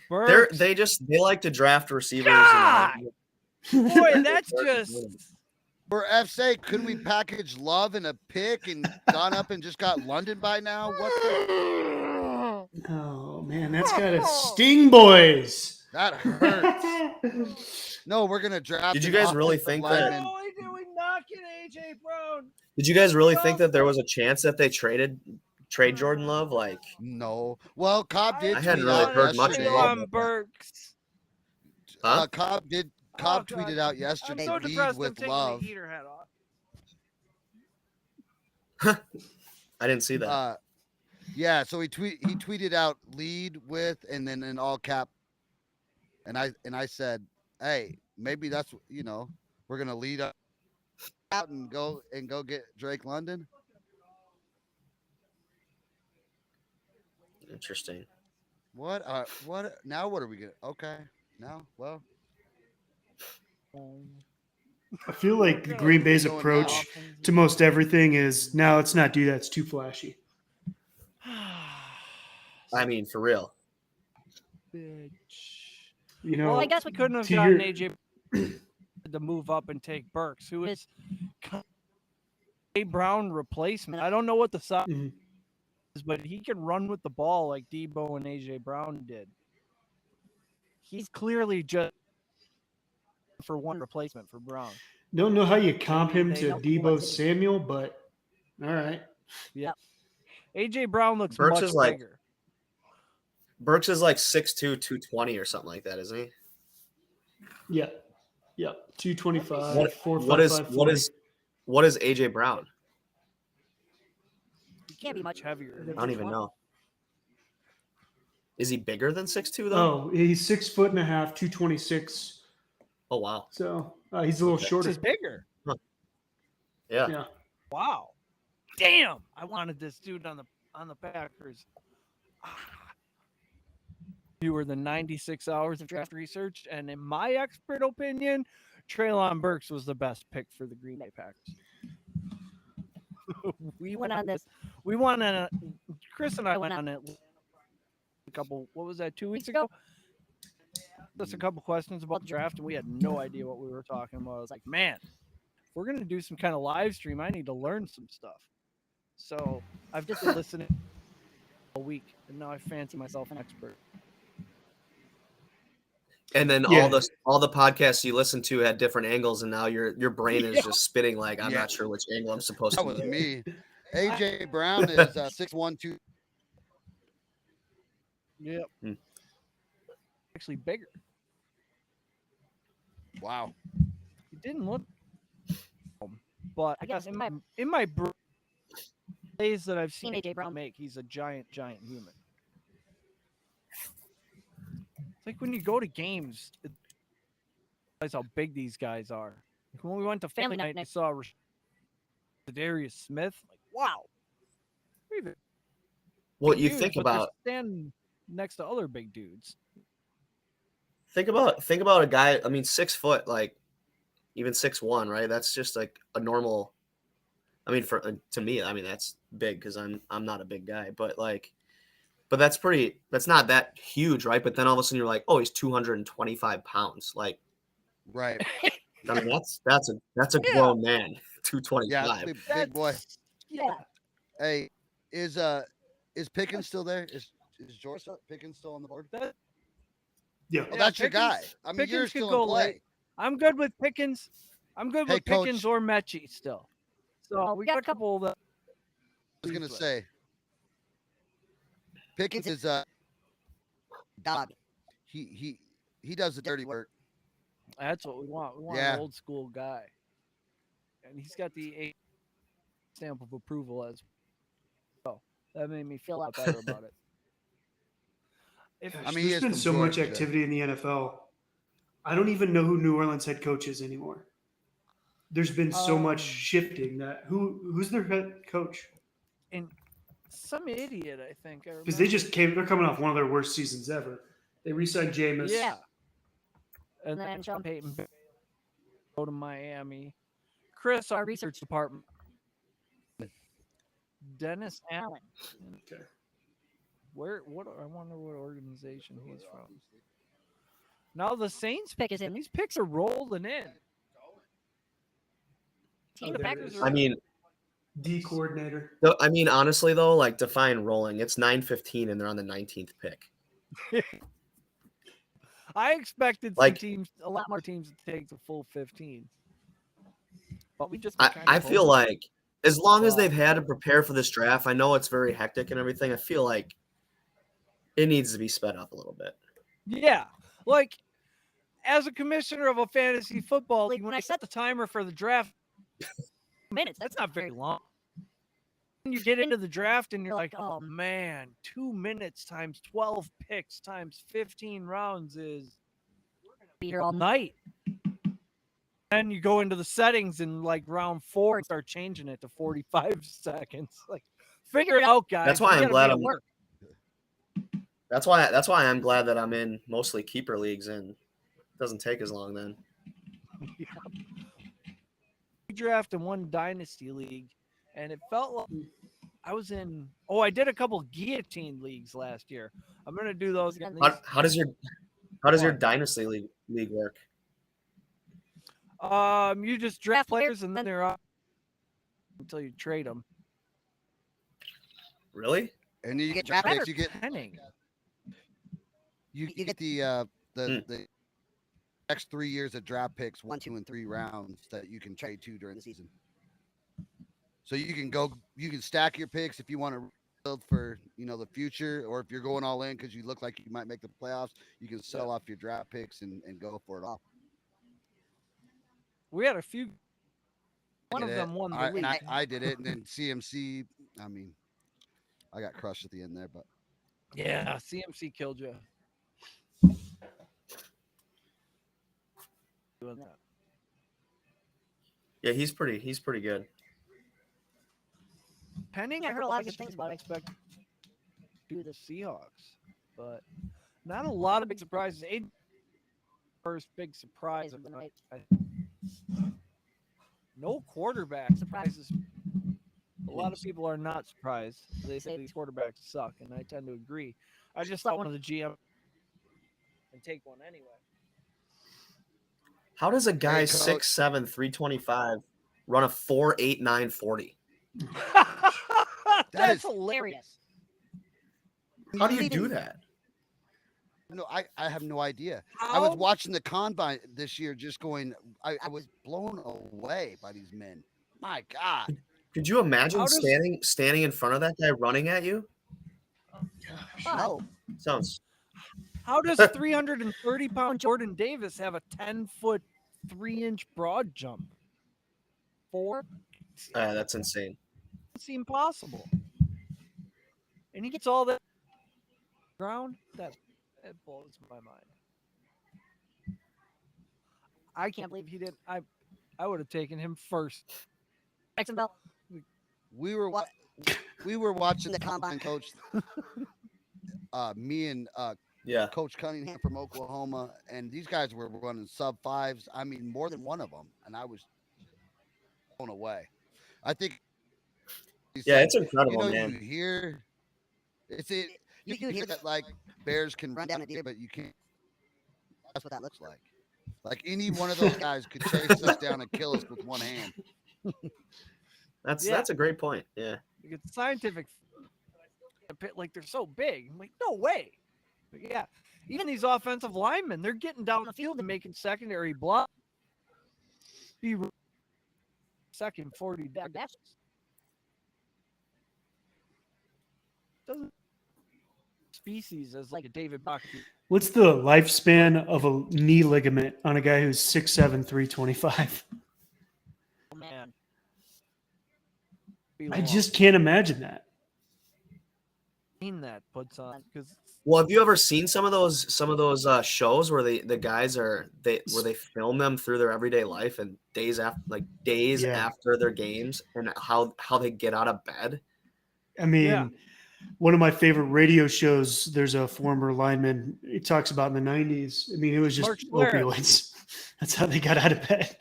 Burks. They like to draft receivers. God! And Boy, that's just For F's sake, couldn't we package Love in a pick and gone up and just got London by now? What the? Oh man, that's gotta sting, boys. That hurts. No, we're gonna draft. Did you an guys really offensive think that- lineman. Not only did we not get AJ Brown, Did you guys really think that there was a chance that they trade Jordan Love? Like, No. Well, Cobb did. I hadn't tweet really out heard much yesterday. about on Burks. huh? Cobb God. tweeted out I'm yesterday. so Lead depressed. I'm with taking Love. the heater hat off. I didn't see that. Yeah, so he tweeted out lead with and then in all cap. And I said, hey, maybe that's we're gonna lead up out and go get Drake London. Interesting. What now? What are we gonna? Okay, now well. I feel like Green Bay's Going approach to most everything is, no, let's not do that. It's too flashy. I mean, for real. You know, Well, I guess we couldn't have to gotten your- AJ to move up and take Burks, who is a Brown replacement. I don't know what the size Mhm. is, but he can run with the ball like Debo and AJ Brown did. He's clearly just for one replacement for Brown. Don't know how you comp him They to don't Debo want to. Samuel, but all right. Yeah. AJ Brown looks Burks much is like- bigger. Burks is like 6'2", 220 or something like that, isn't he? Yeah. 225, What 455, what is AJ Brown? He can't be much heavier. I don't even know. Is he bigger than 6'2" though? Oh, he's 6'1.5", 226. Oh wow. So he's a little Okay. shorter. This is bigger. Yeah. Yeah. Wow. Damn. I wanted this dude on the Packers. Fewer than 96 hours of draft research, and in my expert opinion, Treylon Burks was the best pick for the Green Bay Packers. We went on this. We went on Chris and I went on it a couple. What was that? 2 weeks ago. Just a couple questions about the draft, and we had no idea what we were talking about. I was like, man, if we're gonna do some kind of live stream, I need to learn some stuff. So I've just been listening all week, and now I fancy myself an expert. And then Yeah. all the podcasts you listen to had different angles, and now your brain is Yeah. just spitting like I'm Yeah. not sure which angle I'm supposed That to was do. me. AJ Brown is 6'1", 2. Yep. Hmm. Actually bigger. Wow. He didn't look, but I guess in my days that I've seen AJ Brown make, he's a giant human. It's like when you go to games, you realize how big these guys are. Like when we went to family night, and I saw Darius Smith. Like, wow. Well, you Dudes, think but they're about standing next to other big dudes. think about a guy. I mean, 6 foot. Like even 6'1", right? That's just like a normal. I mean, to me, I mean that's big because I'm not a big guy, but that's pretty. That's not that huge, right? But then all of a sudden you're like, oh, he's 225 pounds. Like, Right. I mean, that's a grown man, 225. Yeah, big boy. Yeah. Hey, is Pickens still there? Is George Pickens still on the board? Yeah. Oh, that's your guy. Pickens- I mean, Pickens you're could still go in play. late. I'm good with Pickens. I'm good Hey, with Pickens Coach. or Mechie still. So we got a couple of. I was gonna say, Pickens is dog. He does the dirty work. That's what we want. We want Yeah. an old school guy, and he's got the A stamp of approval as well. That made me feel a lot better about it. I mean, he there's is been from so much Georgia. activity in the NFL. I don't even know who New Orleans head coach is anymore. There's been so much shifting that who's their head coach? And some idiot, I think. Because they're coming off one of their worst seasons ever. They re-signed Jameis. Yeah. And then Sean Payton go to Miami. Chris, our research department. Dennis Allen. Okay. I wonder what organization he's from. Now the Saints pick is in. These picks are rolling in. Oh, there it is. I mean, D coordinator. I mean, honestly though, like define rolling. It's 9:15 and they're on the 19th pick. I expected Like- a lot more teams to take the full 15. But we just I feel like as long as they've had to prepare for this draft, I know it's very hectic and everything. I feel like it needs to be sped up a little bit. Yeah. Like, as a commissioner of a fantasy football league, when I set the timer for the draft, minutes, that's not very long. When you get into the draft and you're like, oh man, 2 minutes times 12 picks times 15 rounds is we're gonna be here all night. Then you go into the settings and like round 4 and start changing it to 45 seconds. Like, figure it out, guys. That's why We I'm gotta glad make it I'm work. That's why I'm glad that I'm in mostly keeper leagues and it doesn't take as long then. Draft in one dynasty league, and it felt like I was in. Oh, I did a couple guillotine leagues last year. I'm gonna do those again. How does your dynasty league work? You just draft players and then they're up until you trade them. Really? And you get draft picks. You get Penning. you get the next 3 years of draft picks, 1, 2, and 3 rounds that you can trade to during the season. So you can stack your picks if you want to build for the future, or if you're going all in because you look like you might make the playoffs, you can sell off your draft picks and go for it all. We had a few. One of them won the league. I did it, and then CMC. I mean, I got crushed at the end there, but yeah, CMC killed you. Doing that. Yeah, he's pretty good. Penning, I heard a lot of good things about. I expect to do the Seahawks, but not a lot of big surprises. First big surprise of the night. No quarterback surprises. A lot of people are not surprised. They say these quarterbacks suck, and I tend to agree. I just thought one of the GM and take one anyway. How does a guy Hey, Coach. 6'7", 325 run a 4.8, 940? That's hilarious. How do you do that? No, I have no idea. I was watching the combine this year, just going. I was blown away by these men. My God. Could you imagine standing in front of that guy running at you? No. Sounds. How does 330-pound Jordan Davis have a 10-foot, 3-inch broad jump? 4? That's insane. It's impossible. And he gets all that ground. That blows my mind. I can't believe he didn't. I would have taken him first. Jacksonville. We were watching the combine, Coach. Me and Yeah. Coach Cunningham from Oklahoma, and these guys were running sub fives. I mean, more than one of them, and I was blown away. I think he Yeah, said, it's incredible, man. you hear you hear that like bears can run down a deer, but you can't. That's what that looks like. Like any one of those guys could chase us down and kill us with one hand. That's a great point. Yeah. It's scientific. Like they're so big. I'm like, no way. But yeah. Even these offensive linemen, they're getting down the field and making secondary block. Be second 40 downs. Doesn't species as like a David Bach. What's the lifespan of a knee ligament on a guy who's 6'7", 325? Oh, man. I just can't imagine that. That puts on because. Well, have you ever seen some of those shows where the guys where they film them through their everyday life and days after their games and how they get out of bed? I mean, one of my favorite radio shows, there's a former lineman. He talks about in the 90s. I mean, it was just opioids. That's how they got out of bed.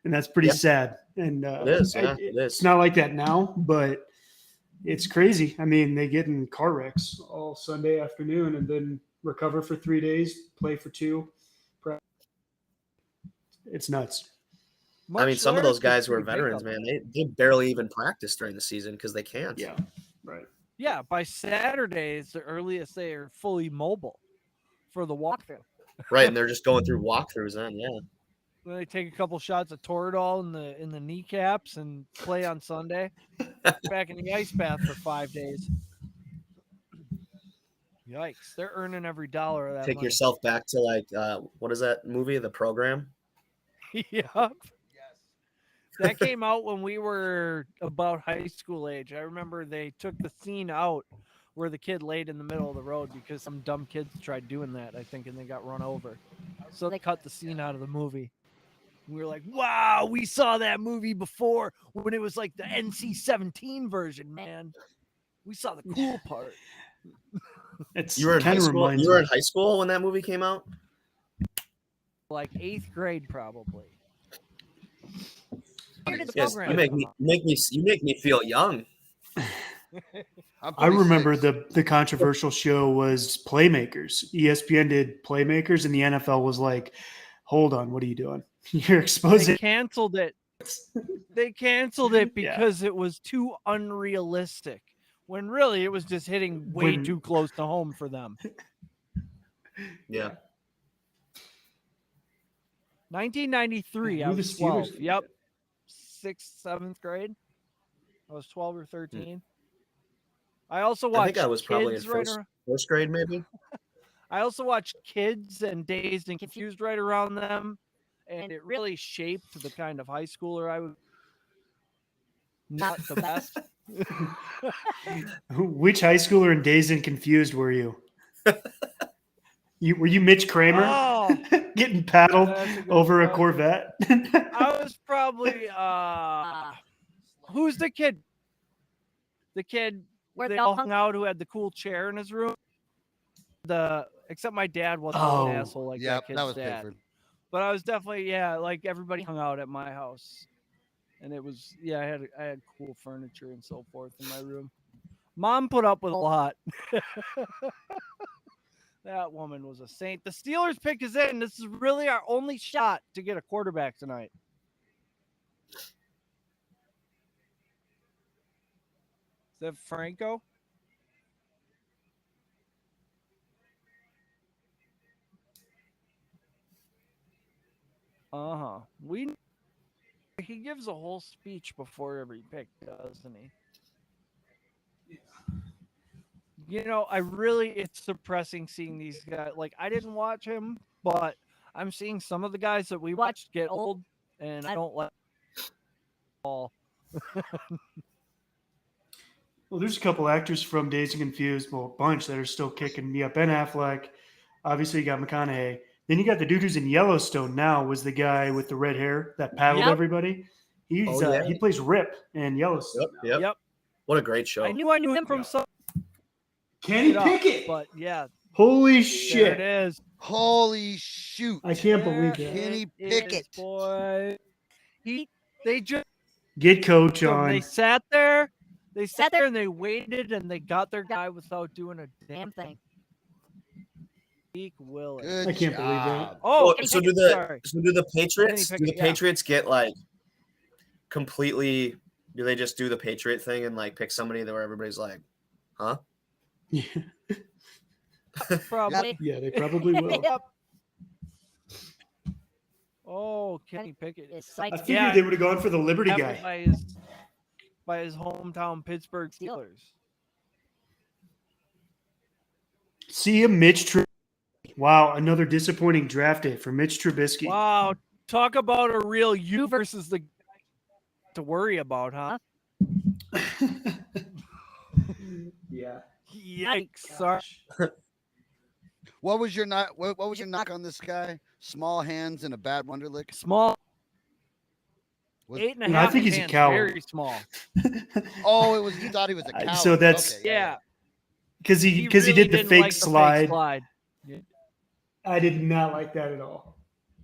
And that's pretty sad. And it is. Yeah, it is. It's not like that now, but it's crazy. I mean, they get in car wrecks all Sunday afternoon and then recover for 3 days, play for 2. It's nuts. I mean, some of those guys who are veterans, man, they barely even practice during the season because they can't. Yeah, right. Yeah, by Saturday is the earliest they are fully mobile for the walkthrough. Right, and they're just going through walkthroughs then, yeah. Then they take a couple shots of Toradol in the kneecaps and play on Sunday. Back in the ice bath for 5 days. Yikes! They're earning every dollar of that. Take money. yourself back to like what is that movie? The Program. Yep. Yes. That came out when we were about high school age. I remember they took the scene out where the kid laid in the middle of the road because some dumb kids tried doing that, I think, and they got run over. So they cut the scene out of the movie. We were like, wow, we saw that movie before when it was like the NC-17 version, man. We saw the cool part. You were in high school. You were in high school when that movie came out? Like 8th grade, probably. Yes, you make me feel young. I remember the controversial show was Playmakers. ESPN did Playmakers, and the NFL was like, "Hold on, what are you doing? You're exposing." They canceled it. They canceled it because it was too unrealistic. When really it was just hitting way too close to home for them. Yeah. 1993. I was 12. Yep. 6th, 7th grade. I was 12 or 13. I also watched. I think I was probably in first grade, maybe. I also watched Kids and Dazed and Confused right around them, and it really shaped the kind of high schooler I was. Not the best. Which high schooler in Dazed and Confused were you? Were you Mitch Kramer getting paddled over a Corvette? I was probably who's the kid? The kid where they all hung out who had the cool chair in his room. Except my dad wasn't an asshole like that kid's was dad. Pickford. But I was definitely like everybody hung out at my house. And it was I had cool furniture and so forth in my room. Mom put up with a lot. That woman was a saint. The Steelers pick is in. This is really our only shot to get a quarterback tonight. Is that Franco? He gives a whole speech before every pick, doesn't he? You know, it's suppressing seeing these guys. Like, I didn't watch him, but I'm seeing some of the guys that we watched get old, and I don't like all. Well, there's a couple actors from Dazed and Confused, well, a bunch that are still kicking me up. Ben Affleck, obviously you got McConaughey. Then you got the dude who's in Yellowstone now, was the guy with the red hair that paddled everybody. He plays Rip in Yellowstone. Yep. What a great show. I knew him from some. Kenny Pickett. But yeah, Holy There shit. it is. Holy shoot. I can't believe that. Kenny It is, Pickett. boy. They just Get coach they on. sat there. They sat there and they waited and they got their guy without doing a damn thing. Zeke Willis. Good I can't believe that. job. Oh, so do the Patriots? Kenny Do the Pickett, yeah. Patriots get like completely? Do they just do the Patriot thing and like pick somebody where everybody's like, huh? Yeah, probably. yeah, they probably will. Yep. Oh, Kenny Pickett. I figured they would have gone for the Liberty Happened guy. by his hometown Pittsburgh Steelers. See him, Mitch Trubisky. Wow, another disappointing draft day for Mitch Trubisky. Wow, talk about a real you versus the to worry about, huh? Yeah. Yikes! Sorry. What was your knock? What was your knock on this guy? Small hands and a bad Wonderlick. Small. Was- 8.5. I think he's a hands, coward. Very small. Oh, it was. You thought he was a coward. So that's- Okay, Yeah. Because he really did the didn't fake like slide. I did not like that at all.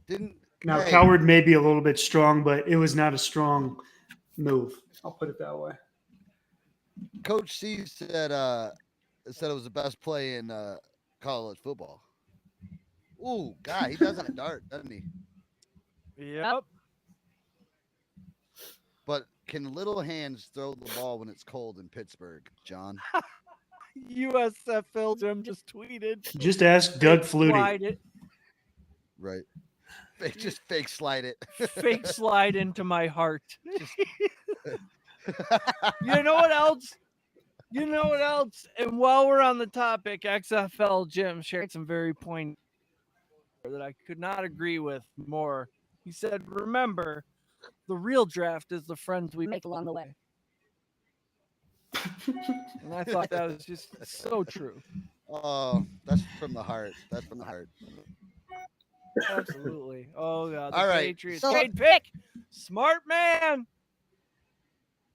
Didn't Now, hey, coward may be a little bit strong, but it was not a strong move. I'll put it that way. Coach C said it was the best play in college football. Ooh, God, he does on a dart, doesn't he? Yep. But can little hands throw the ball when it's cold in Pittsburgh, John? USF Phil Jim just tweeted. Just ask Doug Flutie. Slide it. Right. Just fake slide it. Fake slide into my heart. You know what else? You know what else? And while we're on the topic, XFL Jim shared some very pointed that I could not agree with more. He said, "Remember, the real draft is the friends we make along the way." And I thought that was just so true. Oh, that's from the heart. That's from the heart. Absolutely. Oh God. The All right. Patriots. So- Trade pick. Smart man.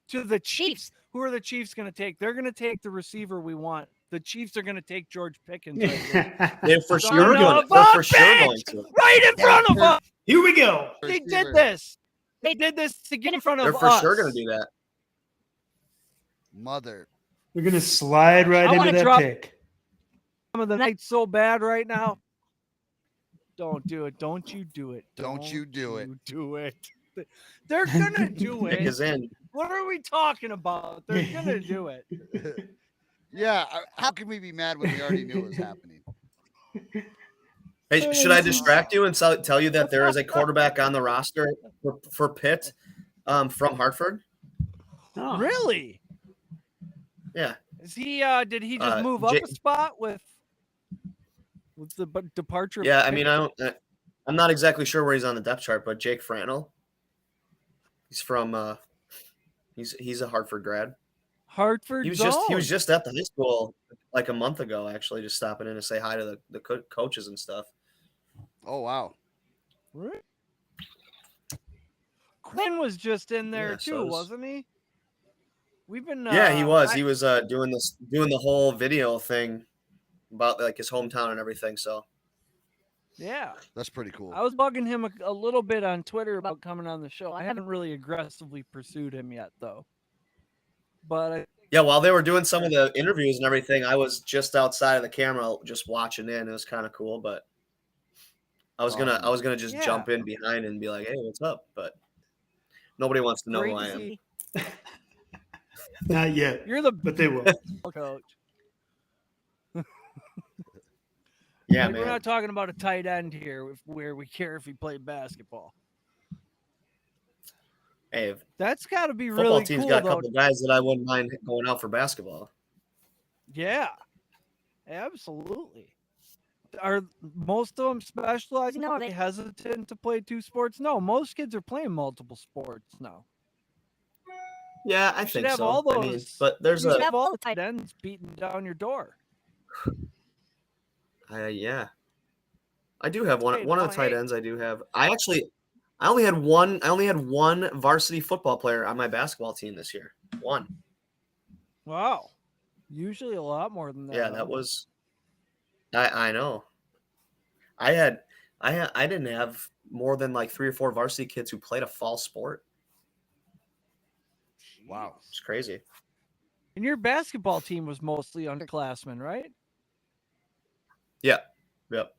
To the Chiefs. Who are the Chiefs going to take? They're going to take the receiver we want. The Chiefs are going to take George Pickens. Right here. They're for Son sure of going. a They're for sure bitch! going to. Right in front of us. Here we go. They Receiver. did this. They did this to get in front of They're us. for sure going to do that. Mother. We're going to slide right I into wanna that drop- pick. Some of the night so bad right now. Don't do it. Don't you do it. Don't you do it. You do it. They're going to do Pick it. is in. What are we talking about? They're going to do it. Yeah. How can we be mad when we already knew it was happening? Hey, should I distract you and tell you that there is a quarterback on the roster for Pitt from Hartford? Oh. Really? Yeah. Is he? Did he just move up J- a spot with the departure? Of Yeah, I mean, Pickens? I'm not exactly sure where he's on the depth chart, but Jake Frantl. He's from he's a Hartford grad. Hartford. He was just at the high school like a month ago, actually, just stopping in to say hi to the coaches and stuff. Oh, wow. Really? Quinn was just in there Yeah, too, so is- wasn't he? We've been. Yeah, he was. He was doing the whole video thing about like his hometown and everything. So Yeah, That's pretty cool. I was bugging him a little bit on Twitter about coming on the show. I haven't really aggressively pursued him yet, though. But yeah, while they were doing some of the interviews and everything, I was just outside of the camera, just watching in. It was kind of cool, but I was gonna just Yeah. jump in behind and be like, "Hey, what's up?" But nobody wants to know great who I to am. see. Not yet, You're the but they will. coach. Yeah, Like, we're man. not talking about a tight end here where we care if he played basketball. Hey, That's got to be football really team's cool, got a though. couple guys that I wouldn't mind going out for basketball. Yeah, absolutely. Are most of them specializing? Are they hesitant to play two sports? No, most kids are playing multiple sports now. Yeah, I You should think have so. all I mean, those. but there's You should a have all the tight ends beating down your door. yeah. I do have Hey, one of the tight ends. I do have. I only had one varsity football player on my basketball team this year. One. Wow. Usually a lot more than that. Yeah, that I know. I didn't have more than like 3 or 4 varsity kids who played a fall sport. Wow. It's crazy. And your basketball team was mostly underclassmen, right? Yeah. Yep.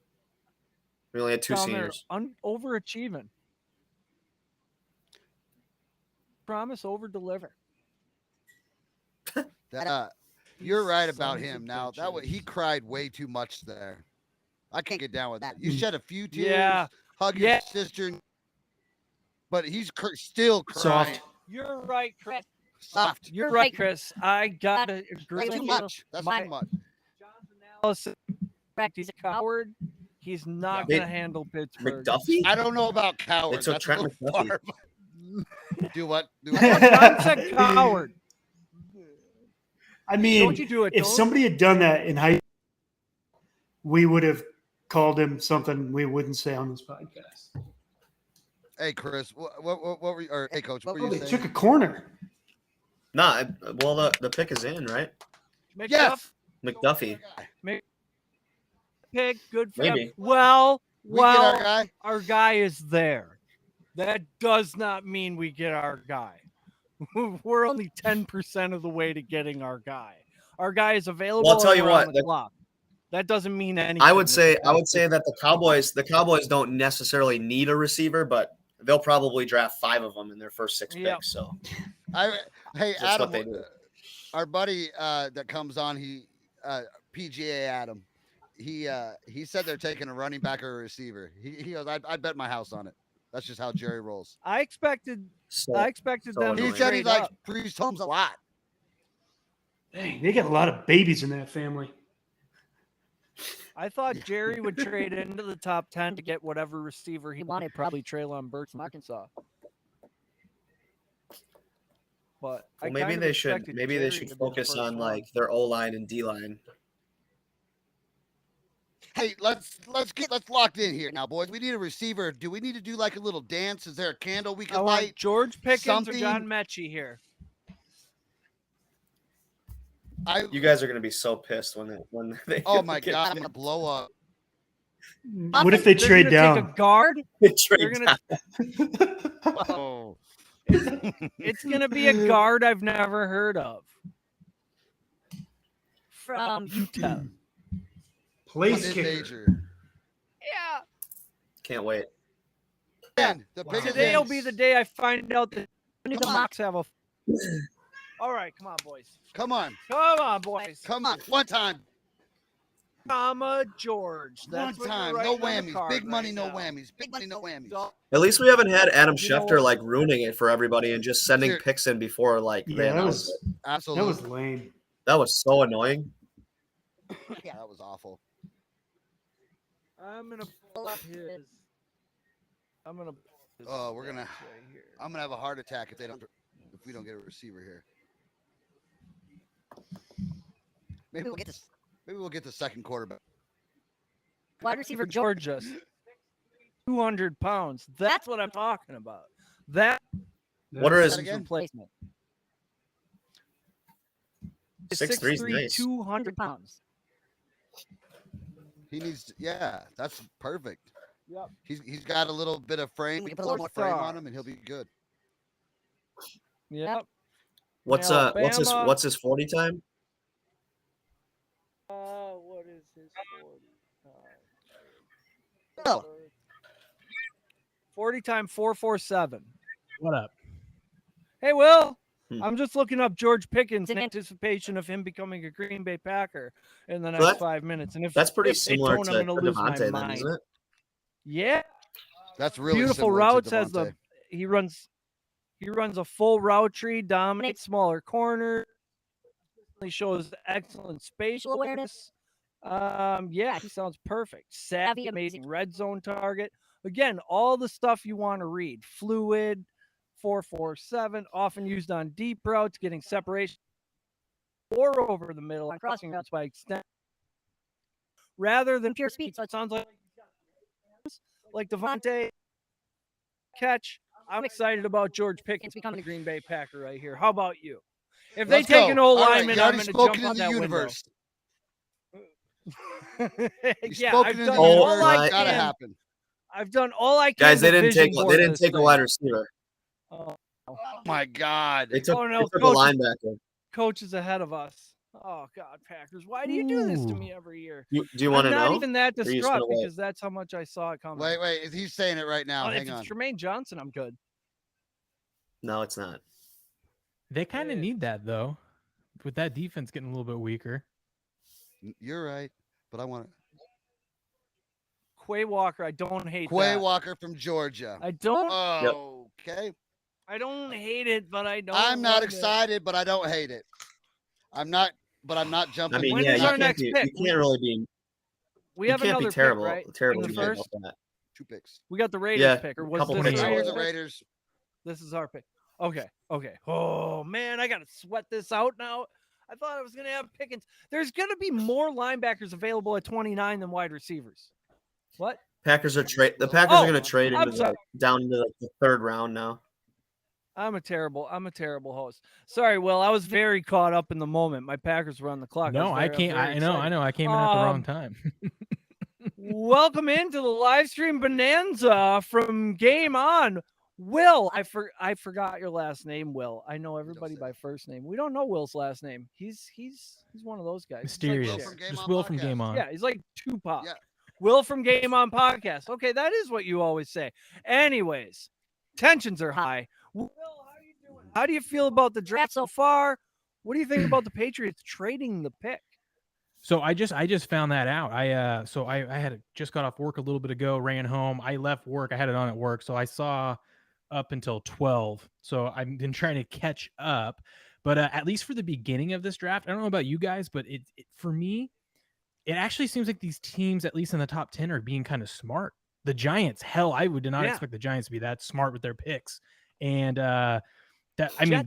We only had 2 Down there, seniors. overachieving. Promise, over deliver. You're right about Sons of him. Now bitches. he cried way too much there. I can't get down with that. You shed a few tears, Yeah. hug your sister, but he's still crying. Soft. You're right, Chris. Soft. You're right, Chris. I gotta agree That's with too you. much. That's too much. John's analysis. He's a coward. He's not They- gonna handle Pittsburgh. McDuffie? I don't know about coward. took That's a Trent little McDuffie. far. Do what? John said coward. I mean, Don't you do it, if don't. somebody had done that in high school, we would have called him something we wouldn't say on this podcast. Hey, Chris. What were you? Or hey, Coach. What were Oh, you they saying? took a corner. Nah, well, the pick is in, right? Yes. McDuffie. Pick, good for Maybe. him. Well, We get our guy. our guy is there. That does not mean we get our guy. We're only 10% of the way to getting our guy. Our guy is available. Well, I'll tell you around what, the clock. That doesn't mean anything. I would say that the Cowboys don't necessarily need a receiver, but they'll probably draft 5 of them in their first 6 Yep. picks. So Hey, That's Adam. what they do. Our buddy that comes on, PGA Adam. He said they're taking a running back or a receiver. He goes, I bet my house on it. That's just how Jerry rolls. I expected so them annoying. He to said he trade likes up. Priest Holmes a lot. Dang, they got a lot of babies in that family. I thought Jerry would trade into the top 10 to get whatever receiver he wanted, probably Traylon Burks from Arkansas. But Well, maybe they should focus on like their O-line and D-line. Hey, let's lock in here now, boys. We need a receiver. Do we need to do like a little dance? Is there a candle we I can want light? George Pickens something? or John Mechie here. You guys are gonna be so pissed when they Oh my get god, I'm gonna blow up. What if they They're trade gonna take down? a guard. trade They're gonna. Oh. It's gonna be a guard I've never heard of. From Utah. Place kicker. Major. Yeah. Can't wait. Man, the biggest Today'll thing- be the day I find out that the Mocs have a. All right, come on, boys. Come on. Come on, boys. Come on. One time. Comma George. That's One what you're time. No writing on the whammies. card Big money, right no now. whammies. Big money, no whammies. At least we haven't had Adam You know Schefter what? like ruining it for everybody and just sending Dude. picks in before like they Yeah, that announced was it. Absolutely. that was lame. That was so annoying. Yeah, that was awful. I'm gonna pull up his. I'm gonna. pull up his Oh, we're gonna- stats right here. I'm gonna have a heart attack if we don't get a receiver here. Maybe we'll get the second quarterback. Wide receiver Georgia, 200 pounds. That's what I'm talking about. That What are his That again? replacement. 6'3" is nice. 200 pounds. He needs that's perfect. Yep. He's got a little bit of frame. We can put a little more frame on him and he'll be good. Yep. What's Alabama. what's his 40 time? What is his 40 time? Oh. 40 time 447. What up? Hey, Will. Hmm. I'm just looking up George Pickens in anticipation of him becoming a Green Bay Packer in the next that- 5 minutes. And if That's pretty if they similar don't, to I'm gonna lose my Devontae, then, mind. isn't it? Yeah, That's really beautiful similar to routes. Has Devontae. he runs a full route tree, dominates smaller corners. He shows excellent spatial awareness. Yeah, he sounds perfect. Savvy, amazing red zone target. Again, all the stuff you want to read. Fluid, 4-4-7, often used on deep routes, getting separation or over the middle on crossing routes by extent. Rather than pure speed. So it sounds like Devontae catch. I'm excited about George Pickens becoming a Green Bay Packer right here. How about you? If they Let's take go. an old All right, lineman, you I'm already going to spoken jump in on the that universe. Yeah, spoken I've in done the all universe. I It's gotta can. happen. I've done all I can. Guys, they to didn't take vision board they didn't this take a thing. wide receiver. Oh, Oh my God. They took, Oh, no, they took a coach- linebacker. coach is ahead of us. Oh God, Packers! Why do you do this to Ooh. me every year? Do you want to I'm know? not even that Or are you just distraught gonna wait? because that's how much I saw it coming. Wait. He's saying it right now. Oh, if Hang on. it's Tremaine Johnson, I'm good. No, it's not. They kind of need that though, with that defense getting a little bit weaker. You're right, but I want it. Quay Walker, I don't hate Quay that. Walker from Georgia. I don't. Okay. I don't hate it, but I don't. I'm not love it. excited, but I don't hate it. I'm not jumping. I mean, When yeah, is you our can't next be, pick? you can't really be. We You have can't another be terrible, pick, right? terrible In the mad first, about that. 2 picks. we got the Raiders Yeah, pick, or was couple this picks. the Raiders Raiders are pick? Raiders. This is our pick. Okay. Oh man, I gotta sweat this out now. I thought I was gonna have Pickens. There's gonna be more linebackers available at 29 than wide receivers. What? The Packers are going to trade I'm into sorry. down into the 3rd round now. I'm a terrible host. Sorry, Will. I was very caught up in the moment. My Packers were on the clock. No, I was can't. very I excited. know. I came in at the wrong time. Welcome into the live stream bonanza from Game On. Will, I forgot your last name, Will. I know everybody by first name. We don't know Will's last name. He's one of those guys. Mysterious. He's like Cher. Just Will from Game On. Yeah, he's like Tupac. Yeah. Will from Game On podcast. Okay, that is what you always say. Anyways, tensions are high. Will, how are you doing? How do you feel about the draft so far? What do you think about the Patriots trading the pick? So I just found that out. I had just got off work a little bit ago, ran home. I left work. I had it on at work. So I saw up until 12. So I've been trying to catch up. But at least for the beginning of this draft, I don't know about you guys, but it for me, it actually seems like these teams, at least in the top 10, are being kind of smart. The Giants, hell, I did not expect the Giants to be that smart with their picks. And the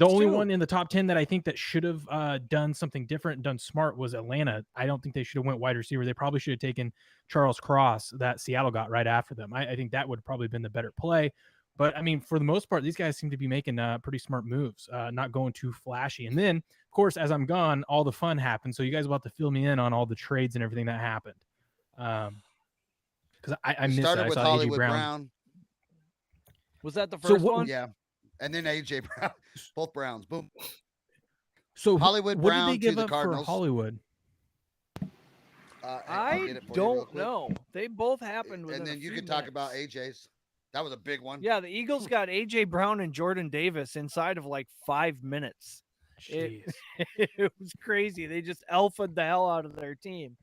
only one in the top 10 that I think that should have done something different and done smart was Atlanta. I don't think they should have went wide receiver. They probably should have taken Charles Cross that Seattle got right after them. I think that would have probably been the better play. But, I mean, for the most part, these guys seem to be making pretty smart moves, not going too flashy. And then, of course, as I'm gone, all the fun happens. So you guys will have to fill me in on all the trades and everything that happened. Because I missed started that. with I saw Hollywood A.J. Brown. Was that the first one? Yeah. And then A.J. Brown. Both Browns. Boom. So Hollywood what Brown did they give to the up Cardinals. for Hollywood? I'll get it for you real don't quick. know. They both happened within And then a you few can talk about minutes. AJ's. That was a big one. Yeah, the Eagles got A.J. Brown and Jordan Davis inside of like 5 minutes. It was crazy. They just alphaed the hell out of their team.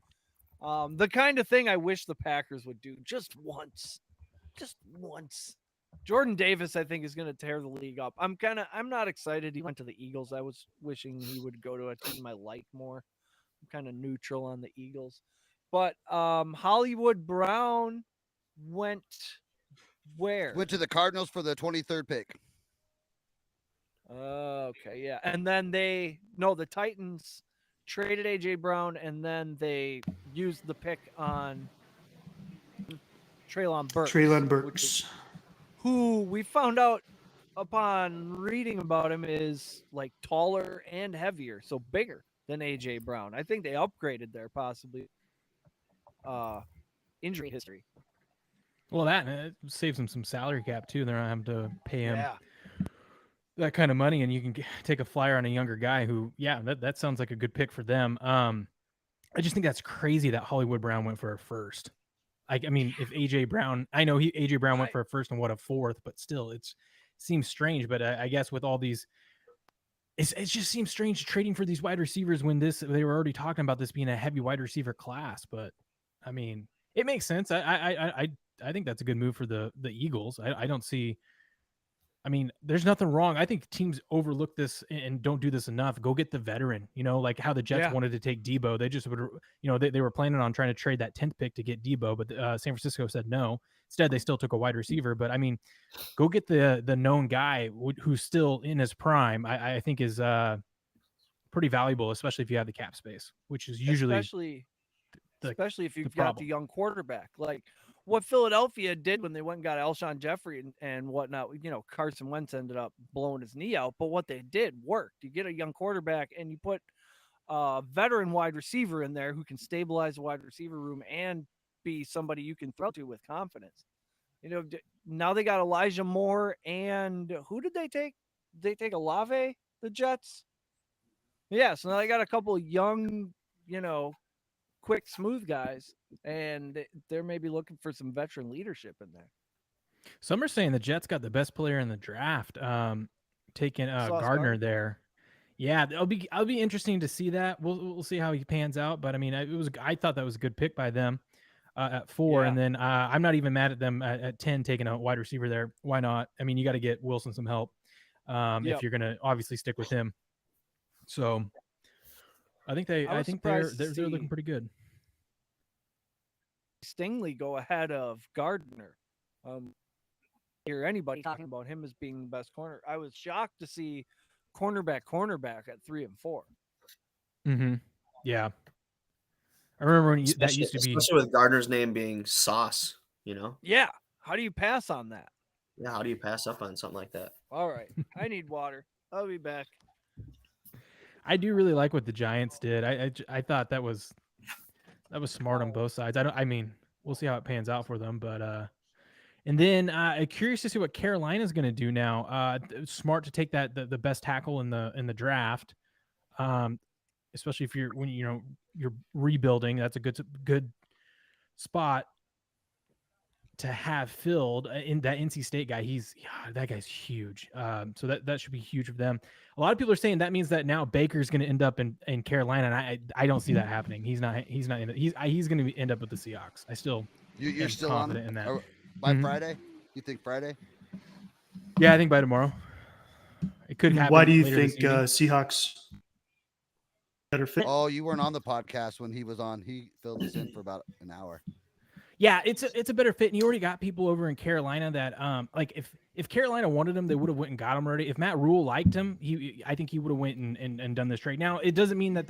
The kind of thing I wish the Packers would do just once. Jordan Davis, I think, is going to tear the league up. I'm not excited he went to the Eagles. I was wishing he would go to a team I like more. I'm kind of neutral on the Eagles. But Hollywood Brown went where? Went to the Cardinals for the 23rd pick. Okay, yeah. And then the Titans traded A.J. Brown, and then they used the pick on Treylon Burks. Who we found out upon reading about him is like taller and heavier, so bigger than A.J. Brown. I think they upgraded there, possibly injury history. Well, that saves them some salary cap, too. They're not having to pay him that kind of money, and you can take a flyer on a younger guy who, that sounds like a good pick for them. I just think that's crazy that Hollywood Brown went for a first. I mean, if A.J. Brown, I know A.J. Brown went for a first and what a fourth, but still, it seems strange. But I guess with all these, it just seems strange trading for these wide receivers when they were already talking about this being a heavy wide receiver class. But I mean, it makes sense. I think that's a good move for the Eagles. I don't see. I mean, there's nothing wrong. I think teams overlook this and don't do this enough. Go get the veteran, like how the Jets wanted to take Debo. They just would, they were planning on trying to trade that 10th pick to get Debo, but San Francisco said no. Instead, they still took a wide receiver. But I mean, go get the known guy who's still in his prime. I think is pretty valuable, especially if you have the cap space, which is usually especially if you've got the young quarterback. Like what Philadelphia did when they went and got Alshon Jeffrey and whatnot, Carson Wentz ended up blowing his knee out, but what they did worked. You get a young quarterback and you put veteran wide receiver in there who can stabilize the wide receiver room and be somebody you can throw to with confidence. Now they got Elijah Moore, and who did they take? Did they take Olave, the Jets? Yeah, so now they got a couple of young, quick, smooth guys, and they're maybe looking for some veteran leadership in there. Some are saying the Jets got the best player in the draft, taking Gardner there. Yeah, it'll be interesting to see that. We'll see how he pans out, but I mean, I thought that was a good pick by them at 4, and then I'm not even mad at them at 10 taking a wide receiver there. Why not? I mean, you got to get Wilson some help if you're going to obviously stick with him. So I think they're looking pretty good. Stingley go ahead of Gardner. Hear anybody talking about him as being the best corner. I was shocked to see cornerback at 3 and 4. Mm-hmm. Yeah. I remember when that used to be, especially with Gardner's name being Sauce, Yeah. How do you pass on that? Yeah, how do you pass up on something like that? All right. I need water. I'll be back. I do really like what the Giants did. I thought that was smart on both sides. We'll see how it pans out for them, but and then curious to see what Carolina's going to do now. Smart to take the best tackle in the draft, especially if you're rebuilding. That's a good spot to have filled. In that NC State guy, that guy's huge. So that should be huge for them. A lot of people are saying that means that now Baker's going to end up in Carolina, and I don't see that happening. He's going to end up with the Seahawks. I still you're still confident on in that. By Friday? You think Friday? Yeah, I think by tomorrow. It could happen. Why do you think Seahawks better fit? Oh, you weren't on the podcast when he was on. He filled us in for about an hour. Yeah, it's a better fit, and you already got people over in Carolina that like if Carolina wanted him, they would have went and got him already. If Matt Rule liked him, I think he would have went and done this trade. Now, it doesn't mean that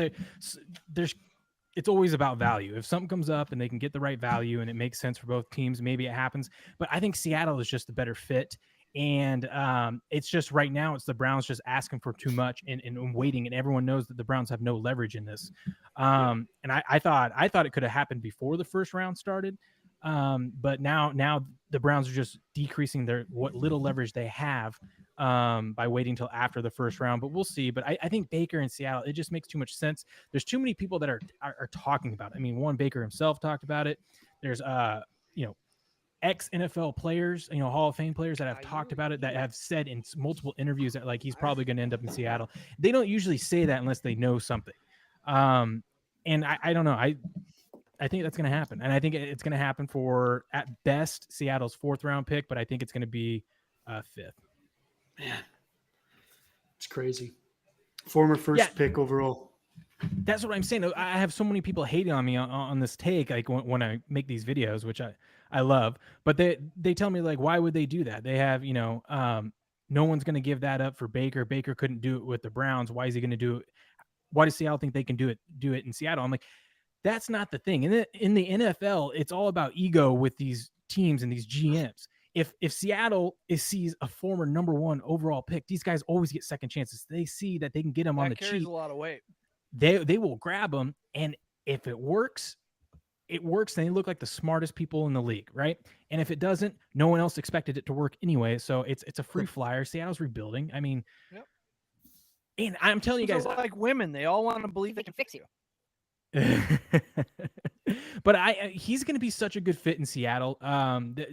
there's it's always about value. If something comes up and they can get the right value and it makes sense for both teams, maybe it happens. But I think Seattle is just the better fit. And it's just right now, it's the Browns just asking for too much and waiting. And everyone knows that the Browns have no leverage in this. And I thought it could have happened before the first round started. But now the Browns are just decreasing what little leverage they have by waiting until after the first round. But we'll see. But I think Baker in Seattle, it just makes too much sense. There's too many people that are talking about it. I mean, one, Baker himself talked about it. There's ex-NFL players, Hall of Fame players that have talked about it, that have said in multiple interviews that like he's probably going to end up in Seattle. They don't usually say that unless they know something. And I don't know. I think that's going to happen. And I think it's going to happen for, at best, Seattle's 4th round pick, but I think it's going to be 5th. Man, it's crazy. Former first pick overall. That's what I'm saying. I have so many people hating on me on this take, like when I make these videos, which I love, but they tell me like, why would they do that? They have, no one's going to give that up for Baker. Baker couldn't do it with the Browns. Why is he going to do it? Why does Seattle think they can do it in Seattle? I'm like, that's not the thing. In the NFL, it's all about ego with these teams and these GMs. If Seattle sees a former number 1 overall pick, these guys always get second chances. They see that they can get them on the cheap. That carries a lot of weight. They will grab them, and if it works, then they look like the smartest people in the league, right? And if it doesn't, no one else expected it to work anyway. So it's a free flyer. Seattle's rebuilding. I mean, and I'm telling you guys, like women, they all want to believe they can fix you. But he's going to be such a good fit in Seattle.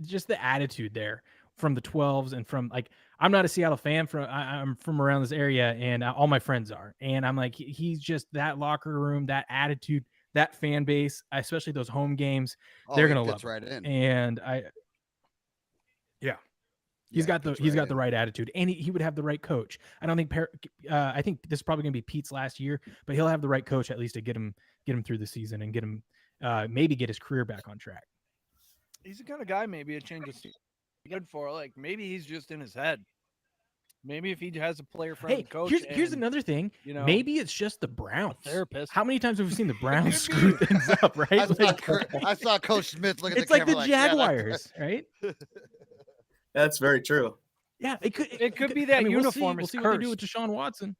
Just the attitude there from the 12s and from like, I'm not a Seattle fan, I'm from around this area, and all my friends are. And I'm like, he's just that locker room, that attitude, that fan base, especially those home games. They're going to love right him. in. And he's got the right attitude, and he would have the right coach. I don't think I think this is probably going to be Pete's last year, but he'll have the right coach at least to get him through the season and get him maybe get his career back on track. He's the kind of guy maybe a change of good for. Like maybe he's just in his head. Maybe if he has a player-friendly coach. Here's another thing. Maybe it's just the Browns. Therapist. How many times have we seen the Browns screw things up, right? I saw Coach Smith look at it's the camera. It's like the Jaguars, right? That's very true. Yeah, it could be that uniform. We'll see what they do with Deshaun Watson.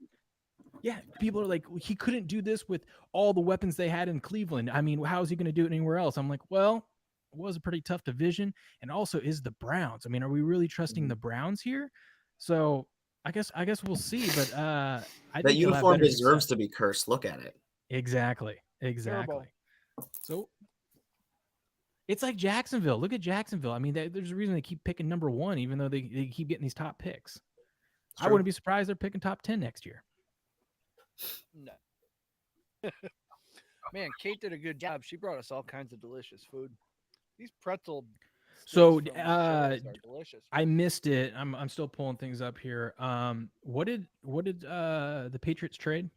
Yeah, people are like, he couldn't do this with all the weapons they had in Cleveland. I mean, how is he going to do it anywhere else? I'm like, well, it was a pretty tough division, and also is the Browns. I mean, are we really trusting the Browns here? So I guess we'll see. But I think That he'll have uniform better deserves success. to be cursed. Look at it. Exactly. So it's like Jacksonville. Look at Jacksonville. I mean, there's a reason they keep picking number 1, even though they keep getting these top picks. I wouldn't be surprised they're picking top 10 next year. No. Man, Kate did a good job. She brought us all kinds of delicious food. These pretzel. So sticks from Shirley's are delicious. I missed it. I'm still pulling things up here. What did the Patriots trade?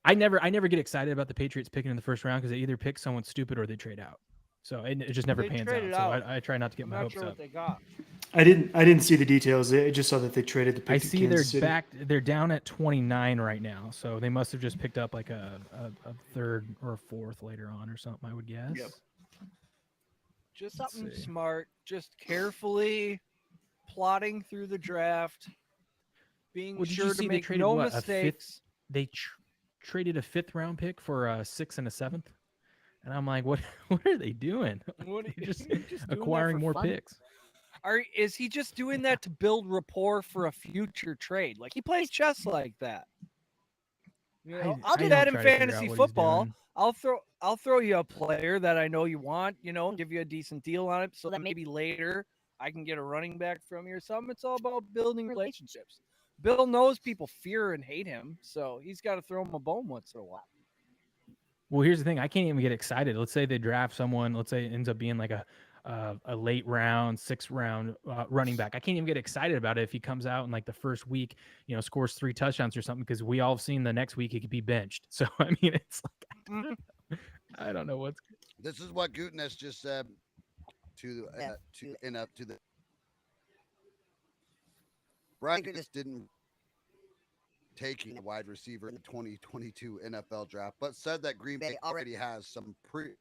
I never get excited about the Patriots picking in the first round because they either pick someone stupid or they trade out. So it just never They pans traded out. So out. I try not to get I'm my not hopes sure up. what they got. I didn't see the details. I just saw that they traded the pick I to see Kansas City. they're down at 29 right now. So they must have just picked up like a third or a fourth later on or something, I would guess. Yep. Just something smart, just carefully plotting through the draft, being Well, did sure you to see they make traded no what, mistakes. They traded a 5th round pick for a 6th and a 7th. And I'm like, what are they doing? What, They're just doing that acquiring for more fun? picks. Is he just doing that to build rapport for a future trade? Like he plays chess like that. You know, I'll do I that don't in try to figure out fantasy what he's football. doing. I'll throw you a player that I know you want, give you a decent deal on it so that maybe later I can get a running back from you or something. It's all about building relationships. Bill knows people fear and hate him, so he's got to throw him a bone once in a while. Well, here's the thing. I can't even get excited. Let's say they draft someone. Let's say it ends up being like a late round, 6th round running back. I can't even get excited about it if he comes out in like the first week, scores 3 touchdowns or something, because we all have seen the next week he could be benched. So, I mean, it's like, I don't know what's. This is what Gutenis just said to the Brian Gutenis didn't taking a wide receiver in the 2022 NFL draft, but said that Green Bay already has some pretty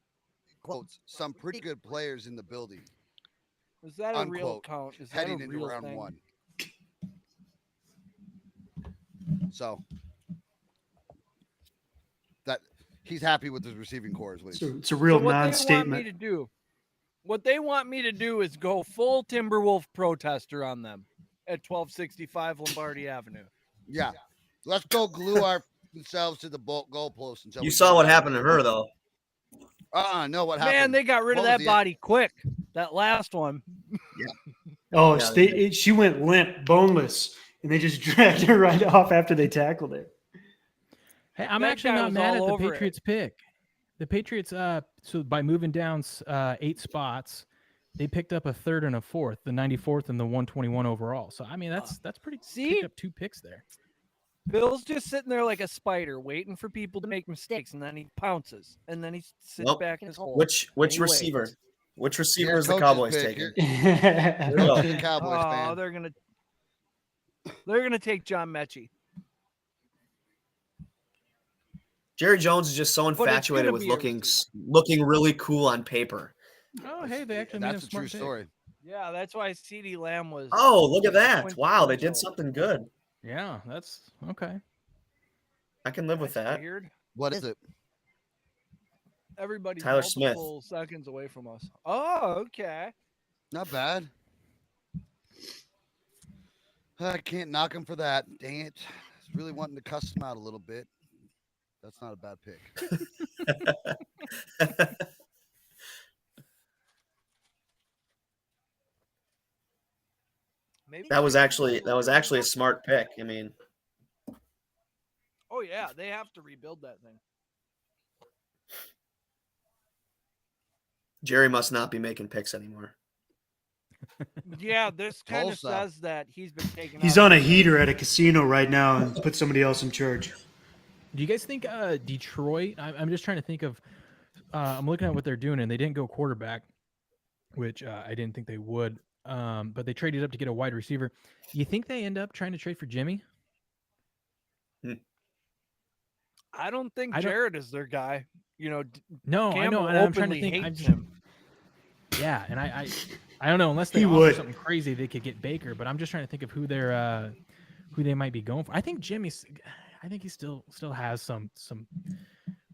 good players in the building. Is that a real count? Is that heading a into real round thing? 1. So that he's happy with his receiving core. It's a real non-statement. What they want me to do is go full Timberwolf protester on them at 1265 Lombardy Avenue. Yeah. Let's go glue ourselves to the goalpost until you saw what happened to her, though. No, what happened? Man, they got rid of that body quick. That last one. Yeah. Oh, yeah, she went limp, boneless, and they just dragged her right off after they tackled her. Hey, I'm actually not mad at the Patriots pick. The Patriots, so by moving down 8 spots, they picked up a 3rd and a 4th, the 94th and the 121 overall. So I mean, that's pretty. Picked up 2 picks there. Bill's just sitting there like a spider, waiting for people to make mistakes, and then he pounces, and then he sits back in his hole. Which receiver? Waits. Which receiver is the Cowboys taking? The Cowboys fan. They're gonna take John Mechie. Jerry Jones is just so infatuated with looking really cool on paper. Oh, hey, they actually made a smart pick. Story. Yeah, that's why CeeDee Lamb was. Oh, look at that! Wow, they did something good. Yeah, that's okay. I can live with that. Weird. What is it? Everybody's Tyler Smith. Seconds away from us. Oh, okay. Not bad. I can't knock him for that. Dang it. I was really wanting to cuss him out a little bit. That's not a bad pick. Maybe that was actually a smart pick. I mean, oh yeah, they have to rebuild that thing. Jerry must not be making picks anymore. Yeah, this kind of says that he's been taken. He's on a heater at a casino right now and put somebody else in charge. Do you guys think Detroit? I'm just trying to think of. I'm looking at what they're doing, and they didn't go quarterback, which I didn't think they would. But they traded up to get a wide receiver. You think they end up trying to trade for Jimmy? I don't think Jared is their guy. No, Campbell I know, and I'm trying to think. Yeah, and I don't know unless they offer something crazy, they could get Baker. But I'm just trying to think of who they might be going for. I think I think he still has some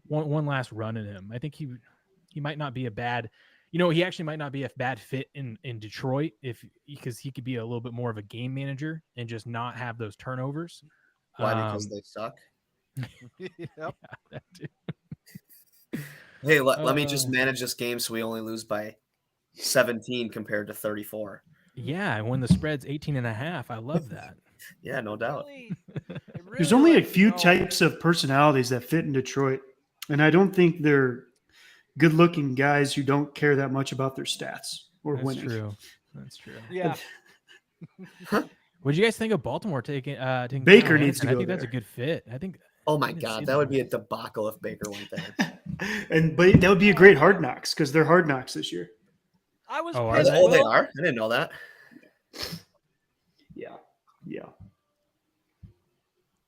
one last run in him. I think he might not be a bad, he actually might not be a bad fit in Detroit because he could be a little bit more of a game manager and just not have those turnovers. Why? Because they suck. Yep. Yeah, that too. Hey, let me just manage this game so we only lose by 17 compared to 34. Yeah, and when the spread's 18.5, I love that. Yeah, no doubt. There's only a few types of personalities that fit in Detroit, and I don't think they're good-looking guys who don't care that much about their stats or That's winning. true. That's true. Yeah. What do you guys think of Baltimore taking Baker Kyle needs to Hamilton? I go think that's a there. good fit. I think. Oh I my didn't see God, that that would one. be a debacle if Baker went there. But that would be a great Hard Knocks because they're Hard Knocks this year. I was Oh, are pissed. they? Oh, they Will. are? I didn't know that.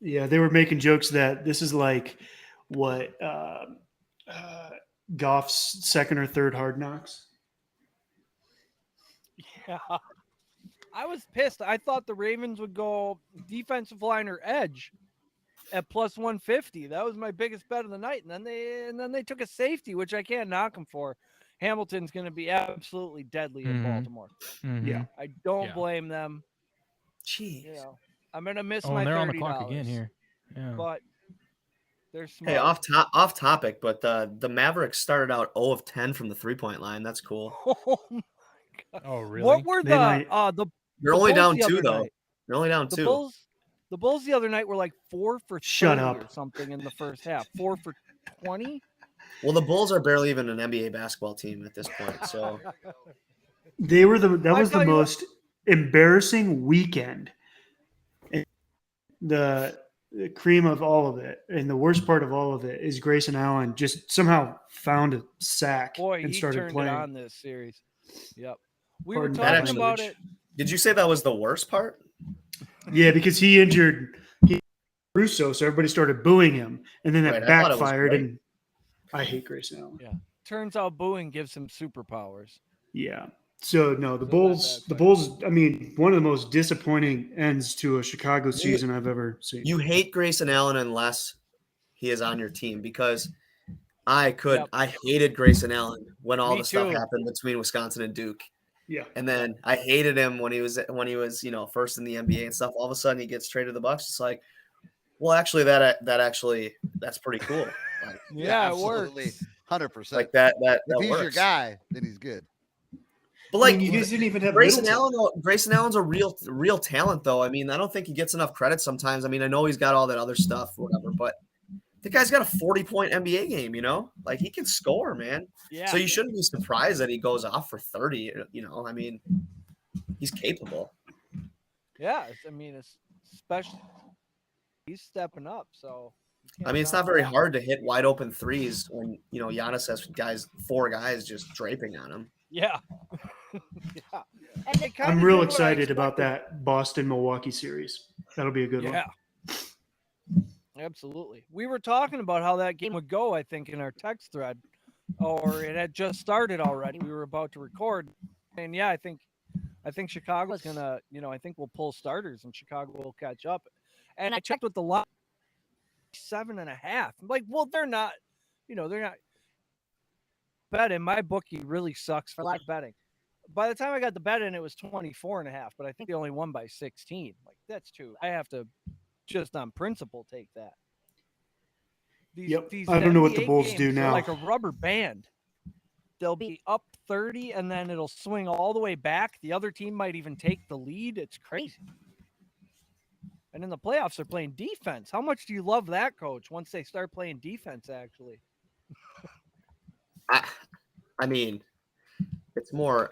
Yeah, they were making jokes that this is like what Goff's second or third Hard Knocks. Yeah. I was pissed. I thought the Ravens would go defensive line or edge at plus 150. That was my biggest bet of the night. And then they took a safety, which I can't knock them for. Hamilton's going to be absolutely deadly in Baltimore. Mhm. Yeah. I don't Yeah. blame them. Jeez. I'm going to miss Oh, my and they're $30. on the clock again here. Yeah. But they're smart. Hey, off topic, but the Mavericks started out 0 of 10 from the 3-point line. That's cool. Oh my God. Oh, really? What were They might- They're the only Bulls down the 2 other though. night? They're only down 2. The Bulls the other night were like 4 for 30 Shut up. or something in the first half. 4 for 20. Well, the Bulls are barely even an NBA basketball team at this point. So That was tell the you what- most embarrassing weekend. And the cream of all of it, and the worst part of all of it is Grayson Allen just somehow found a sack Boy, and he started turned playing. it on this series. Yep. We Pardon were my talking about language. it. did you say that was the worst part? Yeah, because he injured Russo, so everybody started booing him, and then that Right, I thought it was backfired. great. And I hate Grayson Allen. Yeah. Turns out booing gives him superpowers. Yeah. So no, the So Bulls. that The Bulls. I mean, one of the most disappointing ends to a Chicago season I've ever seen. You hate Grayson Allen unless he is on your team, because I hated Grayson Allen when all Me the stuff too. happened between Wisconsin and Duke. Yeah. And then I hated him when he was first in the NBA and stuff. All of a sudden he gets traded to the Bucks. It's like, well, actually that's pretty cool. Like, Yeah, it absolutely. works. 100%. like that If he's your works. guy, then he's good. But like, I mean, you guys didn't even have Grayson Middleton. Allen. Grayson Allen's a real talent, though. I mean, I don't think he gets enough credit sometimes. I mean, I know he's got all that other stuff, whatever, but the guy's got a 40-point NBA game. Like he can score, man. Yeah. So you shouldn't be surprised that he goes off for 30. I mean, he's capable. Yeah. I mean, especially he's stepping up. So I mean, it's not very hard to hit wide open threes when Giannis has four guys just draping on him. Yeah. Yeah. And they kinda I'm did real what I excited about expected. that Boston-Milwaukee series. That'll be a good Yeah. Absolutely. We were talking about how that game would go, I think, in our text thread, or it had just started already. We were about to record. And yeah, I think Chicago's gonna, I think we'll pull starters and Chicago will catch up. And I checked with the line 7.5. I'm like, well, they're not betting. My bookie really sucks for betting. By the time I got the bet in, it was 24.5, but I think they only won by 16. Like, that's too. I have to just on principle take that. These I don't know what the NBA Bulls do games are now. like a rubber band. They'll be up 30 and then it'll swing all the way back. The other team might even take the lead. It's crazy. And in the playoffs, they're playing defense. How much do you love that, coach, once they start playing defense, actually? I mean, it's more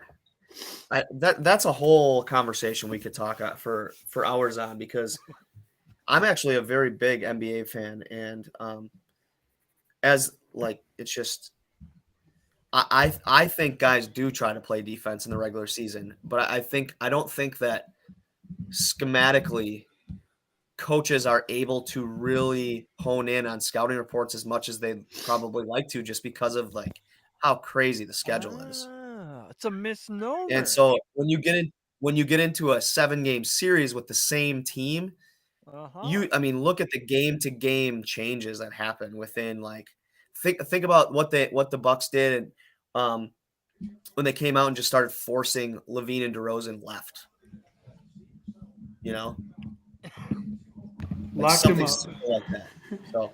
that's a whole conversation we could talk for hours on, because I'm actually a very big NBA fan, and it's just I think guys do try to play defense in the regular season, but I don't think that schematically coaches are able to really hone in on scouting reports as much as they probably like to, just because of like how crazy the schedule is. It's a misnomer. And so when you get into a 7-game series with the same team, I mean, look at the game to game changes that happen within like think about what the Bucks did when they came out and just started forcing Levine and DeRozan left. You know, like locked him up simple like that. So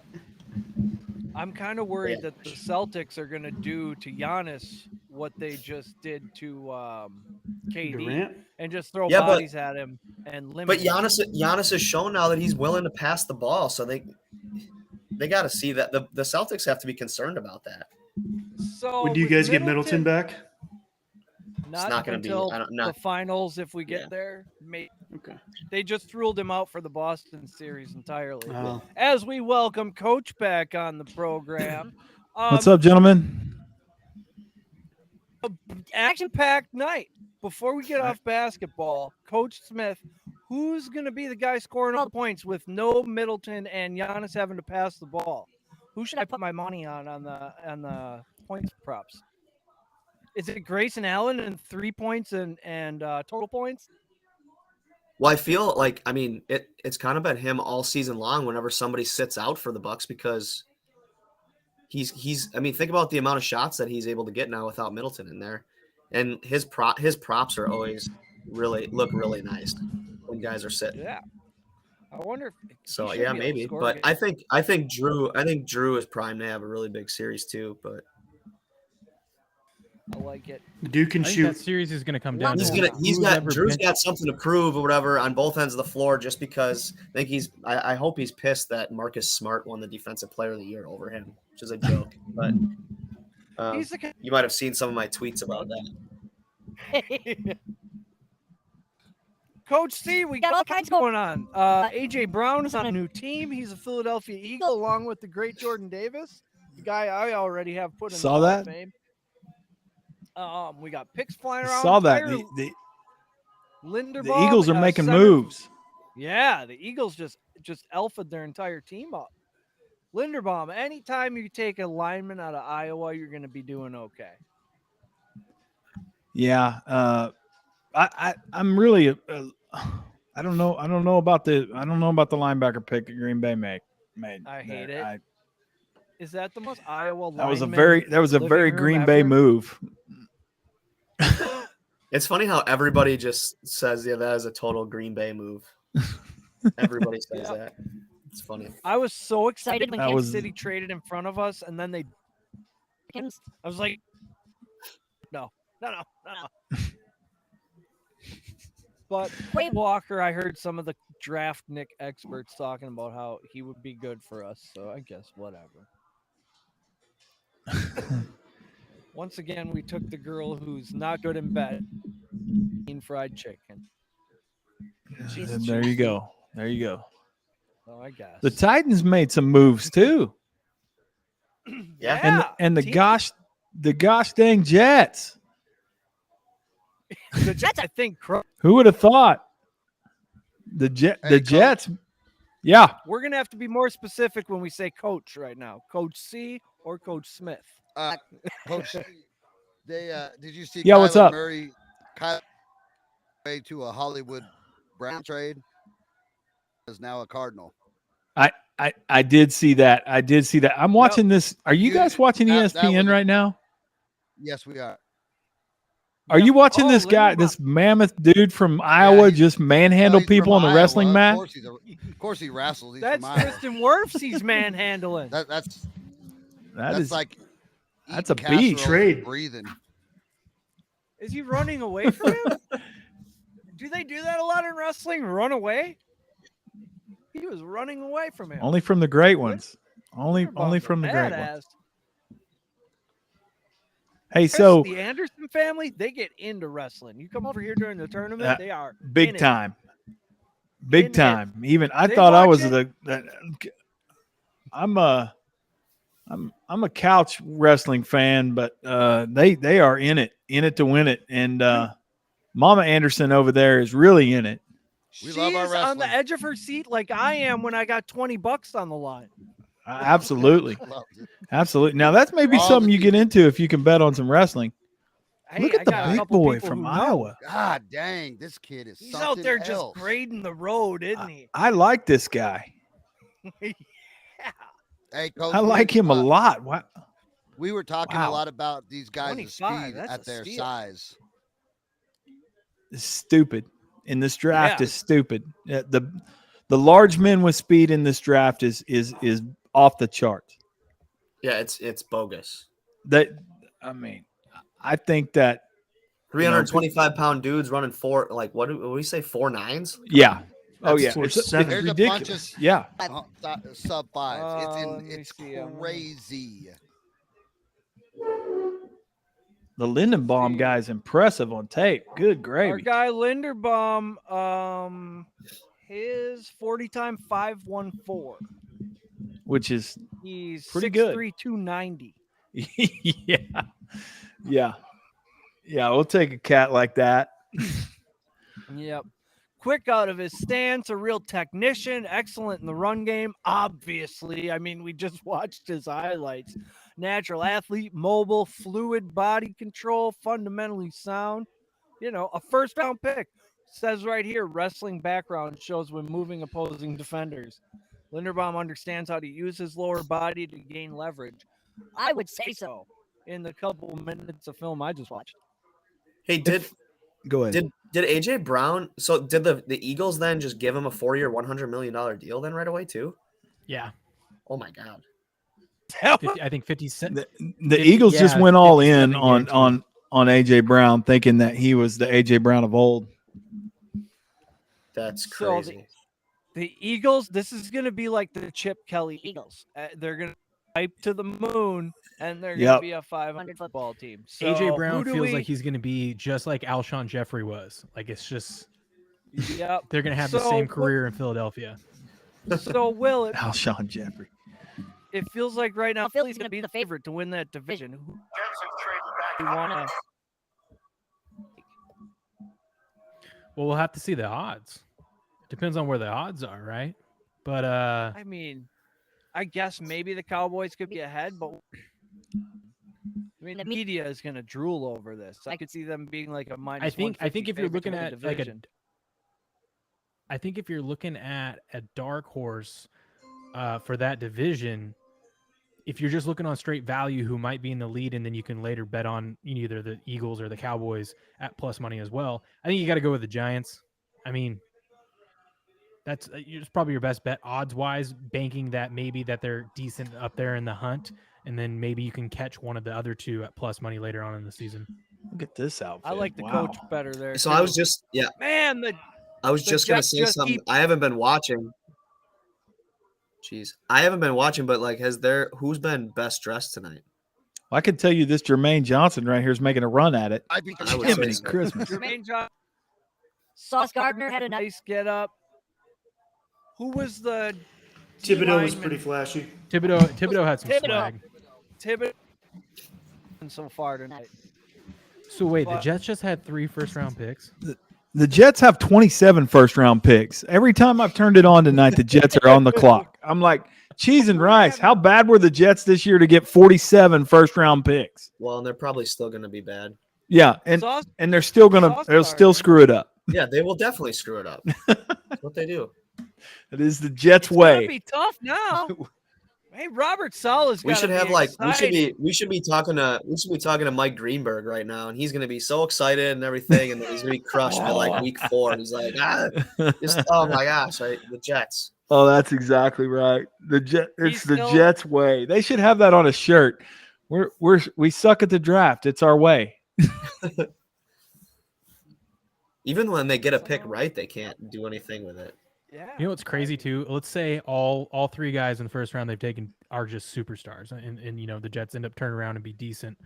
I'm kind of worried that the Celtics are going to do to Giannis what they just did to KD Durant? and just throw bodies at him and limit. But Giannis has shown now that he's willing to pass the ball, so they got to see that the Celtics have to be concerned about that. So when do you guys get Middleton back? Not until the finals if we get there. Maybe. Okay. They just ruled him out for the Boston series entirely. Oh. As we welcome Coach back on the program. What's up, gentlemen? Action-packed night. Before we get off basketball, Coach Smith, who's going to be the guy scoring all the points with no Middleton and Giannis having to pass the ball? Who should I put my money on the points props? Is it Grayson Allen and 3 points and total points? Well, I feel like, I mean, it's kind of been him all season long whenever somebody sits out for the Bucks because he's I mean, think about the amount of shots that he's able to get now without Middleton in there. And his props are always look really nice when guys are sitting. Yeah. I wonder if so yeah, maybe. But I think Drew is primed to have a really big series too, but I like it. Dude can shoot. That series is going to come down. Drew's got something to prove or whatever on both ends of the floor. Just because I think I hope he's pissed that Marcus Smart won the Defensive Player of the Year over him, which is a joke. But you might have seen some of my tweets about that. Coach C, we got all kinds going on. AJ Brown is on a new team. He's a Philadelphia Eagle along with the great Jordan Davis, the guy I already have put in the Hall of Fame. We got picks flying around. Saw that. Linderbaum, the Eagles are making moves. Yeah, the Eagles just alphaed their entire team up. Linderbaum, anytime you take a lineman out of Iowa, you're going to be doing okay. Yeah, I'm really I don't know about the linebacker pick that Green Bay made. I hate it. Is that the most Iowa lineman? That was a very Green Bay move. It's funny how everybody just says, yeah, that is a total Green Bay move. Everybody says that. It's funny. I was so excited when Kansas City traded in front of us, and then I was like, no. But Quay Walker, I heard some of the draft Nick experts talking about how he would be good for us, so I guess whatever. Once again, we took the girl who's not good in bed, eating fried chicken. There you go. Oh, I guess the Titans made some moves too. Yeah, and the gosh dang Jets. The Jets, I think. Who would have thought? The Jets. Yeah, we're gonna have to be more specific when we say coach right now. Coach C or Coach Smith. Coach, did you see? Yeah, what's up? Murray, to a Hollywood Brown trade is now a Cardinal. I did see that. I'm watching this. Are you guys watching ESPN right now? Yes, we are. Are you watching this guy, this mammoth dude from Iowa, just manhandle people on the wrestling mat? Of course, he wrestles. That's Tristan Wirfs. He's manhandling. That's like. That's a beast. Trade. Breathing. Is he running away from him? Do they do that a lot in wrestling? Run away? He was running away from him. Only from the great ones. Only from the great ones. Hey, so the Anderson family, they get into wrestling. You come over here during the tournament, they are big time. Big time. Even I thought I was I'm a couch wrestling fan, but they are in it to win it. And Mama Anderson over there is really in it. She's on the edge of her seat like I am when I got $20 on the line. Absolutely. Now that's maybe something you get into if you can bet on some wrestling. Look I at the got a big couple boy people from who know. Iowa. God dang, this kid is He's something out there else. just grading the road, isn't he? I like this guy. Yeah. Hey, Coach, I like him a lot. Wow. We were talking a Wow. lot about these guys' 25, speed that's at a their steal. size. It's stupid. In this draft Yeah. is stupid. The large men with speed in this draft is off the charts. Yeah, it's bogus. I mean, I think that 325-pound dudes running what do we say, 4.9s? Yeah. Oh That's yeah. 4.7. It's There's a bunch ridiculous. of Yeah. sub fives. let me It's see. I'm gonna- crazy. The Lindenbaum guy is impressive on tape. Good Our gravy. guy Linderbaum, his 40 time 5.14. Which is He's pretty 6'3", good. 290. Yeah. We'll take a cat like that. Yep. Quick out of his stance, a real technician, excellent in the run game. Obviously, I mean, we just watched his highlights. Natural athlete, mobile, fluid body control, fundamentally sound. A first-round pick. Says right here, wrestling background shows when moving opposing defenders. Linderbaum understands how to use his lower body to gain leverage. I would say so in the couple minutes of film I just watched. Hey, Go ahead. Did AJ Brown? So did the Eagles then just give him a 4-year, $100 million deal then right away too? Yeah. Oh my God. 50, I think 50 cents. The Eagles just went all in 57 on AJ Brown, thinking that he was the AJ Brown of old. That's So crazy. the Eagles, this is going to be like the Chip Kelly Eagles. They're going to hype to the moon, and they're going to be a 500 football team. So AJ Brown who do feels like he's going to be just like Alshon Jeffrey was. Like it's just, Yep. they're going to have the same career in Philadelphia. So Will, Alshon Jeffrey. it feels like right now Philly's going to be the favorite to win that division. Who want to? Well, we'll have to see the odds. Depends on where the odds are, right? But I mean, I guess maybe the Cowboys could be ahead, but I mean, the media is going to drool over this. I could see them being like a minus. I think if you're looking at I think if you're looking at a dark horse for that division, if you're just looking on straight value, who might be in the lead, and then you can later bet on either the Eagles or the Cowboys at plus money as well. I think you got to go with the Giants. I mean, that's probably your best bet odds wise, banking that maybe that they're decent up there in the hunt, and then maybe you can catch one of the other two at plus money later on in the season. Look at this outfit. I like the coach better there. So too. I was just I was just gonna say something. I haven't been watching. Jeez, I haven't been watching, but like, who's been best dressed tonight? Well, I can tell you this Jermaine Johnson right here is making a run at it. I would Jiminy say so. Christmas. Jermaine Johnson. Sauce Gardner had a nice get up. Who was the Thibodeau was pretty flashy. Thibodeau had some swag. Thibodeau so far tonight. So wait, the Jets just had 3 first-round picks. The Jets have 27 first-round picks. Every time I've turned it on tonight, the Jets are on the clock. I'm like, cheese and rice. How bad were the Jets this year to get 47 first-round picks? Well, and they're probably still going to be bad. Yeah, and they're still they'll still screw it up. Yeah, they will definitely screw it up. That's what they do. It is the Jets' It's way. gonna be tough now. Hey, Robert Saleh's We should have excited. we should be talking to Mike Greenberg right now, and he's gonna be so excited and everything, and then he's gonna be crushed by like week 4. And he's like, oh my gosh, right? The Jets. Oh, that's exactly right. It's the Jets' way. They should have that on a shirt. We suck at the draft. It's our way. Even when they get a pick right, they can't do anything with it. Yeah. You know what's crazy too? Let's say all 3 guys in the first round they've taken are just superstars, and the Jets end up turning around and be decent.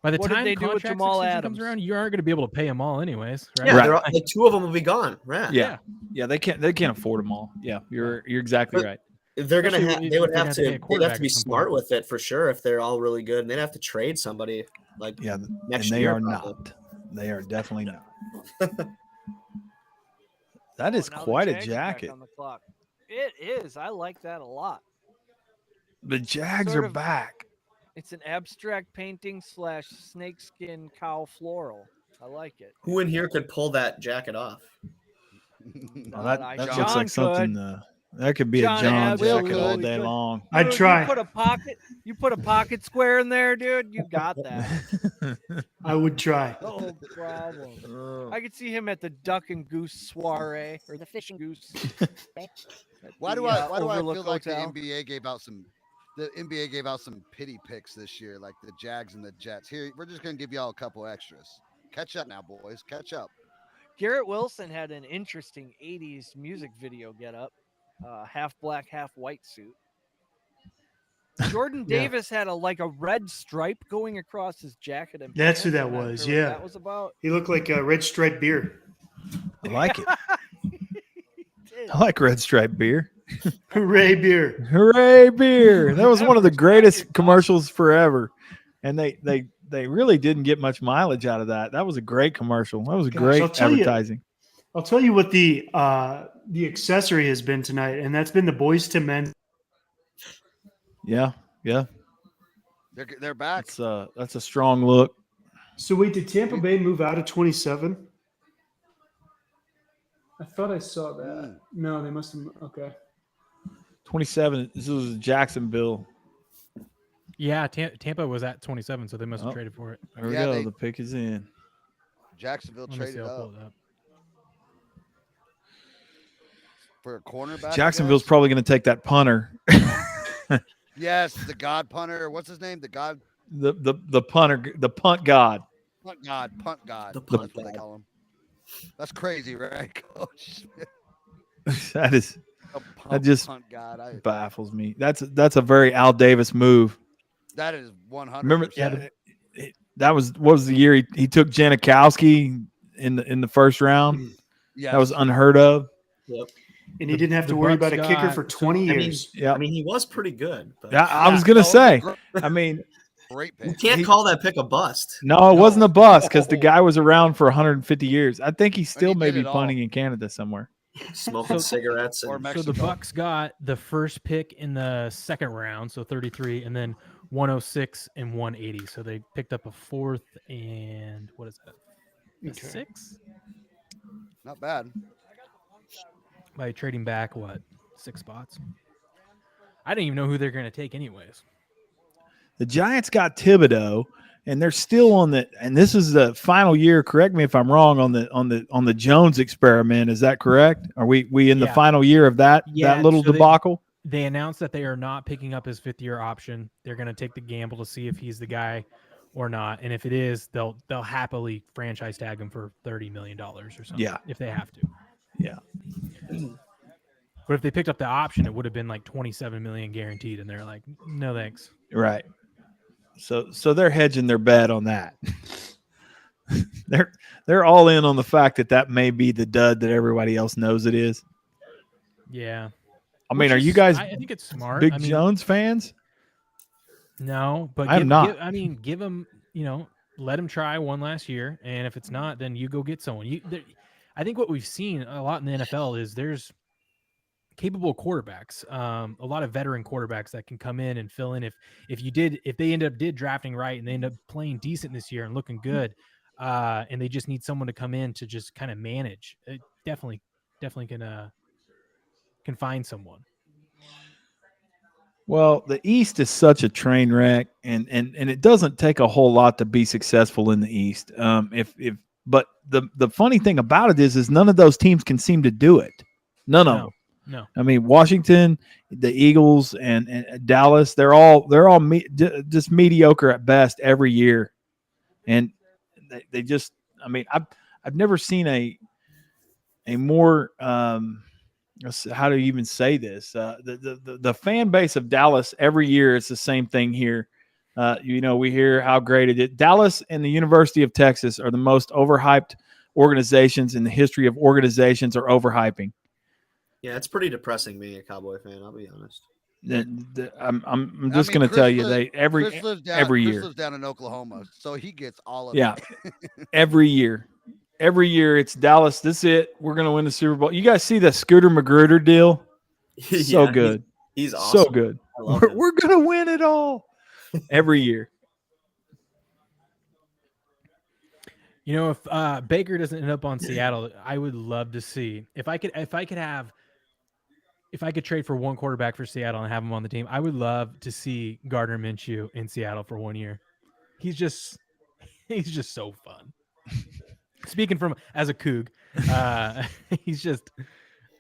By the What did time they do with contract Jamal season Adams? comes around, you aren't going to be able to pay them all anyways, right? Yeah, like 2 of them will be gone. Right? Yeah. They can't afford them all. Yeah, you're exactly right. They're gonna Especially they would if they're have gonna to pay a quarterback be at some smart point. with it for sure if they're all really good, and they'd have to trade somebody like and next they year. are probably. not. They are definitely not. That is Now the quite a Jags are back jacket. on the clock. It is. I like that a lot. The Jags Sort are of- back. It's an abstract painting / snakeskin cow floral. I like it. Who in here could pull that jacket off? Oh, that I- that looks John like something. That could be John a John jacket absolutely all day could. long. I'd Dude, try. You put a pocket square in there, dude. You got that. I would try. No problem. I could see him at the duck and goose soiree or the fish and goose. Why do I feel Overlook like Hotel. the NBA gave out some pity picks this year, like the Jags and the Jets? Here, we're just gonna give y'all a couple extras. Catch up now, boys. Catch up. Garrett Wilson had an interesting 80s music video get up. Half black, half white suit. Jordan Yeah. Davis had a red stripe going across his jacket and That's who pants. that I'm not was. sure what Yeah. that was about. He looked like a red striped beer. I like it. I like Red Stripe beer. Hooray, beer. Hooray, beer. That was one of the Average greatest jacket commercials forever. And they really didn't get much mileage out of that. That was a great commercial. That was Gosh, great I'll tell you- advertising. I'll tell you what the accessory has been tonight, and that's been the Boys to Men. Yeah. They're back. That's a strong look. So wait, did Tampa Bay move out of 27? I thought I saw that. No, they must have. Okay. 27. This was Jacksonville. Yeah, Tampa was at 27, so they must have Oh. traded for it. There we Yeah, go. they- The pick is in. Jacksonville Let me traded see, I'll up pull it up. for a cornerback. I Jacksonville's guess. probably going to take that punter. Yes, the God punter. What's his name? The God the punter, the punt god. punt God. Punt God. The That's punt what they god. call him. That's crazy, right, Coach? That is That just punt God. baffles me. That's a very Al Davis move. That is 100. Remember, that was what was the year he took Janikowski in the first round. Yeah, That was unheard of. Yep. And he didn't have to the worry Bucks about a kicker got- for 20 I mean, years. Yeah, I mean, he was pretty good. But I was gonna say. I mean, great you pick. can't call that pick a bust. no, it wasn't a bust because the guy was around for 150 years. I think he still he may did be it all. punting in Canada somewhere. Smoking cigarettes Or and Mexico. So the Bucks got the first pick in the second round, so 33, and then 106 and 180. So they picked up a fourth and what is that? A Okay. 6 Not bad. by trading back 6 spots. I didn't even know who they're going to take anyways. The Giants got Thibodeau, and they're still on the. And this is the final year. Correct me if I'm wrong on the Jones experiment. Is that correct? Are we in the Yeah. final year of that little so debacle? They announced that they are not picking up his 5th-year option. They're going to take the gamble to see if he's the guy or not, and if it is, they'll happily franchise tag him for $30 million or something. Yeah. If they have to. Yeah. But if they picked up the option, it would have been like $27 million guaranteed, and they're like, no thanks. Right. So they're hedging their bet on that. they're all in on the fact that may be the dud that everybody else knows it is. Yeah. I mean, Which are is- you guys I think it's smart. big I mean, Jones fans? No, but I'm not. give him, let him try one last year, and if it's not, then you go get someone. I think what we've seen a lot in the NFL is there's capable quarterbacks, a lot of veteran quarterbacks that can come in and fill in. If they end up drafting right and they end up playing decent this year and looking good, and they just need someone to come in to just kind of manage, it definitely can find someone. Well, the East is such a train wreck, and it doesn't take a whole lot to be successful in the East. But the funny thing about it is none of those teams can seem to do it. None of them. No. I mean, Washington, the Eagles, and Dallas, they're all just mediocre at best every year, and they just. I mean, I've never seen a more how do you even say this? The fan base of Dallas every year it's the same thing here. We hear how great it is. Dallas and the University of Texas are the most overhyped organizations in the history of organizations are overhyping. yeah, it's pretty depressing being a Cowboy fan. I'll be honest. I'm just going to tell you every Chris lives year. lives down in Oklahoma, so he gets all of Yeah, it. every year. Every year it's Dallas. This is it. We're going to win the Super Bowl. You guys see the Scooter Magruder deal? So Yeah, good. He's awesome. So good. I love him. We're going to win it all. every year. You know, if Baker doesn't end up on Seattle, I would love to see if I could trade for one quarterback for Seattle and have him on the team. I would love to see Gardner Minshew in Seattle for 1 year. He's just so fun. Speaking from as a Coug,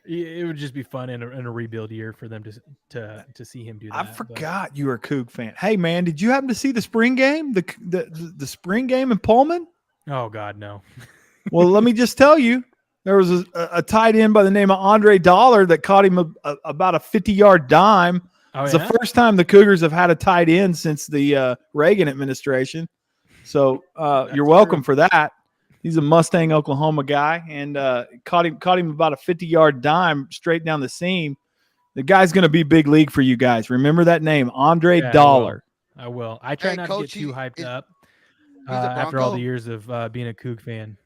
it would just be fun in a rebuild year for them to see him do that. I forgot you were a Coug fan. Hey man, did you happen to see the spring game? The spring game in Pullman? Oh God, no. Well, let me just tell you, there was a tight end by the name of Andre Dollar that caught him about a 50-yard dime. It's the first time the Cougars have had a tight end since the Reagan administration. So you're welcome for that. He's a Mustang, Oklahoma guy, and caught him about a 50-yard dime straight down the seam. The guy's going to be big league for you guys. Remember that name, Andre Dollar. I will. I try not to get too hyped up after all the years of being a Coug fan.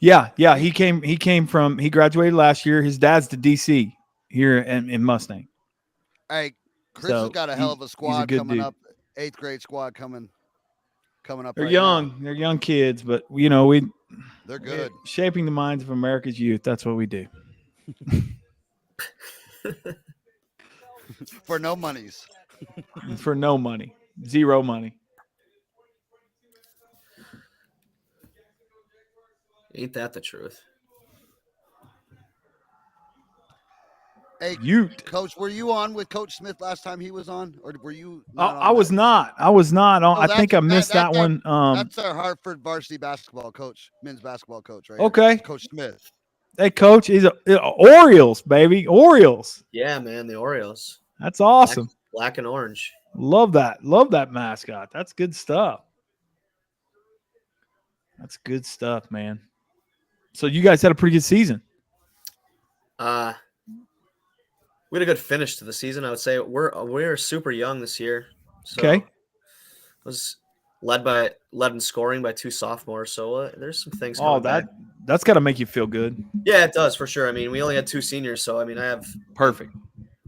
Yeah. He graduated last year. His dad's the DC here in Mustang. Hey, Chris has got a hell of a squad coming up. 8th grade squad coming up. They're young. Now. They're young kids, but they're good. Shaping the minds of America's youth. That's what we do. For no monies. For no money. Zero money. Ain't that the truth? Hey, Coach, were you on with Coach Smith last time he was on, or were you? I was not. I was not. I think I missed that one. That's our Hartford varsity basketball coach, men's basketball coach, right? Okay, here. Coach Smith. Hey, Coach, he's Orioles, baby, Orioles. Yeah, man, the Orioles. That's awesome. Black and orange. Love that. Love that mascot. That's good stuff. That's good stuff, man. So you guys had a pretty good season. We had a good finish to the season. I would say we're super young this year. So okay. Was led in scoring by 2 sophomores. So there's some things. That's got to make you feel good. Yeah, it does for sure. I mean, we only had 2 seniors, so I mean, I have perfect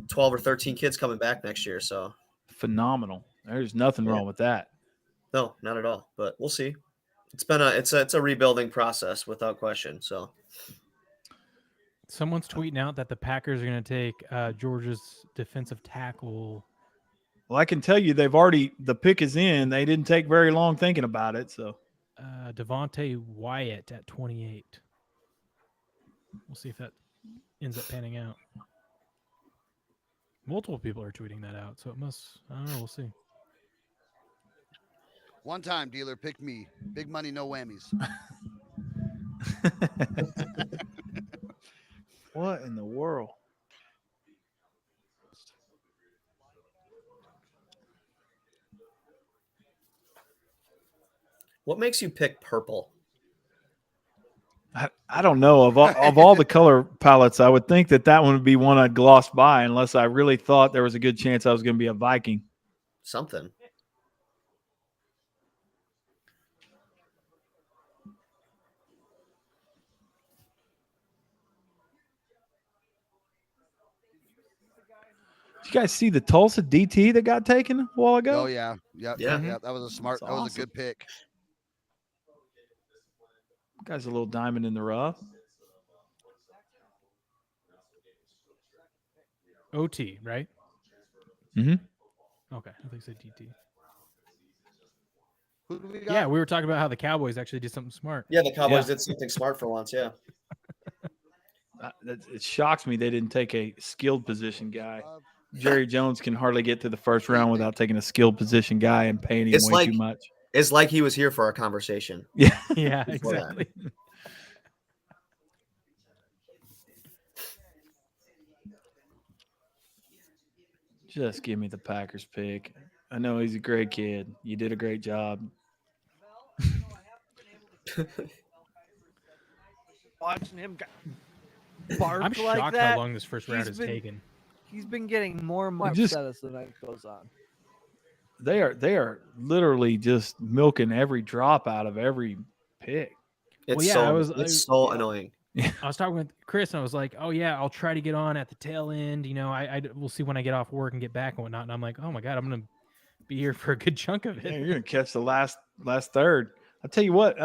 12 or 13 kids coming back next year. So phenomenal. There's nothing wrong with that. No, not at all. But we'll see. It's a rebuilding process without question. So someone's tweeting out that the Packers are going to take Georgia's defensive tackle. Well, I can tell you the pick is in. They didn't take very long thinking about it. So Devontae Wyatt at 28. We'll see if that ends up panning out. Multiple people are tweeting that out, so it must. I don't know. We'll see. One time, dealer, pick me. Big money, no whammies. What in the world? what makes you pick purple? I don't know. Of all the color palettes, I would think that one would be one I'd gloss by unless I really thought there was a good chance I was going to be a Viking. Something. Did you guys see the Tulsa DT that got taken a while ago? Oh yeah, yeah. That was a smart. That was a good pick. Guy's a little diamond in the rough. OT, right? Mm-hmm. Okay, I think you said DT. Who do we got? Yeah, we were talking about how the Cowboys actually did something smart. Yeah, the Cowboys did something smart for once. Yeah. It shocks me they didn't take a skilled position guy. Jerry Jones can hardly get to the first round without taking a skilled position guy and paying him way too much. It's like he was here for our conversation. Yeah, yeah, exactly. Just give me the Packers pick. I know he's a great kid. You did a great job. Watching him bark I'm like shocked that. how long this first round has taken. He's been getting more and more upset as the night goes on. They are literally just milking every drop out of every pick. It's so annoying. I was talking with Chris and I was like, oh yeah, I'll try to get on at the tail end. You know, I we'll see when I get off work and get back and whatnot. And I'm like, oh my God, I'm going to be here for a good chunk of Yeah, it. you're gonna catch the last third. I'll tell you what.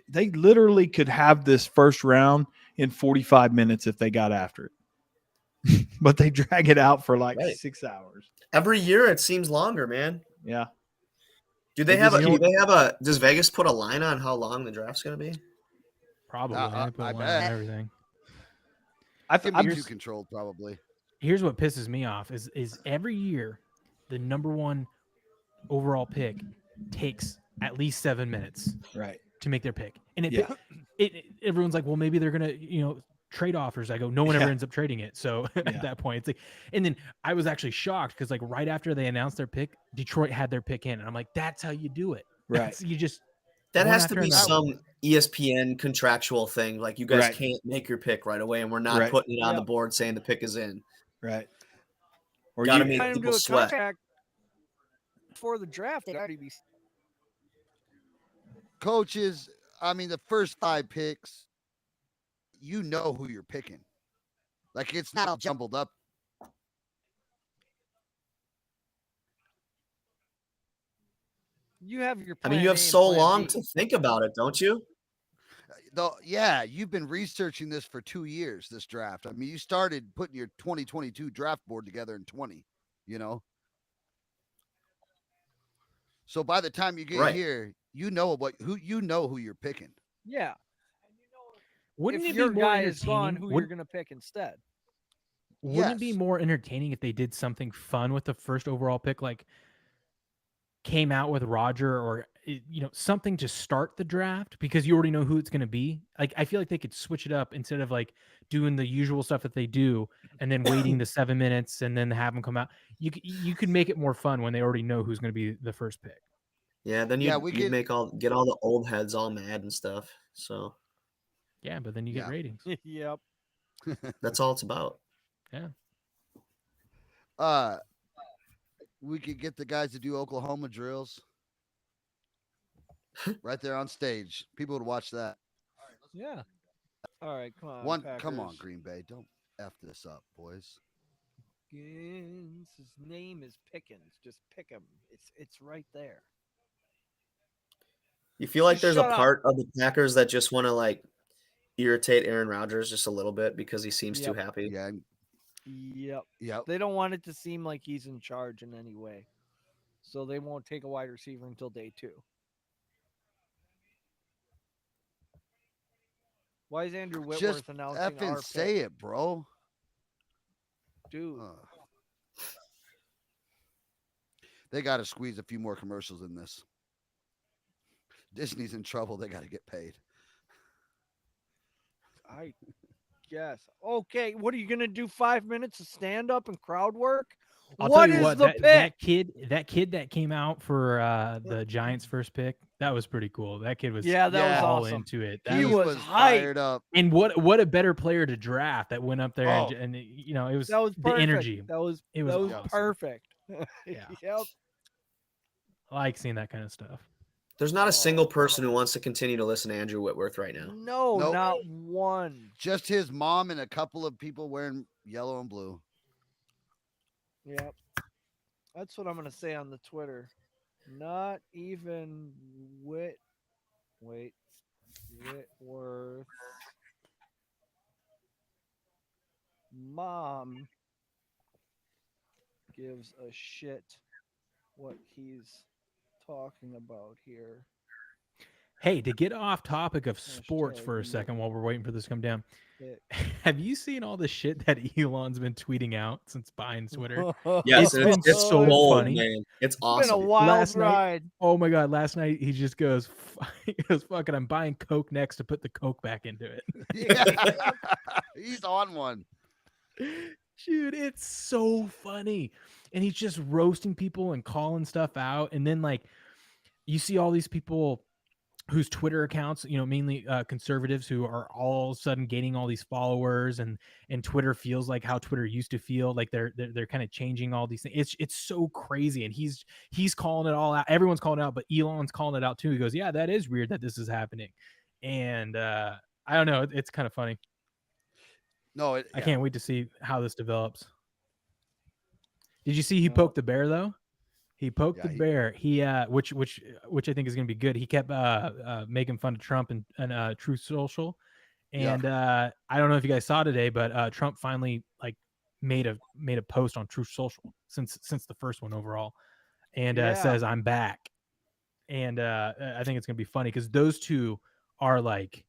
They literally could have this first round in 45 minutes if they got after it, but they drag it out for like Right. 6 hours. Every year it seems longer, man. Yeah. Do they They have just- a? Do they have a? Does Vegas put a line on how long the draft's going to be? Probably. They put I a line bet. on everything. I Can think be too controlled, probably. Here's what pisses me off is every year the number one overall pick takes at least 7 minutes right to make their pick. And Yeah. everyone's like, well, maybe they're gonna, trade offers. I go, no one ever Yeah. ends up trading it. So Yeah. at that point, it's like, and then I was actually shocked because like right after they announced their pick, Detroit had their pick in, and I'm like, that's how you do it. Right. You just That one has to after be another. some ESPN contractual thing. Like you guys Right. can't make your pick right away, and we're not Right. putting it on the Yep. board saying the pick is in. Right. Or Gotta you, make Sign him people to a sweat. contract before the draft. They'd already be. Coaches, I mean, the first 5 picks, you know who you're picking. Like, it's not all jumbled up. You have your. I mean, plan you have A and so plan long B. to think about it, don't you? Though, yeah, you've been researching this for 2 years, this draft. I mean, you started putting your 2022 draft board together in 20, you know? So by the time you get Right. here, you know who you're picking. Yeah. Wouldn't if it your be more guy is gone, entertaining? who you're going to pick instead? Wouldn't it be Yes. more entertaining if they did something fun with the first overall pick, like came out with Roger or something to start the draft because you already know who it's going to be? Like I feel like they could switch it up instead of like doing the usual stuff that they do and then waiting the 7 minutes and then have them come out. You could make it more fun when they already know who's going to be the first pick. Yeah, then Yeah, you'd, we you'd could- make get all the old heads all mad and stuff. So Yeah, but then you get Yeah. ratings. Yep. that's all it's about. We could get the guys to do Oklahoma drills right there on stage. People would watch that. Yeah. All right, come on. Come on, Packers. Green Bay. Don't F this up, boys. Pickens. His name is Pickens. Just pick him. It's right there. You feel like Just there's a shut up. part of the Packers that just want to like irritate Aaron Rodgers just a little bit because he seems too Yep. happy. Yeah. Yep. Yep. They don't want it to seem like he's in charge in any way. So they won't take a wide receiver until day 2. Why is Andrew Whitworth Just announcing effing our say pick? it, bro. Dude. They got to squeeze a few more commercials in this. Disney's in trouble. They got to get paid. I guess. Okay, what are you gonna do? 5 minutes of stand up and crowd work? I'll What tell you is what, the that pick? kid that came out for the Giants first pick, that was pretty cool. That kid was Yeah, that was all awesome. into it. He That was fired up. and what a better player to draft that went up there Oh. and it was That was the perfect. energy. That was awesome. perfect. Yeah. Yep. I like seeing that kind of stuff. There's not a single person who wants to continue to listen to Andrew Whitworth right now. No, Nope. not one. Just his mom and a couple of people wearing yellow and blue. Yep. That's what I'm gonna say on the Twitter. Not even Whitworth mom gives a shit what he's talking about here. Hey, to get off topic of sports Hashtag for a me. second while we're waiting for this to come down. Pick. Have you seen all the shit that Elon's been tweeting out since buying Twitter? Yes, It's been it's so gold, funny. man. It's It's been a awesome. wild Last night- ride. Oh my god! Last night he just goes, fuck it, I'm buying Coke next to put the Coke back into it. Yeah. He's on one. Dude, it's so funny. And he's just roasting people and calling stuff out. And then like you see all these people whose Twitter accounts, mainly conservatives who are all of a sudden gaining all these followers and Twitter feels like how Twitter used to feel, like they're kind of changing all these things. It's so crazy. And he's calling it all out. Everyone's calling it out, but Elon's calling it out too. He goes, yeah, that is weird that this is happening. And I don't know. It's kind of funny. No, I can't wait to see how this develops. Did you see he poked the bear though? He poked the bear. He which I think is going to be good. He kept making fun of Trump and Truth Social, and I don't know if you guys saw today, but Trump finally like made a post on Truth Social since the first one overall, and says I'm back, and I think it's going to be funny because those two are like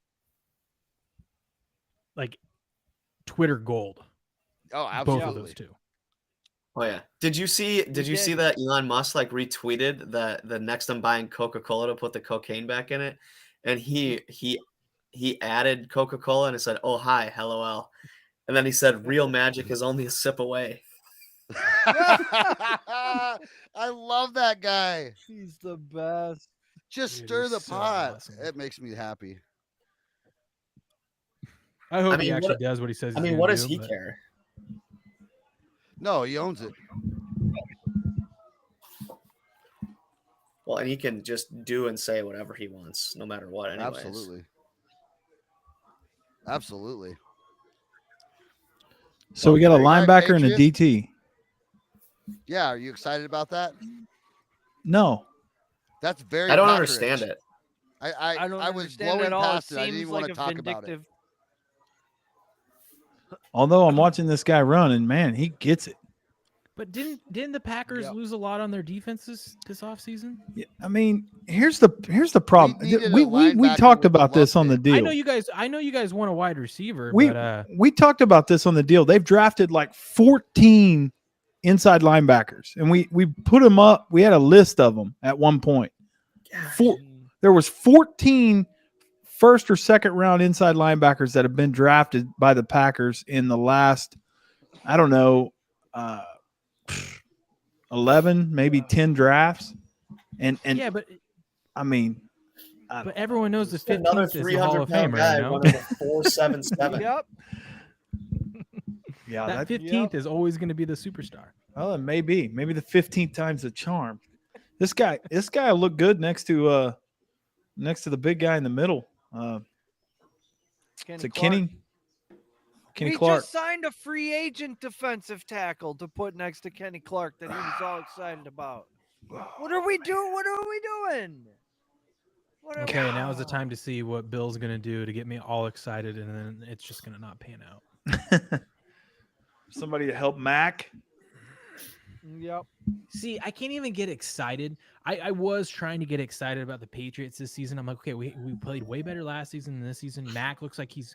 Twitter gold. Oh, absolutely. Both of those two. Oh yeah. Did you see that Elon Musk like retweeted that the next I'm buying Coca-Cola to put the cocaine back in it? And he added Coca-Cola and it said, "Oh hi, LOL." And then he said, "Real magic is only a sip away." I love that guy. He's the best. Just Dude, stir he's the so pot. awesome. It makes me happy. I hope he actually does what he says. I mean, what does he care? No, he owns it. Well, and he can just do and say whatever he wants, no matter what. Anyways. Absolutely. So we got a linebacker and a DT. Yeah, are you excited about that? No. That's very. I don't Patriot. understand it. I don't was understand blowing at all. past It it. I didn't seems even like want to a talk about it. vindictive. Although I'm watching this guy run, and man, he gets it. But didn't the Packers lose a lot on their defenses this offseason? Yeah, I mean, here's the problem. We talked about this on the deal. I know you guys want a wide receiver. But we talked about this on the deal. They've drafted like 14 inside linebackers, and we put them up. We had a list of them at one point. There was 14 first or second round inside linebackers that have been drafted by the Packers in the last, I don't know, 11, maybe 10 drafts. And yeah, but I mean, but everyone knows the Another 15th is the Hall of 300-pound Famer, guy you know? running a 4.77. Yep. Yeah, that 15th is always going to be the superstar. Well, it may be. Maybe the 15th time's the charm. This guy will look good next to the big guy in the middle. Kenny Clark. Just signed a free agent defensive tackle to put next to Kenny Clark that he was all excited about. What are we doing? What are we doing? Okay, now is the time to see what Bill's going to do to get me all excited, and then it's just going to not pan out. Somebody to help Mac. Yep. See, I can't even get excited. I was trying to get excited about the Patriots this season. I'm like, okay, we played way better last season than this season. Mac looks like he's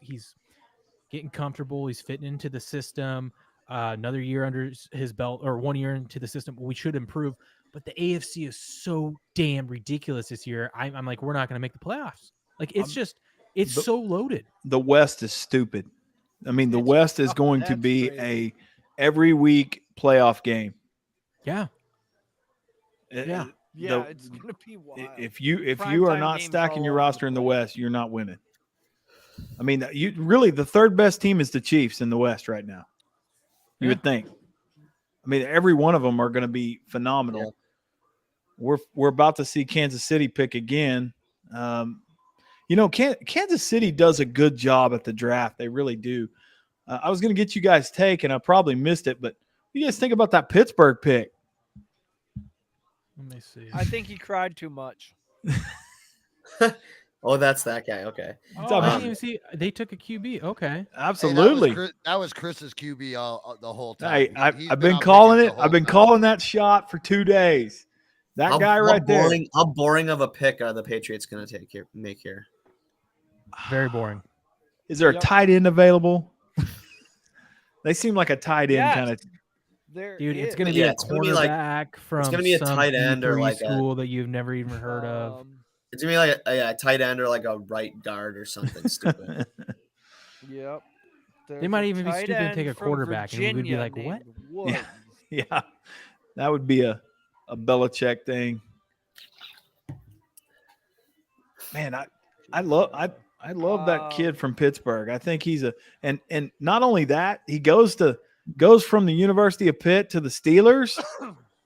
getting comfortable. He's fitting into the system. Another year under his belt, or 1 year into the system. We should improve. But the AFC is so damn ridiculous this year. I'm like, we're not going to make the playoffs. Like, it's so loaded. The West is stupid. I mean, the West is going to be a every week playoff game. Yeah. It's gonna be wild. If you are not stacking your roster in the West, you're not winning. I mean, the third best team is the Chiefs in the West right now. You would think. I mean, every one of them are going to be phenomenal. Yeah. We're about to see Kansas City pick again. Kansas City does a good job at the draft. They really do. I was going to get you guys' take, and I probably missed it, but what do you guys think about that Pittsburgh pick? Let me see. I think he cried too much. Oh, that's that guy. Okay. Oh, I didn't even see. They took a QB. Okay. Absolutely. Hey, that was Chris's QB the whole time. Hey, I've been calling it. I've been calling that shot for 2 days. That guy right there. How boring of a pick are the Patriots going to make here? Very boring. Is there a tight end available? They seem like a tight end kind of. Dude, it's going to be a cornerback from it's gonna be a tight end or like school that you've never even heard of. It's going to be like a tight end or like a right guard or something stupid. Yep. They might even be stupid and take a quarterback, Virginia, and we'd be like, "What?" Yeah, that would be a Belichick thing. Man, I love that kid from Pittsburgh. I think he's and not only that, he goes from the University of Pitt to the Steelers.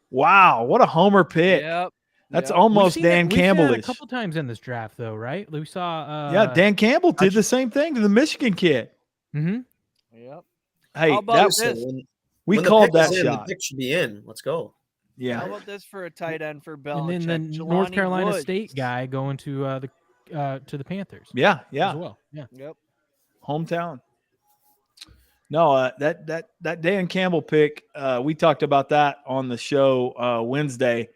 Wow, what a homer pick! Yep. That's almost Dan Campbell-ish. A couple times in this draft, though, right? We saw. Dan Campbell did the same thing to the Michigan kid. Mm-hmm. Yep. Hey, how about this? When the called pick is that in, shot. The pick should be in. Let's go. Yeah. How about this for a tight end for Belichick? And then the North Carolina State guy going to the Panthers. Yeah. As well. Yeah. Yep. Hometown. No, that Dan Campbell pick, we talked about that on the show Wednesday.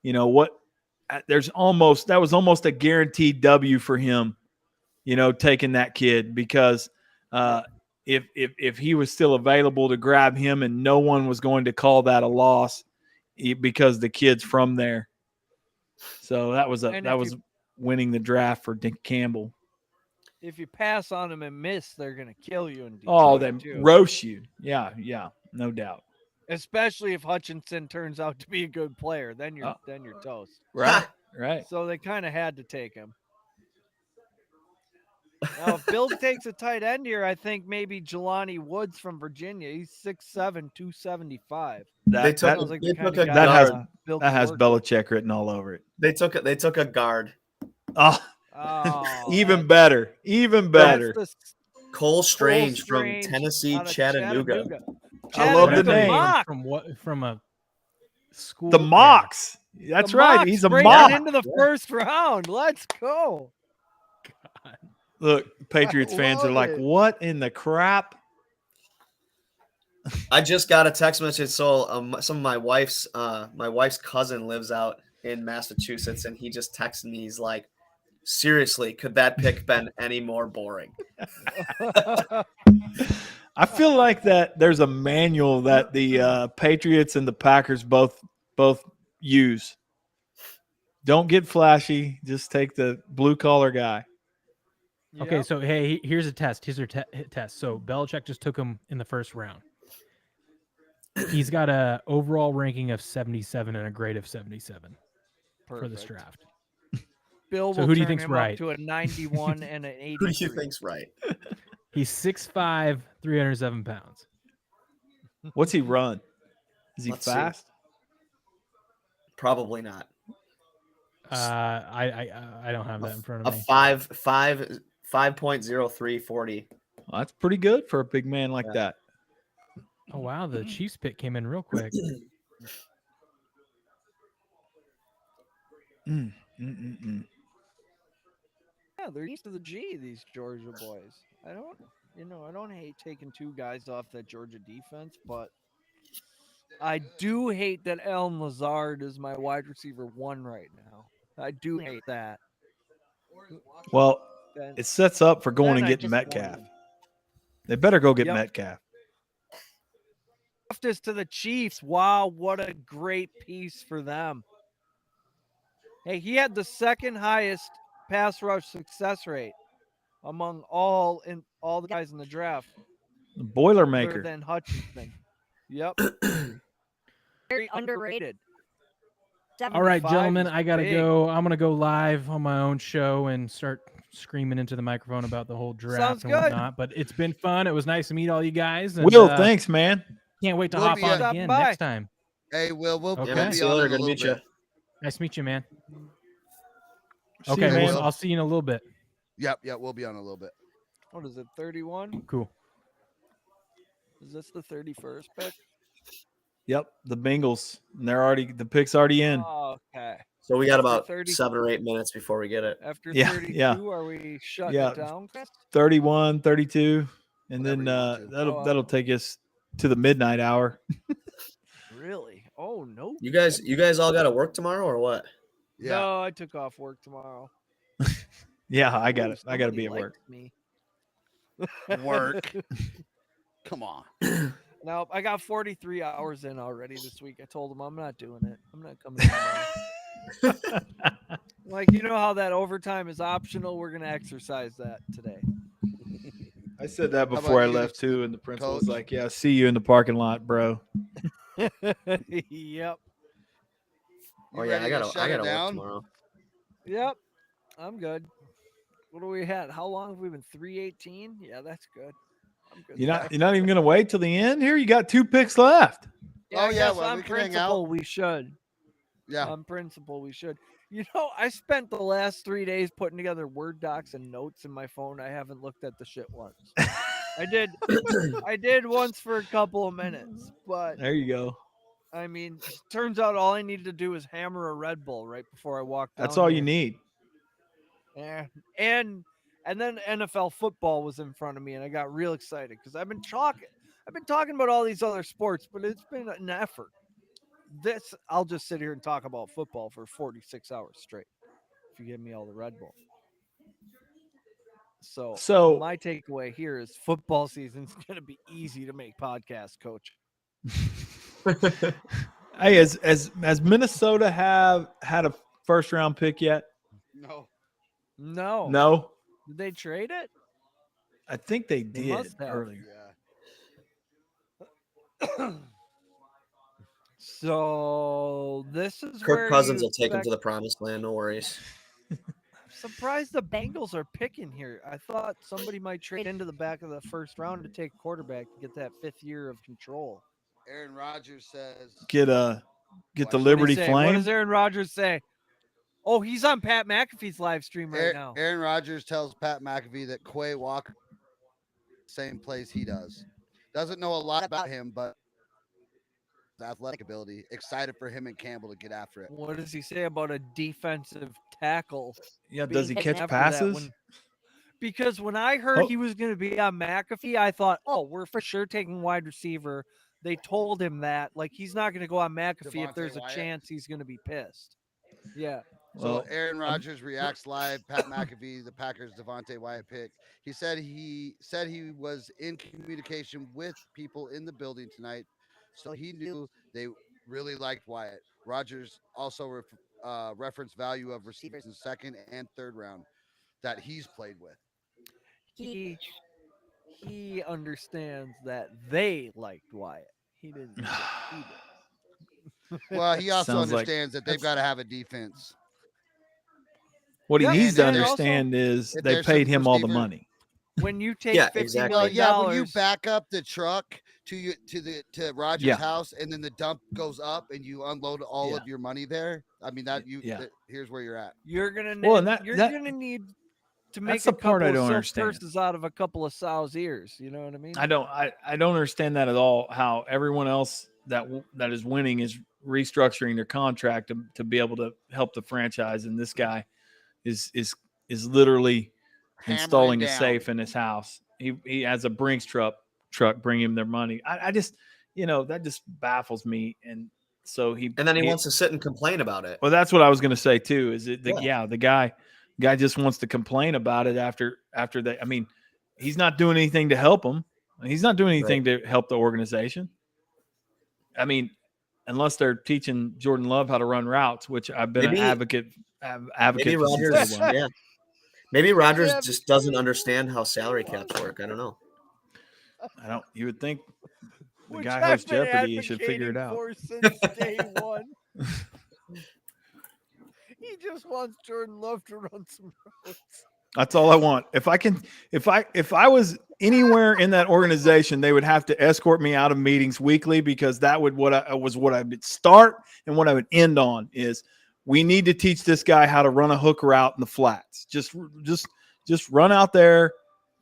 You know what? That was almost a guaranteed W for him. You know, taking that kid because if he was still available to grab him, and no one was going to call that a loss because the kid's from there. So that was winning the draft for Dick Campbell. If you pass on him and miss, they're gonna kill you in Detroit. Oh, they too. roast you. Yeah, no doubt. Especially if Hutchinson turns out to be a good player, then you're toast. Right. So they kind of had to take him. Now, if Bill takes a tight end here, I think maybe Jelani Woods from Virginia. He's 6'7", 275. That has Belichick written all over it. They took a guard. Oh, even better. Cole Strange from Tennessee, Chattanooga. I love the name. From a school. The Mocs. That's the right. Mocs He's a breaking Mock. into the first round. Let's go. God. Look, Patriots fans are like, what in the crap? I just got a text message. So some of my wife's cousin lives out in Massachusetts, and he just texted me. He's like, seriously, could that pick been any more boring? I feel like that there's a manual that the Patriots and the Packers both use. Don't get flashy. Just take the blue collar guy. Okay, so hey, here's a test. Here's a test. So Belichick just took him in the first round. He's got a overall ranking of 77 and a grade of 77 for this draft. Bill So will who do you turn think's him right? up to a 91 and an 83. Who do you think's right? He's 6'5", 307 pounds. What's he run? Is he Let's see. fast? Probably not. I don't have that in front of me. 5.03 40. Well, that's pretty good for a big man like that. Oh wow, the Chiefs pick came in real quick. Yeah, they're used to the G, these Georgia boys. I don't hate taking two guys off that Georgia defense, but I do hate that Allen Lazard is my wide receiver 1 right now. I do hate that. Well, it sets up for going and I getting just Metcalf. won. They better go get Yep. Metcalf. Left this to the Chiefs. Wow, what a great piece for them. Hey, he had the second highest pass rush success rate among all the guys in the draft. The Other Boilermaker. than Hutchinson. Yep. Very underrated. All right, 75 gentlemen, is I gotta big. go. I'm gonna go live on my own show and start screaming into the microphone about the whole draft Sounds and good. whatnot. But it's been fun. It was nice to meet all you guys. And, Will, thanks, man. Can't wait to We'll hop be on at- again Bye. next time. Hey, Will, we'll Okay. be See you on later. in a Good to little meet you. bit. Nice to meet you, man. See Okay, you, man. I'll see you in a little bit. Yep, we'll be on a little bit. What is it, 31? Cool. Is this the 31st pick? Yep, the Bengals. And the pick's already in. Oh, okay. So we got After about 30 7 or 8 minutes before we get it. After Yeah, 32, yeah. are we shutting Yeah. it down, Chris? 31, 32. And then Whatever you want to. that'll take us to the midnight hour. Really? Oh, no. You guys all got to work tomorrow or what? Yeah. No, I took off work tomorrow. Yeah, I got Ooh, it. I got to somebody be at work. liked me. Work. Come on. No, I got 43 hours in already this week. I told them I'm not doing it. I'm not coming tomorrow. Like, you know how that overtime is optional? We're going to exercise that today. I said that How before I about you, left too, and the principal was Coach? like, "Yeah, see you in the parking lot, bro." Yep. You Oh yeah, ready I to gotta shut it work down? tomorrow. Yep. I'm good. What do we had? How long have we been? 318? Yeah, that's good. I'm good. You're there. not even gonna wait till the end here. You got 2 picks left. Yeah, Oh, I yeah, guess well, on we can hang principle out. we should. Yeah. On principle we should. You know, I spent the last 3 days putting together Word docs and notes in my phone. I haven't looked at the shit once. I did once for a couple of minutes, but There you go. I mean, turns out all I needed to do was hammer a Red Bull right before I walked down. That's all you here. need. Yeah, and then NFL football was in front of me, and I got real excited because I've been talking about all these other sports, but it's been an effort. I'll just sit here and talk about football for 46 hours straight if you give me all the Red Bull. So my takeaway here is football season's going to be easy to make podcasts, Coach. Hey, has Minnesota have had a first round pick yet? No. No. Did they trade it? I think they did must have. earlier. So this is Kirk where Cousins you will take him expect- to the promised land. No worries. I'm surprised the Bengals are picking here. I thought somebody might trade into the back of the first round to take quarterback to get that 5th year of control. Aaron Rodgers says, Get the What did he Liberty say? Flame. What does Aaron Rodgers say? Oh, he's on Pat McAfee's live stream right now. Aaron Rodgers tells Pat McAfee that Quay Walker, same place he does. Doesn't know a lot about him, but his athletic ability. Excited for him and Campbell to get after it. What does he say about a defensive tackle? Yeah, does he being catch after that passes? Because when I heard he was going to be on McAfee, I thought, oh, we're for sure taking wide receiver. They told him that. Like, he's not going to go on McAfee if Devontae there's a Wyatt. chance he's going to be pissed. Yeah. So Aaron Rodgers reacts live. Pat McAfee, the Packers' Devontae Wyatt pick. He said he was in communication with people in the building tonight, so he knew they really liked Wyatt. Rodgers also referenced value of receivers in second and third round that he's played with. He understands that they liked Wyatt. He didn't. He did. Well, he also Sounds like- understands that they've got to have a defense. What he Yeah, needs to and also, understand is if they there's paid some him all the receiver- money. When you take Yeah, $50 exactly. million, Yeah, when you back up the truck to Rodgers' Yeah. house, and then the dump goes up, and you unload all of your money there. I mean, here's where you're at. you're gonna need, Well, and you're that- gonna need to make that's a the part couple I of don't silk understand. purses out of a couple of sow's ears. You know what I mean? I don't understand that at all. How everyone else that is winning is restructuring their contract to be able to help the franchise, and this guy is literally installing a down. safe in his house. He has a Brinks truck bring him their money. I just that just baffles me. And so he wants to sit and complain about it. Well, that's what I was going to say too. Is it the Yeah. the guy just wants to complain about it after that. I mean, he's not doing anything to help him. He's not doing anything to help the organization. I mean, unless they're teaching Jordan Love how to run routes, which I've been an advocate. Maybe for since Rodgers, day one. yeah. Maybe Rodgers just doesn't understand how salary caps work. I don't know. You would think the Which guy I've hosts been Jeopardy should figure it advocating out. for since day one. He just wants Jordan Love to run some routes. That's all I want. If I was anywhere in that organization, they would have to escort me out of meetings weekly, because that would what I would start and what I would end on is we need to teach this guy how to run a hook route in the flats. Just run out there,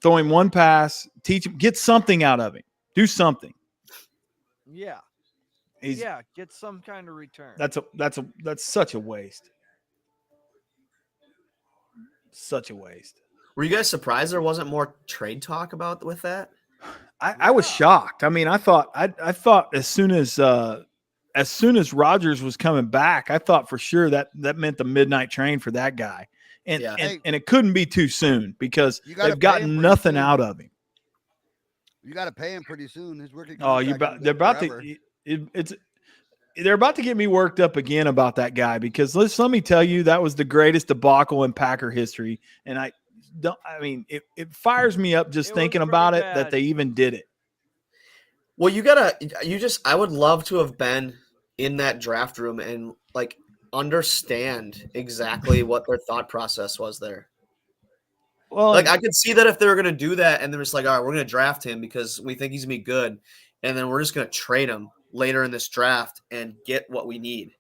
throw him one pass, teach him, get something out of him, do something. Yeah. He's- Get some kind of return. That's such a waste. Such a waste. Were you guys surprised there wasn't more trade talk with that? I was shocked. I mean, I thought as soon as Rodgers was coming back, I thought for sure that meant the midnight train for that guy. And and it couldn't be too soon, because You gotta they've pay gotten him pretty nothing soon. out of him. You got to pay him pretty soon. His rookie Oh, contract they're isn't about forever. to they're about to get me worked up again about that guy, because let me tell you, that was the greatest debacle in Packer history. And it fires me up just thinking about it, that they even did it. Well, I would love to have been in that draft room and understand exactly what their thought process was there. Well, I could see that if they were going to do that and they're just all right, we're going to draft him because we think he's going to be good, and then we're just going to trade him later in this draft and get what we need.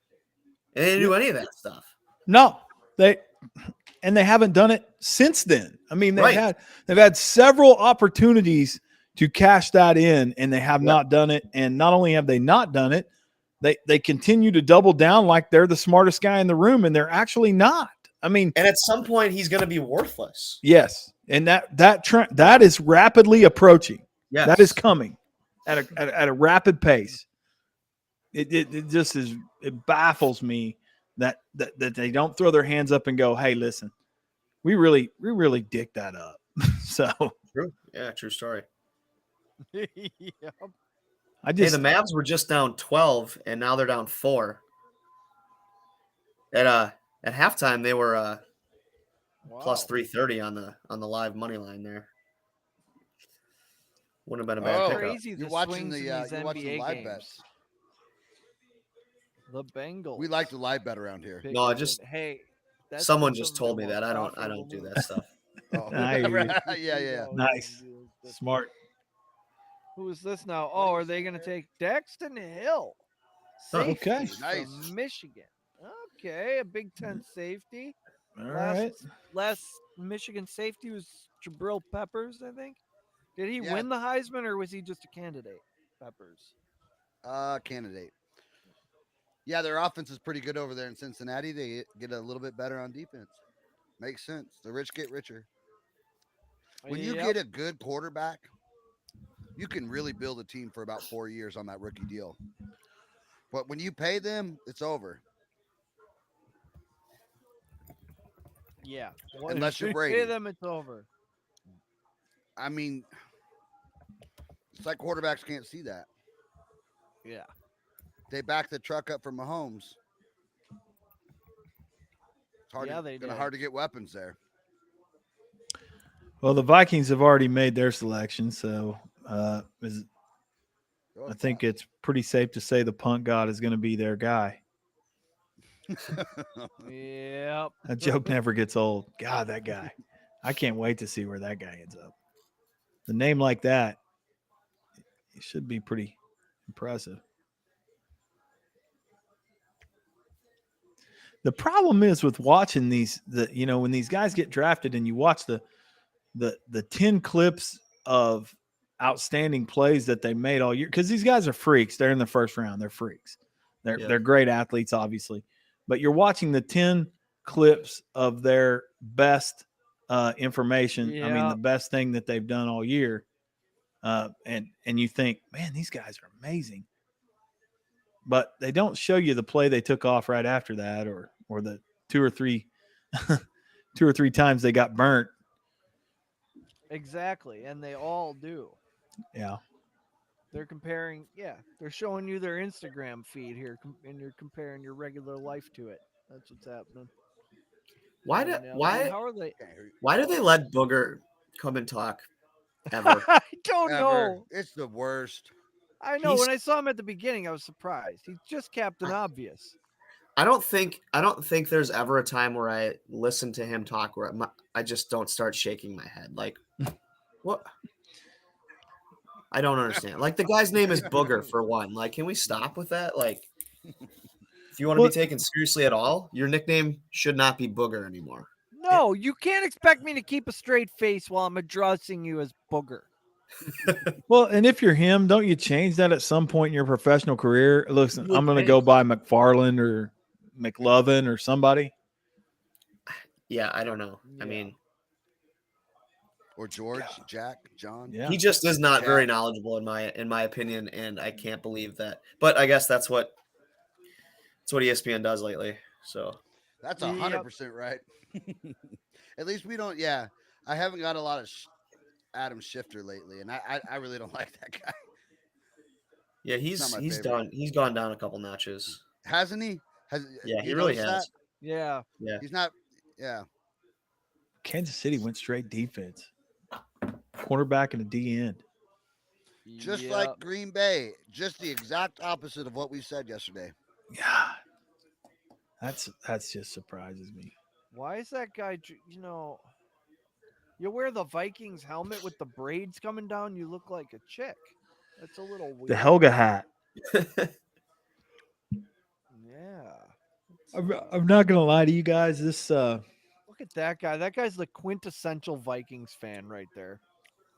And they didn't do any of that stuff. No, they haven't done it since then. I mean, they've Right. had several opportunities to cash that in, and they have not done it. And not only have they not done it, they continue to double down like they're the smartest guy in the room, and they're actually not. I mean, and at some point he's going to be worthless. yes, and that trend that is rapidly approaching. Yes. That is coming at a rapid pace. It just is. It baffles me that they don't throw their hands up and go, "Hey, listen, we really dick that up." So true, yeah, true story. Yep. The Mavs were just down 12, and now they're down 4. At halftime, they were plus 330 on the live money line there. Wouldn't have been a bad pickup. Crazy. You're The watching swings the in these you're watching the NBA live games. bets. The Bengals. We like the live bet around here. No, I just that's someone some just of told the me most that. I don't profitable do moves. that stuff. Oh. I hear you. yeah. Nice. Smart. Who is this now? Oh, are they going to take Daxton Hill? Safety Okay. Nice. from Michigan. Okay, a Big Ten safety. All right. Last Michigan safety was Jabril Peppers, I think. Did he Yeah. win the Heisman, or was he just a candidate? Peppers. Candidate. Yeah, their offense is pretty good over there in Cincinnati. They get a little bit better on defense. Makes sense. The rich get richer. When you get a good quarterback, you can really build a team for about 4 years on that rookie deal. But when you pay them, it's over. Yeah. Unless you're Pay Brady. them, it's over. I mean, it's like quarterbacks can't see that. Yeah. They back the truck up for Mahomes. It's hard, hard to get weapons there. Well, the Vikings have already made their selection, so I think it's pretty safe to say the punt god is going to be their guy. Yep. That joke never gets old. God, that guy. I can't wait to see where that guy ends up. The name like that, it should be pretty impressive. The problem is with watching when these guys get drafted and you watch the 10 clips of outstanding plays that they made all year, because these guys are freaks. They're in the first round. They're freaks. They're great athletes, obviously. But you're watching the 10 clips of their best information. Yeah. I mean, the best thing that they've done all year. And you think, man, these guys are amazing. But they don't show you the play they took off right after that, or the two or three times they got burnt. Exactly, and they all do. Yeah. They're comparing, they're showing you their Instagram feed here, and you're comparing your regular life to it. That's what's happening. Why How are they? Why do they let Booger come and talk ever? I don't know. It's the worst. I know. When I saw him at the beginning, I was surprised. He's just Captain Obvious. I don't think there's ever a time where I listen to him talk where I just don't start shaking my head. Like, what? I don't understand. Like, the guy's name is Booger for one. Like, can we stop with that? Like, if you want to be taken seriously at all, your nickname should not be Booger anymore. No, you can't expect me to keep a straight face while I'm addressing you as Booger. Well, and if you're him, don't you change that at some point in your professional career? Listen, I'm going to go by McFarland or McLovin or somebody. Yeah, I don't know. I mean, or George, Jack, John. Yeah. He just is not very knowledgeable in my opinion, and I can't believe that. But I guess that's what ESPN does lately. So that's 100% right. At least we don't. Yeah, I haven't got a lot of Adam Schefter lately, and I really don't like that guy. Yeah, he's done. He's gone down a couple notches, hasn't he? He really has. That? Yeah. He's not. Yeah. Kansas City went straight defense, cornerback and a D end. Just like Green Bay, just the exact opposite of what we said yesterday. Yeah, that's just surprises me. Why is that guy? You wear the Vikings helmet with the braids coming down, you look like a chick. That's a little weird. The Helga hat. Yeah. I'm not gonna lie to you guys. This look at that guy. That guy's the quintessential Vikings fan right there.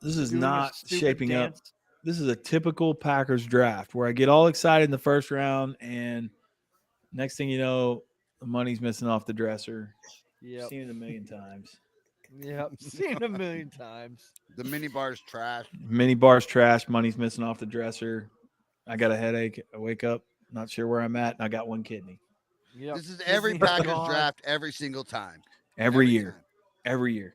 This is doing a not stupid shaping up. dance. This is a typical Packers draft where I get all excited in the first round, and next thing you know, the money's missing off the dresser. Yep. Seen it a million times. Yep. Seen a million times. The mini bar's trash. Mini bar's trash. Money's missing off the dresser. I got a headache. I wake up, not sure where I'm at, and I got one kidney. Yep. This is every Disney's Packers gone. draft every single time. Every year. time. Every year.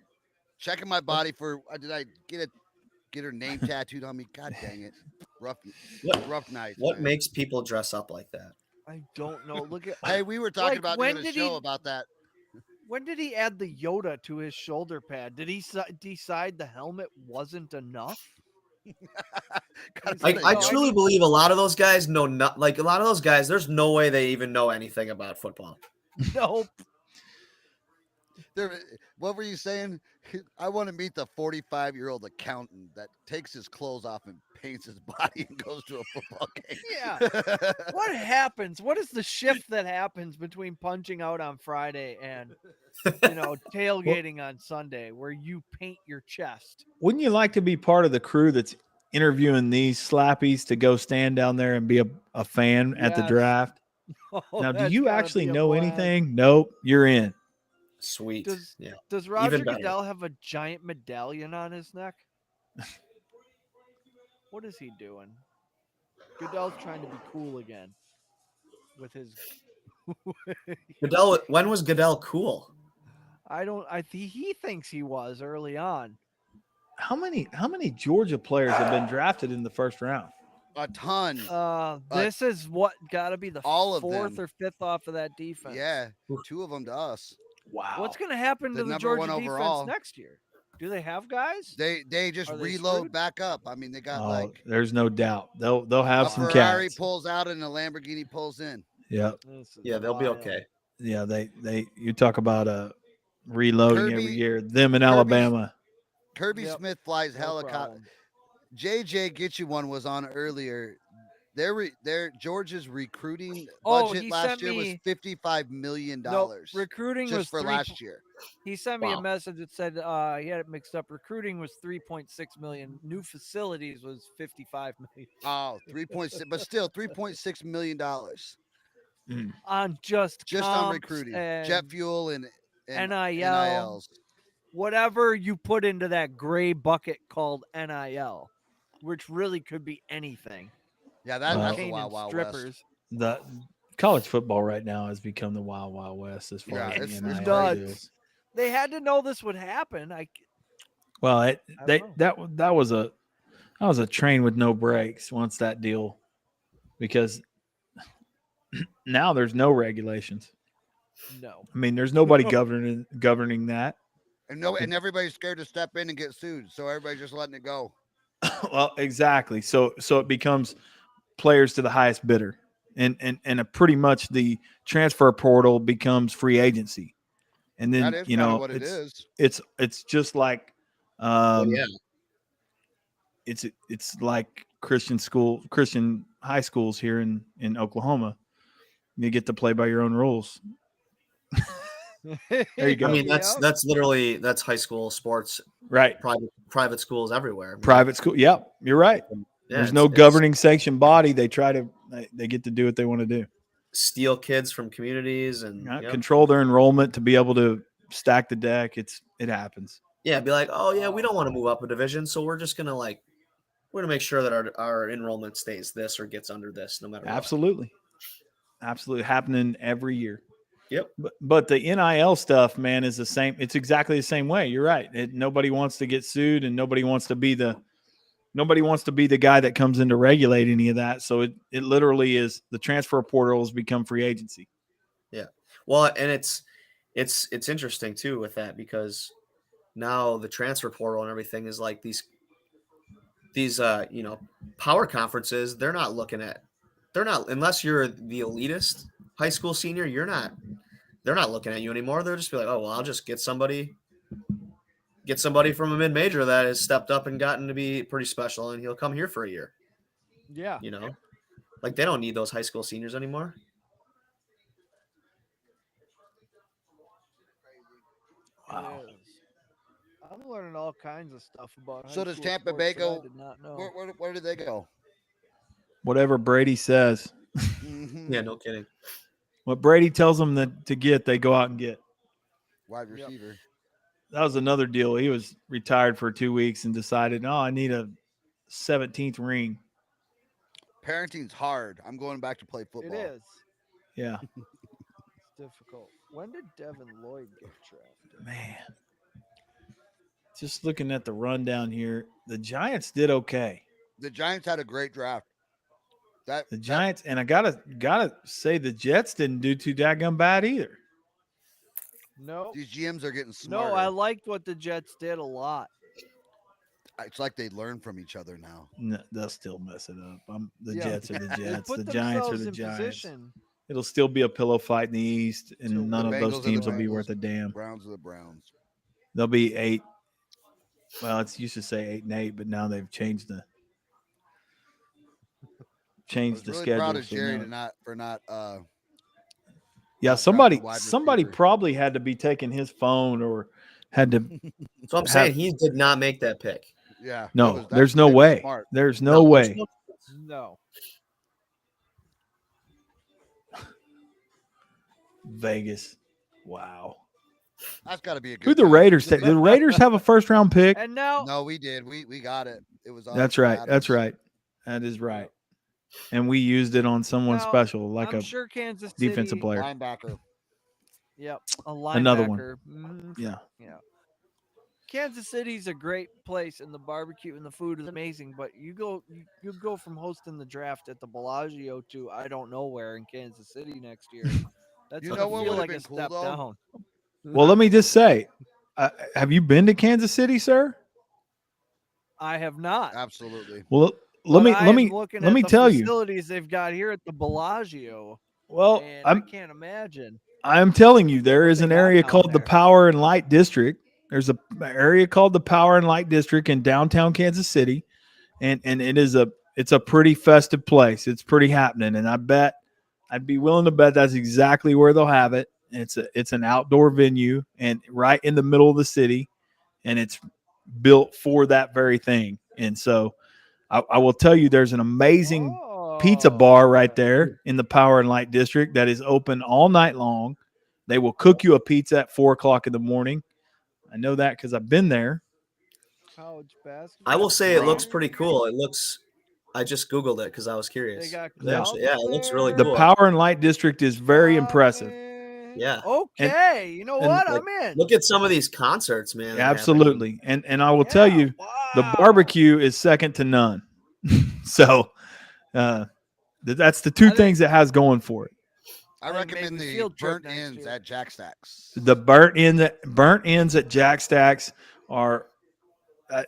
Checking my body for did I get her name tattooed on me? God dang it. Rough night. What makes people dress up like that? I don't know. Look at. Hey, we were talking Like, about when doing a did show he- about that. When did he add the Yoda to his shoulder pad? Did he decide the helmet wasn't enough? I truly believe a lot of those guys know not like a lot of those guys. There's no way they even know anything about football. Nope. What were you saying? I want to meet the 45-year-old accountant that takes his clothes off and paints his body and goes to a football game. Yeah. What happens? What is the shift that happens between punching out on Friday and tailgating on Sunday where you paint your chest? Wouldn't you like to be part of the crew that's interviewing these slappies to go stand down there and be a fan at the Yes. draft? Oh, Now, do that's you gotta actually be a know blast. anything? Nope, you're in. Sweet. Does Roger Even better. Goodell have a giant medallion on his neck? What is he doing? Goodell's trying to be cool again with his. Goodell. When was Goodell cool? He thinks he was early on. How many Georgia players have been drafted in the first round? A ton. This is what got to be the all of fourth them. or fifth off of that defense. Yeah, 2 of them to us. Wow. What's going to happen to the number Georgia one defense overall. next year? Do they have guys? They just Are they reload screwed? back up. I mean, they got Oh, like there's no doubt they'll have a some Ferrari cats. pulls out and a Lamborghini pulls in. Yeah, Yeah, they'll be wild. okay. yeah. They you talk about reloading every Kirby- year. Them in Kirby's- Alabama. Kirby Yep. Smith flies No helicopter. problem. JJ Get You One was on earlier. Their Georgia's recruiting Oh, budget he last sent year was me- $55 million. No, recruiting just was for 3 last year. He sent me a Wow. message that said he had it mixed up. Recruiting was 3.6 million. New facilities was 55 million. Oh, 3.6, but still $3.6 million On just on comps recruiting, and jet fuel and NIL. NILs. whatever you put into that gray bucket called NIL, which really could be anything. Yeah, that's the Cocaine wild, and wild strippers. west. The college football right now has become the wild, wild west as far Yeah, as it's the NIL nuts. deals. They had to know this would happen. Well, I don't that was a train with no brakes once that deal, because now there's no regulations. No. I mean, there's nobody governing that. And everybody's scared to step in and get sued, so everybody's just letting it go. Well, exactly. So it becomes players to the highest bidder, and pretty much the transfer portal becomes free agency, and then That is you kinda know what it is. It's just like yeah. it's like Christian high schools here in Oklahoma. You get to play by your own rules. There you go. I mean, that's literally that's high school sports, right? Private schools everywhere. Private school. Yeah, you're right. Yeah, There's no governing sanction body. They get to do what they want to do. Steal kids from communities and Control their enrollment to be able to stack the deck. It happens. Yeah, be like, oh yeah, we don't want to move up a division, so we're just gonna make sure that our enrollment stays this or gets under this, no matter what. Absolutely happening every year. Yep. But the NIL stuff, man, is the same. It's exactly the same way. You're right. Nobody wants to get sued, and nobody wants to be the guy that comes in to regulate any of that. So it literally is the transfer portal has become free agency. Yeah. Well, and it's interesting too with that, because now the transfer portal and everything is like these power conferences. They're not unless you're the elitist high school senior, they're not looking at you anymore. They'll just be like, oh, well, I'll just get somebody from a mid-major that has stepped up and gotten to be pretty special, and he'll come here for a year. Yeah. Like they don't need those high school seniors anymore. Wow. I'm learning all kinds of stuff about. So high does school Tampa sports Bay that I go? did not know. Where did they go? Whatever Brady says. Mhm. Yeah, no kidding. What Brady tells them to get, they go out and get. Wide receiver. That was another deal. He was retired for 2 weeks and decided, oh, I need a 17th ring. Parenting's hard. I'm going back to play It football. is. Yeah. It's difficult. When did Devin Lloyd get drafted? Man. Just looking at the rundown here, the Giants did okay. The Giants had a great draft. The Giants, and I gotta say the Jets didn't do too daggum bad either. No. These GMs are getting smarter. No, I liked what the Jets did a lot. It's like they learn from each other now. No, they'll still mess it up. The Yeah. Jets are the They Jets. put The Giants are themselves the in Giants. position. It'll still be a pillow fight in the East, and none The of those Bengals are the teams will be Bengals. worth a damn. Browns are the Browns. They'll be 8. Well, it's used to say 8-8, but now they've changed the I was really schedule. proud of so Jerry now- for not. Yeah, not somebody drafting wide somebody receiver. probably had to be taking his phone or had to. So I'm saying he did not make that pick. Yeah. No, there's no way. Smart. There's no way. No. Vegas. Wow. That's got to be a good. Who the time. Raiders take? Did the Raiders have a first round pick? And now No, we did. We got it. It was. That's right. That's right. That is right. And we used it on someone Now, special, like I'm a sure Kansas defensive City, player. Linebacker. Yep, a linebacker. Another one. Yeah. Yeah. Kansas City's a great place, and the barbecue and the food is amazing. But you go from hosting the draft at the Bellagio to I don't know where in Kansas City next year. That's You gonna know what feel would've like a been cool, step though? down. Well, let me just say, have you been to Kansas City, sir? I have not. Absolutely. Well, But let I me am looking let at me the tell you. facilities they've got here at the Bellagio. Well, And I can't imagine. I'm telling you, there is they an got area down called the there. Power and Light District. There's a area called the Power and Light District in downtown Kansas City, and it's a pretty festive place. It's pretty happening, and I'd be willing to bet that's exactly where they'll have it. It's an outdoor venue and right in the middle of the city, and it's built for that very thing. And so, I will tell you, there's an amazing pizza bar right there in the Power and Light District that is open all night long. They will cook you a pizza at 4:00 in the morning. I know that because I've been there. College basketball. I will say it looks pretty cool. It looks. I just Googled it because I was curious. They got Yeah. clubs Yeah, it looks really The cool. Power and Light District is very impressive. Yeah. Okay, you know and what? Like, I'm in. Look at some of these concerts, man. that happen. Absolutely. And I will tell you, the barbecue is second to none. So that's the two things it has going for it. I recommend maybe the field trip burnt next ends year. at Jack Stacks. The burnt ends at Jack Stacks are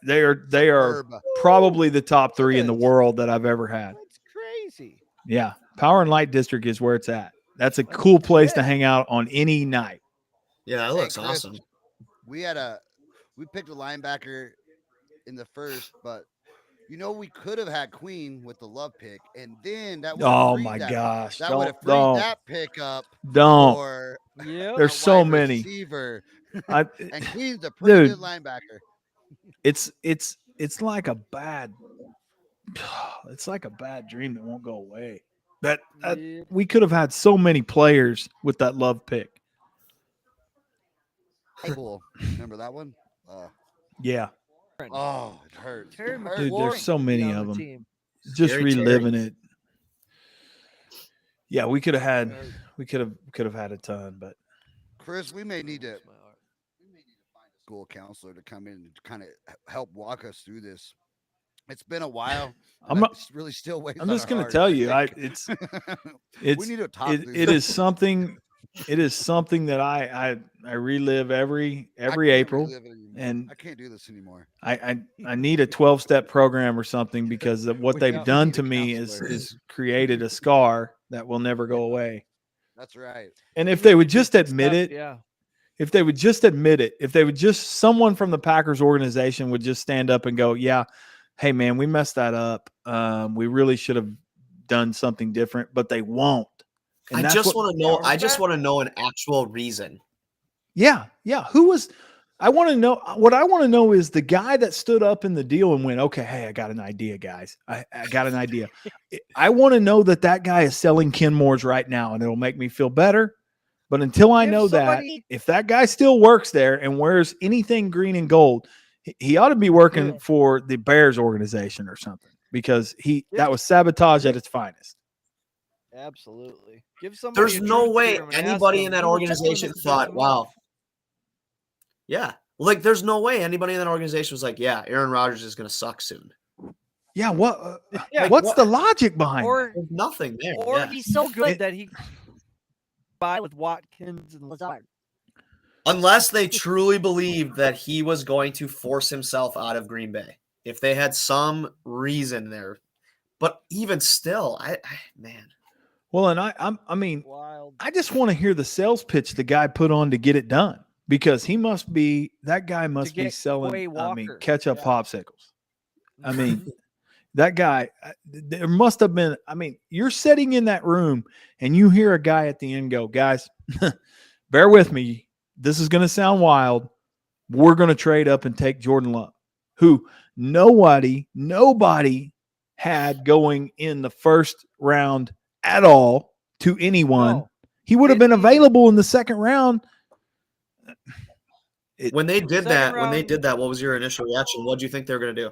they are Superb. probably the top 3 in the is. world that I've ever had. That's crazy. Yeah, Power and Light District is where it's at. That's a cool place to hang out on any night. Yeah, it Hey, looks Chris, awesome. We picked a linebacker in the first, but we could have had Queen with the love pick, and then that would have Oh freed my that, gosh! that would have freed Don't that pick up don't. for Yeah. There's so many. receiver. I, And Queen's a pretty dude, good linebacker. it's like a bad dream that won't go away. That Yeah. we could have had so many players with that love pick. Cool. Remember that one? Yeah, Oh, it hurts. Terry It hurts. dude, McLaurin there's so should be many on of the them. team. Just Scary reliving Terry. it. Yeah, we could have had a ton, but Chris, we may need to find a school counselor to come in and kind of help walk us through this. It's been a while. I'm not. It's really still weighs I'm on just our gonna heart tell to you, think. it's we need to talk. it, through it this. is something. It is something that I relive every I can't April, relive it anymore. and I can't do this anymore. I need a 12-step program or something because of what We they've need done a to me counselor. is created a scar that will never go away. That's right. And if they would just admit it, Yeah. if they would just admit it, if they would just someone from the Packers organization would just stand up and go, yeah, hey man, we messed that up. We really should have done something different, but they won't. And I that's just what- want to know. I just want to know an actual reason. Yeah. Who was I want to know what I want to know is the guy that stood up in the deal and went, okay, hey, I got an idea, guys. I got an idea. I want to know that guy is selling Kenmore's right now, and it'll make me feel better. But until I know that, if that guy still works there and wears anything green and gold, he ought to be working for the Bears organization or something, because that was sabotage at its finest. Absolutely. Give somebody. There's no way anybody in that organization thought, wow. Yeah. Like, there's no way anybody in that organization was like, yeah, Aaron Rodgers is going to suck soon. Yeah. What's the logic behind that? There's nothing there. Or he's so good that he buy with Watkins and Lazard. Unless they truly believed that he was going to force himself out of Green Bay. If they had some reason there. But even still, man. Well, and I mean, I just want to hear the sales pitch the guy put on to get it done, because that guy must be selling, ketchup popsicles. I mean, that guy, there must have been, you're sitting in that room and you hear a guy at the end go, guys, bear with me. This is going to sound wild. We're going to trade up and take Jordan Love, who nobody had going in the first round at all to anyone. No. He would have been available in the second round. When they did that, what was your initial reaction? What do you think they were going to do?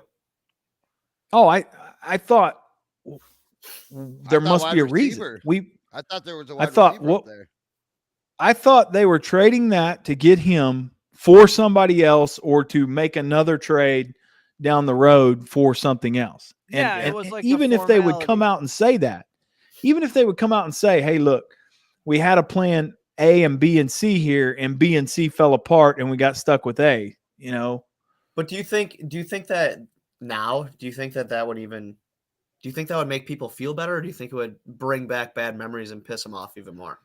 Oh, I thought there must be a reason. I thought there was a wide receiver up there. I thought they were trading that to get him for somebody else, or to make another trade down the road for something else. Yeah, it was like even if they would come out and say that, hey, look, we had a plan A and B and C here, and B and C fell apart, and we got stuck with A, But do you think that now, do you think that would make people feel better, or do you think it would bring back bad memories and piss them off even more?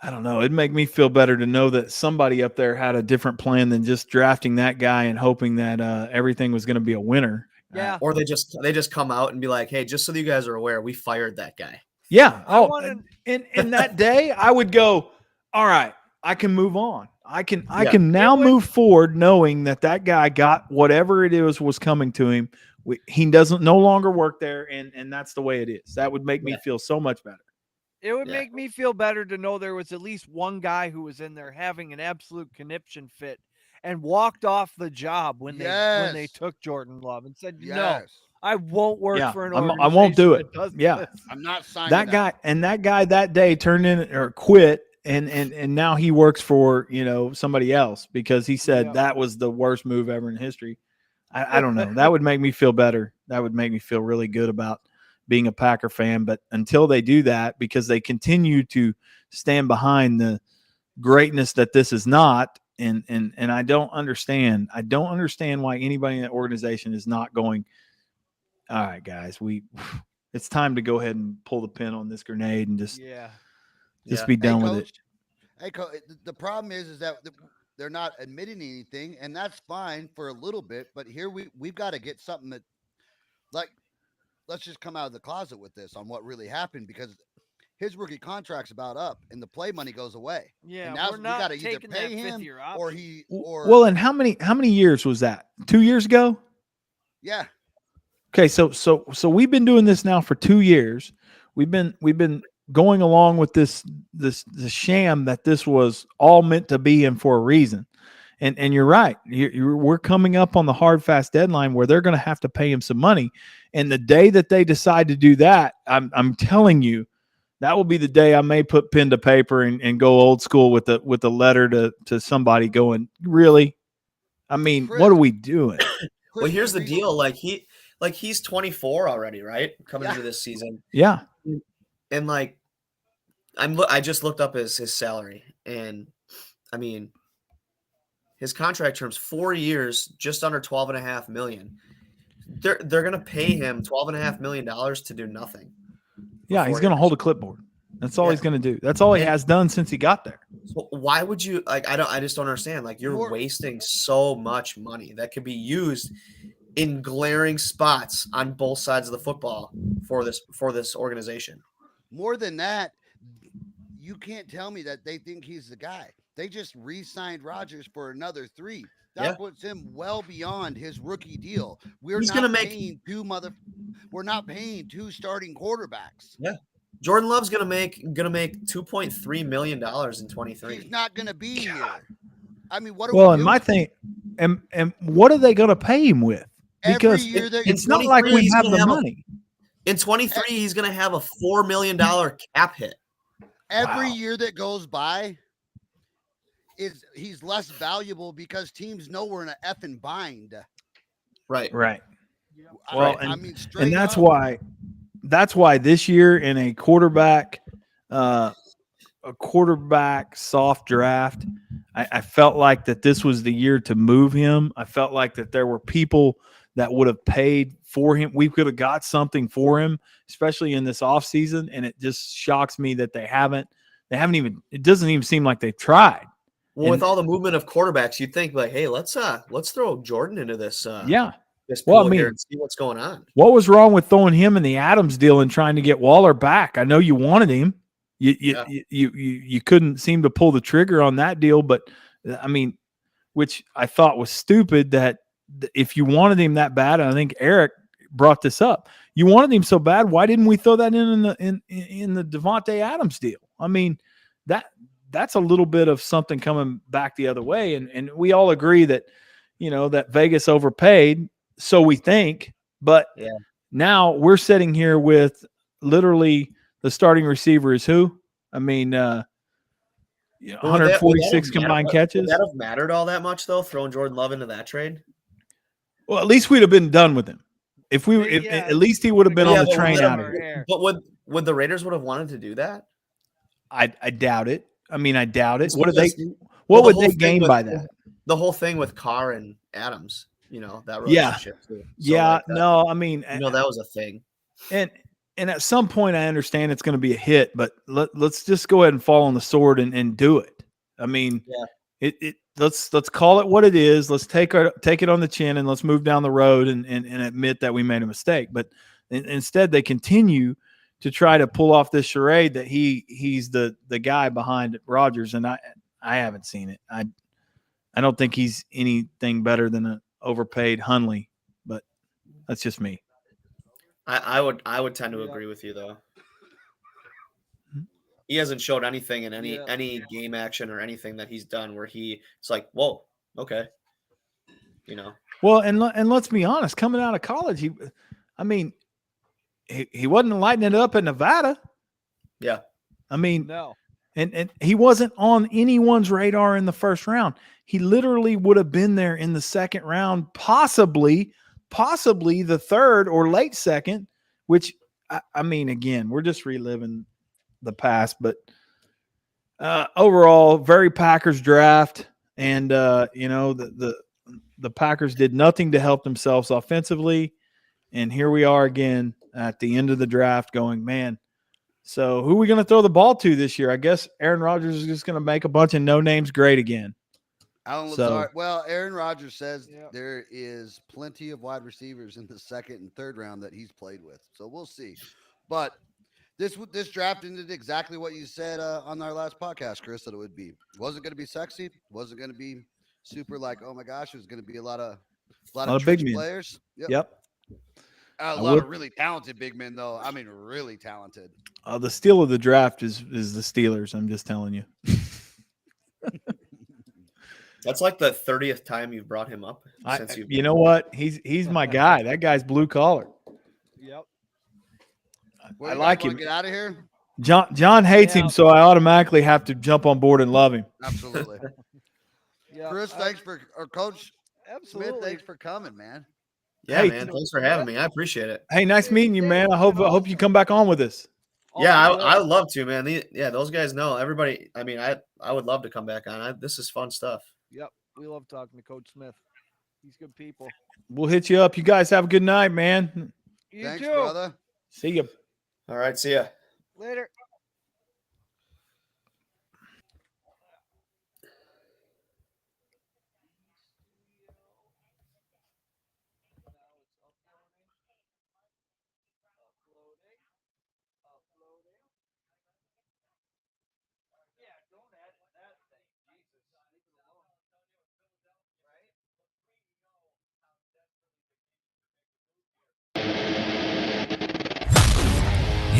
I don't know. It'd make me feel better to know that somebody up there had a different plan than just drafting that guy and hoping that everything was going to be a winner. Yeah. Or they just come out and be like, hey, just so you guys are aware, we fired that guy. Yeah. And that day I would go, all right, I can move on. I can now move forward knowing that guy got whatever it was coming to him. He doesn't no longer work there, and that's the way it is. That would make me feel so much better. It would make me feel better to know there was at least one guy who was in there having an absolute conniption fit and walked off the job when they took Jordan Love and said, no, I won't work for an organization. I won't do it. Yeah. I'm not signing that guy. And that guy that day turned in or quit. And now he works for, somebody else, because he said that was the worst move ever in history. I don't know. That would make me feel better. That would make me feel really good about being a Packer fan. But until they do that, because they continue to stand behind the greatness that this is not, and I don't understand. I don't understand why anybody in that organization is not going, all right, guys, it's time to go ahead and pull the pin on this grenade and just be done with it. Hey, Coach, the problem is that they're not admitting anything, and that's fine for a little bit. But here we've got to get something that, like, let's just come out of the closet with this on what really happened, because his rookie contract's about up and the play money goes away. Yeah, and now we're not we got to either taking pay that him or well, and how many years was that? 2 years ago? Yeah. Okay, so we've been doing this now for 2 years. We've been going along with this sham that this was all meant to be and for a reason. And you're right. We're coming up on the hard, fast deadline where they're going to have to pay him some money. And the day that they decide to do that, I'm telling you, that will be the day I may put pen to paper and go old school with a letter to somebody going, really? I mean, Chris, what are we doing? Well, here's the deal. He's 24 already, right? Coming into this season. Yeah. And I just looked up his salary, and I mean, his contract terms 4 years, just under $12.5 million. They're going to pay him $12.5 million to do nothing. Yeah, he's going to hold a clipboard. That's all he's going to do. That's all he has done since he got there. So why would you I just don't understand. You're wasting so much money that could be used in glaring spots on both sides of the football for this organization. More than that, you can't tell me that they think he's the guy. They just re-signed Rodgers for another 3. That puts him well beyond his rookie deal. We're He's not gonna make paying we're not paying two starting quarterbacks. Yeah. Jordan Love's gonna make $2.3 million in 23. He's not gonna be here. I mean, what are Well, we and doing? my thing, and what are they going to pay him with? Every Because year that it's not like we he's have gonna the have money. In 23, he's gonna have a $4 million cap hit. Every year that goes by he's less valuable because teams know we're in an effing bind. Right. Right. I, Well, I and mean, straight that's up. why this year in a quarterback soft draft, I felt like that this was the year to move him. I felt like that there were people that would have paid for him. We could have got something for him, especially in this offseason, and it just shocks me that they haven't even, it doesn't even seem like they've tried. Well, with all the movement of quarterbacks, you'd think like, hey, let's throw Jordan into this this pool here and see what's going on. What was wrong with throwing him in the Adams deal and trying to get Waller back? I know you wanted him. You couldn't seem to pull the trigger on that deal, but I mean, which I thought was stupid that if you wanted him that bad, and I think Eric brought this up, you wanted him so bad, why didn't we throw that in the Devontae Adams deal? I mean, that's a little bit of something coming back the other way, and we all agree that that Vegas overpaid, so we think, but now we're sitting here with literally the starting receiver is who? I mean, 146 combined catches. Would that have mattered all that much though? Throwing Jordan Love into that trade? Well, at least we'd have been done with him. At least he would have been on the train out of here. But would the Raiders would have wanted to do that? I doubt it. I mean, I doubt it. What would they gain by that? The whole thing with Carr and Adams, that relationship too. So no, I mean, that was a thing. And at some point, I understand it's going to be a hit, but let's just go ahead and fall on the sword and do it. I mean, let's call it what it is. Let's take it on the chin and let's move down the road and admit that we made a mistake. But instead, they continue to try to pull off this charade that he's the guy behind Rodgers, and I haven't seen it. I don't think he's anything better than an overpaid Hundley, but that's just me. I would tend to agree with you though. He hasn't showed anything in any game action or anything that he's done where it's like, whoa, okay, Well, and let's be honest, coming out of college, he wasn't lighting it up in Nevada. Yeah, I mean, no, and he wasn't on anyone's radar in the first round. He literally would have been there in the second round, possibly the third or late second, which I mean, again, we're just reliving the past, but overall, very Packers draft. And, the Packers did nothing to help themselves offensively. And here we are again at the end of the draft going, man, so who are we going to throw the ball to this year? I guess Aaron Rodgers is just going to make a bunch of no names great again. Alan Lazard. Well, Aaron Rodgers says there is plenty of wide receivers in the second and third round that he's played with. So we'll see. But this draft ended exactly what you said on our last podcast, Chris, that it would be. It wasn't going to be sexy. It wasn't going to be super like, oh my gosh, it was going to be a lot of big men. players. Yep. A lot of really talented big men, though. I mean, really talented. The steal of the draft is the Steelers. I'm just telling you. That's like the 30th time you've brought him up. You know what? He's my guy. That guy's blue collar. Yep. I like him. Get out of here. John hates him, so I automatically have to jump on board and love him. Absolutely. Chris, thanks for Coach Absolutely. Smith. Thanks for coming, man. Yeah, man. Thanks for having me. I appreciate it. Hey, nice meeting you, man. I hope you come back on with us. Yeah, I would love to, man. Those guys know everybody. I mean, I would love to come back on. This is fun stuff. Yep, we love talking to Coach Smith. He's good people. We'll hit you up. You guys have a good night, man. Thanks, brother. See you. All right, see ya. Later.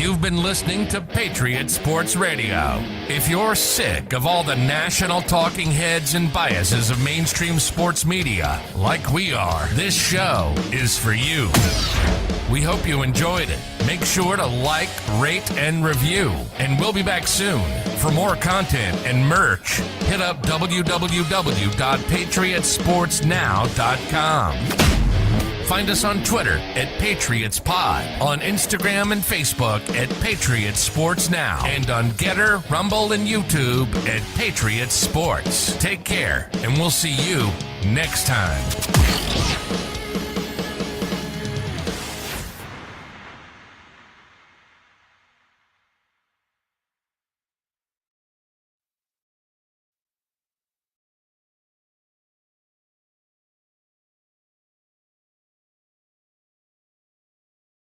You've been listening to Patriot Sports Radio. If you're sick of all the national talking heads and biases of mainstream sports media, like we are, this show is for you. We hope you enjoyed it. Make sure to like, rate, and review. And we'll be back soon. For more content and merch, hit up www.patriotsportsnow.com. Find us on Twitter at PatriotsPod, on Instagram and Facebook at Patriot Sports Now, and on Getter, Rumble, and YouTube at Patriot Sports. Take care, and we'll see you next time.